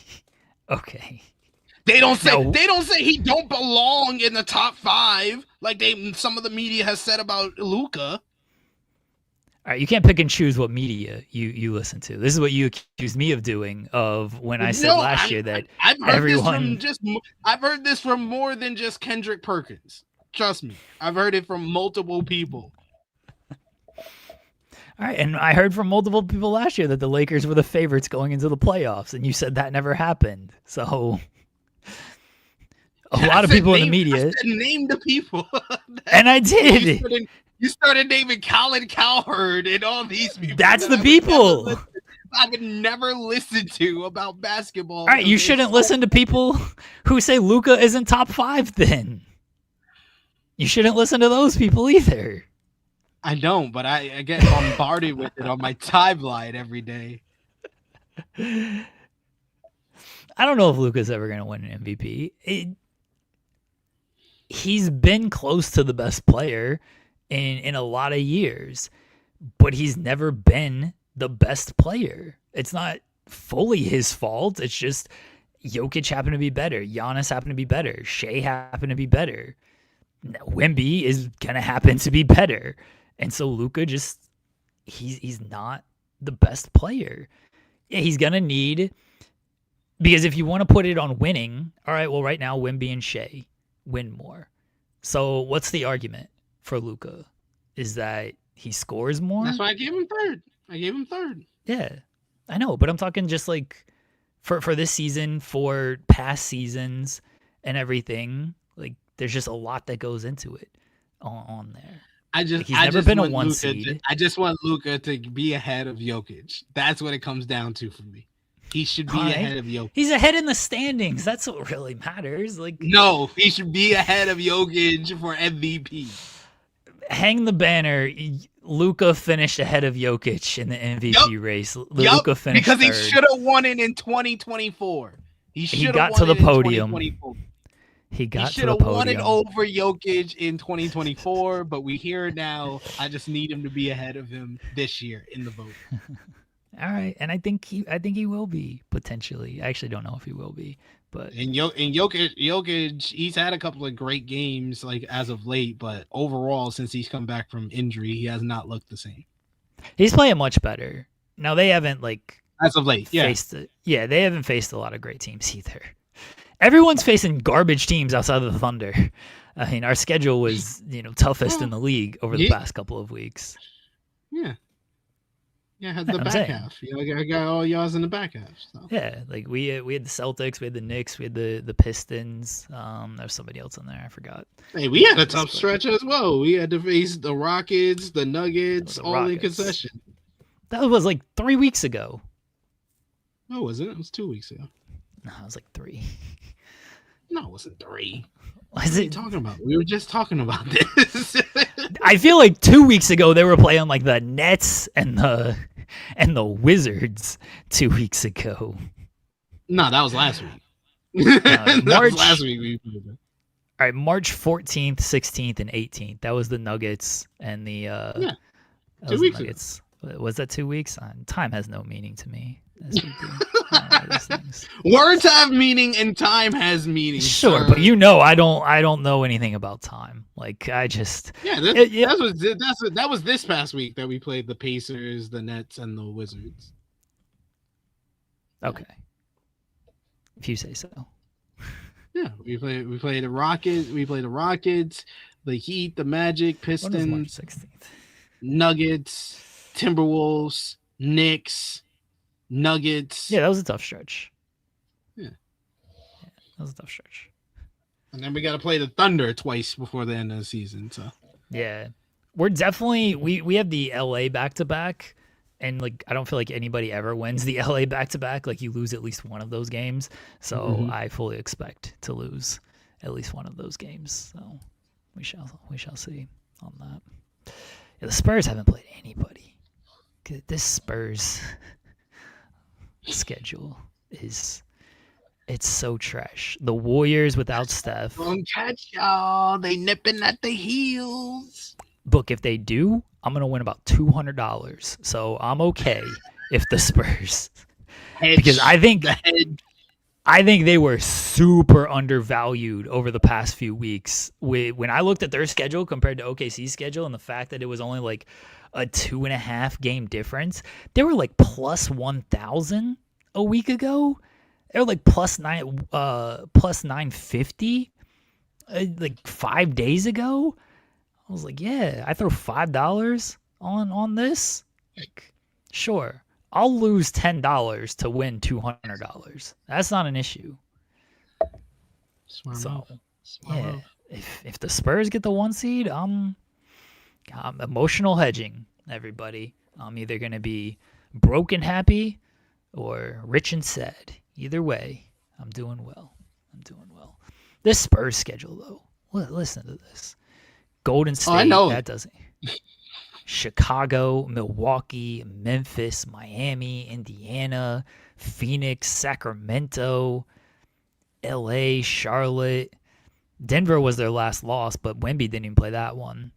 They don't say he don't belong in the top 5 like some of the media has said about Luka. All right, you can't pick and choose what media you listen to. This is what you accused me of doing when I said last year that I've heard this from more than just Kendrick Perkins. Trust me, I've heard it from multiple people. All right, and I heard from multiple people last year that the Lakers were the favorites going into the playoffs, and you said that never happened. So a lot of people in the media name the people, and I did. You started naming Colin Cowherd and all these people. That's the people I would never listen to about basketball. All right, you shouldn't listen to people who say Luka isn't top 5. Then you shouldn't listen to those people either. I don't, but I get bombarded with it on my timeline every day. I don't know if Luka's ever going to win an MVP. He's been close to the best player in a lot of years, but he's never been the best player. It's not fully his fault. It's just Jokic happened to be better. Giannis happened to be better. Shea happened to be better. Wemby is going to happen to be better. And so Luka he's not the best player. Yeah, he's going to need, because if you want to put it on winning, all right, well, right now, Wemby and Shea win more. So what's the argument for Luka? is that he scores more. That's why I gave him third. Yeah, I know, but I'm talking just like for this season, for past seasons and everything. Like, there's just a lot that goes into it on there. He's never been a 1 seed. I just want Luka to be ahead of Jokic. That's what it comes down to for me. He should be ahead of Jokic. He's ahead in the standings. That's what really matters. Like, no, he should be ahead of Jokic for MVP. Hang the banner. Luka finished ahead of Jokic in the MVP race. Luka finished because he third. should have won it in 2024. He got to the podium. He should have won it over Jokic in 2024, but we hear it now. I just need him to be ahead of him this year in the vote. All right, and I think he will be potentially. I actually don't know if he will be, but Jokic, he's had a couple of great games like as of late, but overall, since he's come back from injury, he has not looked the same. He's playing much better now. They haven't as of late, they haven't faced a lot of great teams either. Everyone's facing garbage teams outside of the Thunder. I mean, our schedule was toughest in the league over the past couple of weeks. Yeah. Yeah, the back half. I got all y'all's in the back half. So. Yeah, like we had the Celtics, we had the Knicks, we had the Pistons. There's somebody else in there, I forgot. Hey, we had a tough stretch as well. We had to face the Rockets, the Nuggets, all in concession. That was like 3 weeks ago. No, was it? It was 2 weeks ago. No, it was like 3. No, it wasn't 3. What are you talking about? We were just talking about this. I feel like 2 weeks ago they were playing like the Nets and the Wizards 2 weeks ago. No, that was last week. That was last week we played that. All right, March 14th, 16th, and 18th. That was the Nuggets and the 2 weeks ago. Was that 2 weeks? Time has no meaning to me. Words have meaning and time has meaning. Sure, but I don't know anything about time. Like I just that was this past week that we played the Pacers, the Nets, and the Wizards. Okay, if you say so. Yeah, we played the Rockets. We played the Rockets, the Heat, the Magic, Pistons, March 16th. Nuggets, Timberwolves, Knicks. Nuggets. Yeah, that was a tough stretch. Yeah, that was a tough stretch. And then we got to play the Thunder twice before the end of the season. So yeah, we're definitely we have the LA back-to-back, and like I don't feel like anybody ever wins the LA back-to-back. Like you lose at least one of those games. So I fully expect to lose at least one of those games. So we shall see on that. Yeah, the Spurs haven't played anybody. This Spurs schedule it's so trash. The Warriors without Steph. Don't catch y'all. They nipping at the heels. Look, if they do, I'm gonna win about $200. So I'm okay if the Spurs, because I think they were super undervalued over the past few weeks. When I looked at their schedule compared to OKC's schedule, and the fact that it was only like a 2.5 game difference, they were like plus 1,000 a week ago. They were like plus 950 like 5 days ago. I was like, yeah, I throw $5 on this. Like, sure, I'll lose $10 to win $200. That's not an issue. Smart move. If the Spurs get the 1 seed, I'm emotional hedging, everybody. I'm either going to be broke and happy or rich and sad. Either way, I'm doing well. This Spurs schedule, though, listen to this. Golden State, I know. That doesn't. Chicago, Milwaukee, Memphis, Miami, Indiana, Phoenix, Sacramento, LA, Charlotte. Denver was their last loss, but Wemby didn't even play that one.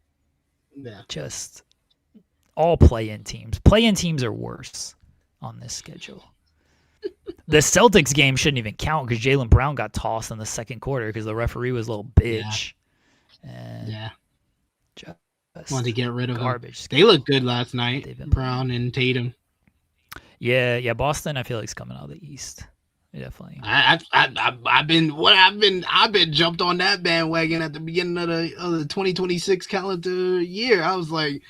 Yeah. Just all play-in teams. Play-in teams are worse on this schedule. The Celtics game shouldn't even count because Jaylen Brown got tossed in the second quarter because the referee was a little bitch. Yeah. Just wanted to get rid of garbage. They looked good last night. Brown and Tatum. Yeah. Boston, I feel like, is coming out of the East. definitely. I've been jumped on that bandwagon at the beginning of the 2026 calendar year. I was like,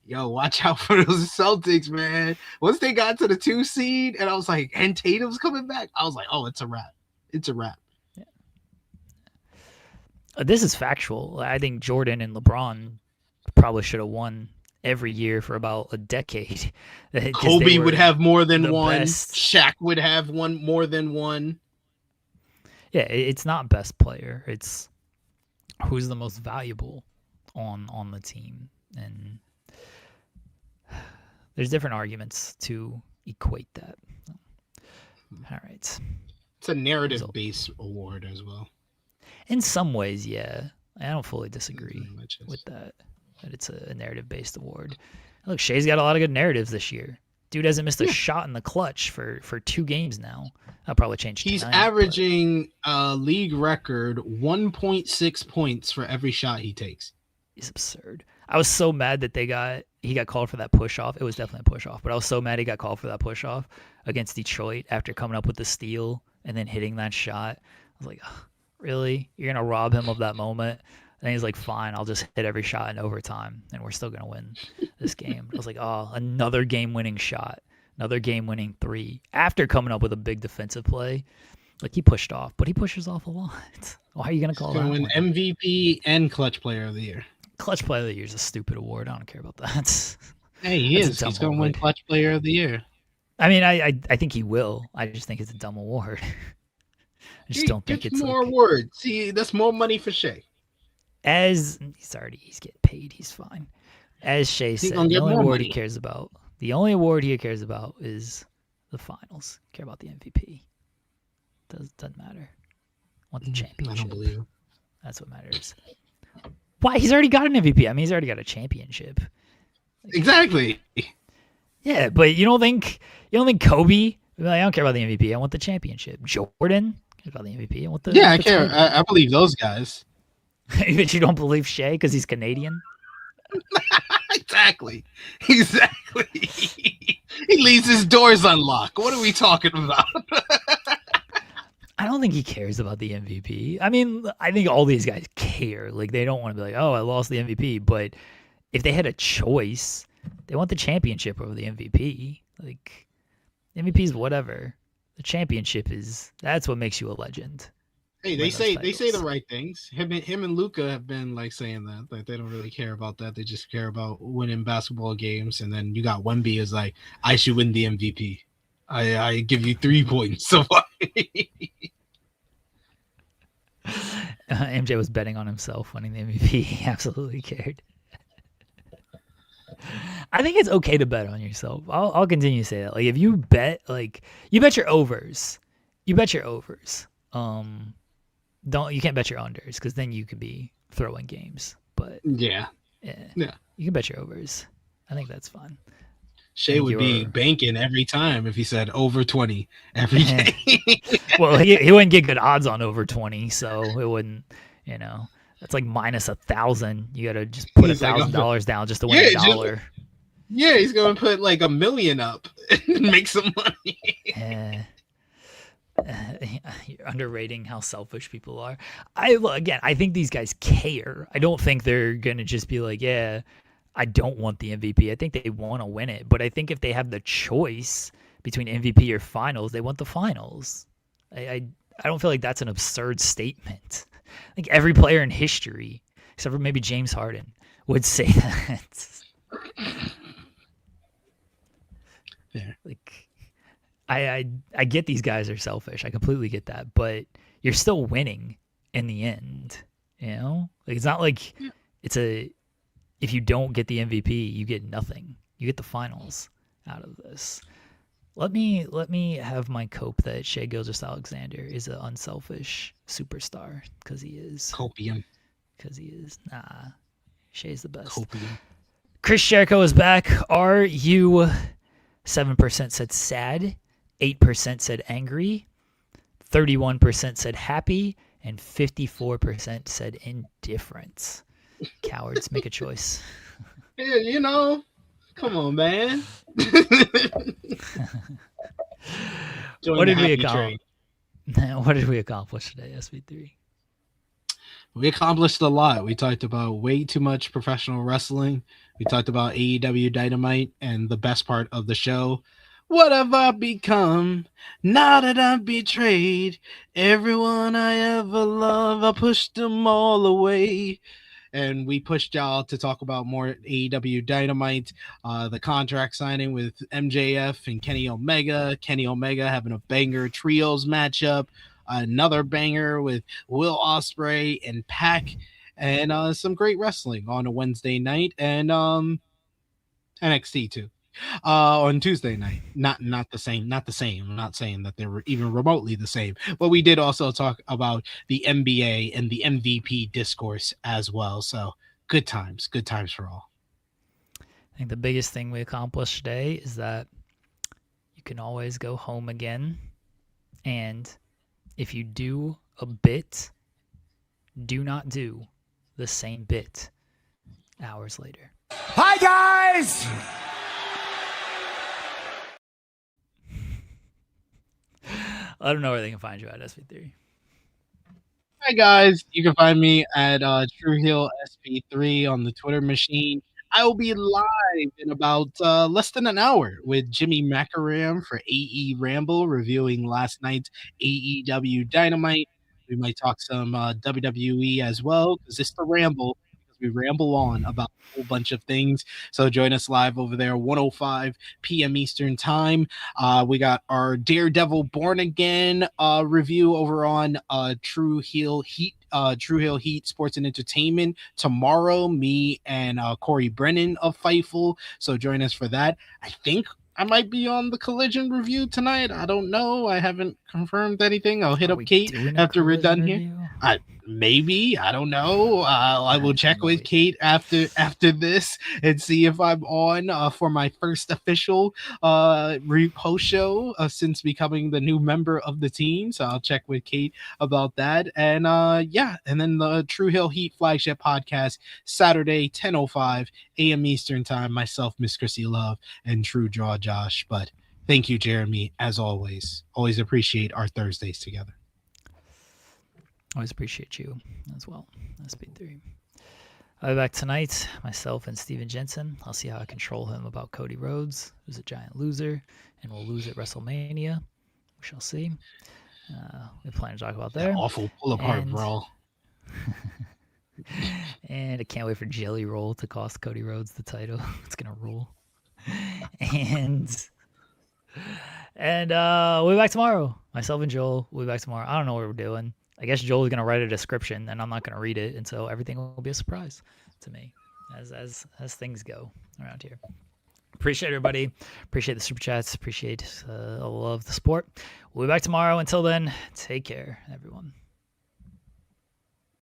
yo, watch out for those Celtics, man. Once they got to the 2 seed, and I was like, and Tatum's coming back, I was like, oh, it's a wrap. It's a wrap. Yeah. This is factual. I think Jordan and LeBron probably should have won every year for about a decade. Kobe would have more than one. Best. Shaq would have more than one. Yeah, it's not best player. It's who's the most valuable on the team. And there's different arguments to equate that. All right. It's a narrative-based award as well. In some ways, yeah. I don't fully disagree with that it's a narrative-based award. Look, Shea's got a lot of good narratives this year. Dude hasn't missed a shot in the clutch for 2 games now. That'll probably change tonight. He's averaging a league record 1.6 points for every shot he takes. It's absurd. I was so mad that he got called for that push-off. It was definitely a push-off, but I was so mad he got called for that push-off against Detroit after coming up with the steal and then hitting that shot. I was like, really? You're going to rob him of that moment? And he's like, fine, I'll just hit every shot in overtime, and we're still going to win this game. I was like, oh, another game-winning shot, another game-winning 3. After coming up with a big defensive play, like he pushed off, but he pushes off a lot. Why are you going to call that win MVP and Clutch Player of the Year. Clutch Player of the Year is a stupid award. I don't care about that. Hey, he is. He's going to win Clutch Player of the Year. I mean, I think he will. I just think it's a dumb award. I just don't think it's more awards. See, that's more money for Shea. As he's getting paid, he's fine. As Shea said, the only award he cares about is the finals. Care about the MVP. Doesn't matter. Want the championship. I don't believe it. That's what matters. Why? He's already got an MVP. I mean, he's already got a championship. Exactly. Yeah, but you don't think Kobe? Like, I don't care about the MVP. I want the championship. Jordan? Care about the MVP. I want the. Yeah, I care. I believe those guys. But you don't believe Shea because he's Canadian? Exactly. He leaves his doors unlocked. What are we talking about? I don't think he cares about the MVP. I mean, I think all these guys care. Like, they don't want to be like, oh, I lost the MVP. But if they had a choice, they want the championship over the MVP. Like, MVP is whatever. The championship that's what makes you a legend. Hey, they say the right things. Him and Luka have been like saying that. Like, they don't really care about that. They just care about winning basketball games. And then you got Wemby is like, I should win the MVP. I give you 3 points. So MJ was betting on himself winning the MVP. He absolutely cared. I think it's okay to bet on yourself. I'll continue to say that. Like, if you bet, like, you bet your overs. You can't bet your unders because then you could be throwing games. But yeah, you can bet your overs. I think that's fun. Shea would be banking every time if he said over 20 every day. Well, he wouldn't get good odds on over 20, so it wouldn't. That's like minus 1,000. You got to just put $1,000 down just to win $1. Yeah, he's gonna put like $1 million up and make some money. You're underrating how selfish people are. I think these guys care. I don't think they're gonna just be like, yeah, I don't want the MVP. I think they want to win it, but I think if they have the choice between MVP or finals, they want the finals. I don't feel like that's an absurd statement. I think every player in history, except for maybe James Harden, would say that. Yeah. Like, I get these guys are selfish. I completely get that, but you're still winning in the end. Like, it's not like if you don't get the MVP, you get nothing. You get the finals out of this. Let me have my cope that Shai Gilgeous-Alexander is an unselfish superstar because he is. Copium. Because he is. Nah, Shai's the best. Copium. Chris Jericho is back. Are you? 7% said sad, 8% said angry, 31% said happy, and 54% said indifferent. Cowards, make a choice. Yeah, come on, man. What did we accomplish? What did we accomplish today, SB3? We accomplished a lot. We talked about way too much professional wrestling. We talked about AEW Dynamite and the best part of the show. What have I become now that I'm betrayed? Everyone I ever loved, I pushed them all away. And we pushed y'all to talk about more AEW Dynamite, the contract signing with MJF and Kenny Omega. Kenny Omega having a banger trios matchup, another banger with Will Ospreay and Pac, and some great wrestling on a Wednesday night, and NXT too. On Tuesday night. Not the same. Not the same. I'm not saying that they were even remotely the same. But we did also talk about the NBA and the MVP discourse as well. So good times for all. I think the biggest thing we accomplished today is that you can always go home again. And if you do a bit, do not do the same bit hours later. Hi, guys! I don't know where they can find you at, SB3. Hi guys, you can find me at True Heel SP3 on the Twitter machine. I will be live in about less than an hour with Jimmy Macaram for AE Ramble, reviewing last night's AEW Dynamite. We might talk some WWE as well, because it's the Ramble, because we ramble on about a whole bunch of things. So join us live over there, 1:05 p.m. Eastern Time. We got our Daredevil Born Again review over on True Heel Heat Sports and Entertainment tomorrow. Me and Corey Brennan of Fightful. So join us for that. I think I might be on the Collision review tonight. I don't know. I haven't confirmed anything. I'll hit up Kate after we're done here. Maybe, I don't know. I will check with Kate after this and see if I'm on for my first official post show since becoming the new member of the team. So I'll check with Kate about that. And and then the True Hill Heat flagship podcast Saturday 10:05 a.m. Eastern Time. Myself, Miss Chrissy Love, and True Draw Josh. But thank you, Jeremy, as always. Always appreciate our Thursdays together. Always appreciate you as well. SB3. I'll be back tonight, myself and Steven Jensen. I'll see how I control him about Cody Rhodes, who's a giant loser, and will lose at WrestleMania. We shall see. We plan to talk about there. That awful pull apart brawl. And I can't wait for Jelly Roll to cost Cody Rhodes the title. It's gonna roll. And we'll be back tomorrow. Myself and Joel will be back tomorrow. I don't know what we're doing. I guess Joel's gonna write a description, and I'm not gonna read it, and so everything will be a surprise to me, as things go around here. Appreciate everybody. Appreciate the super chats. Appreciate all the love, the support. We'll be back tomorrow. Until then, take care, everyone.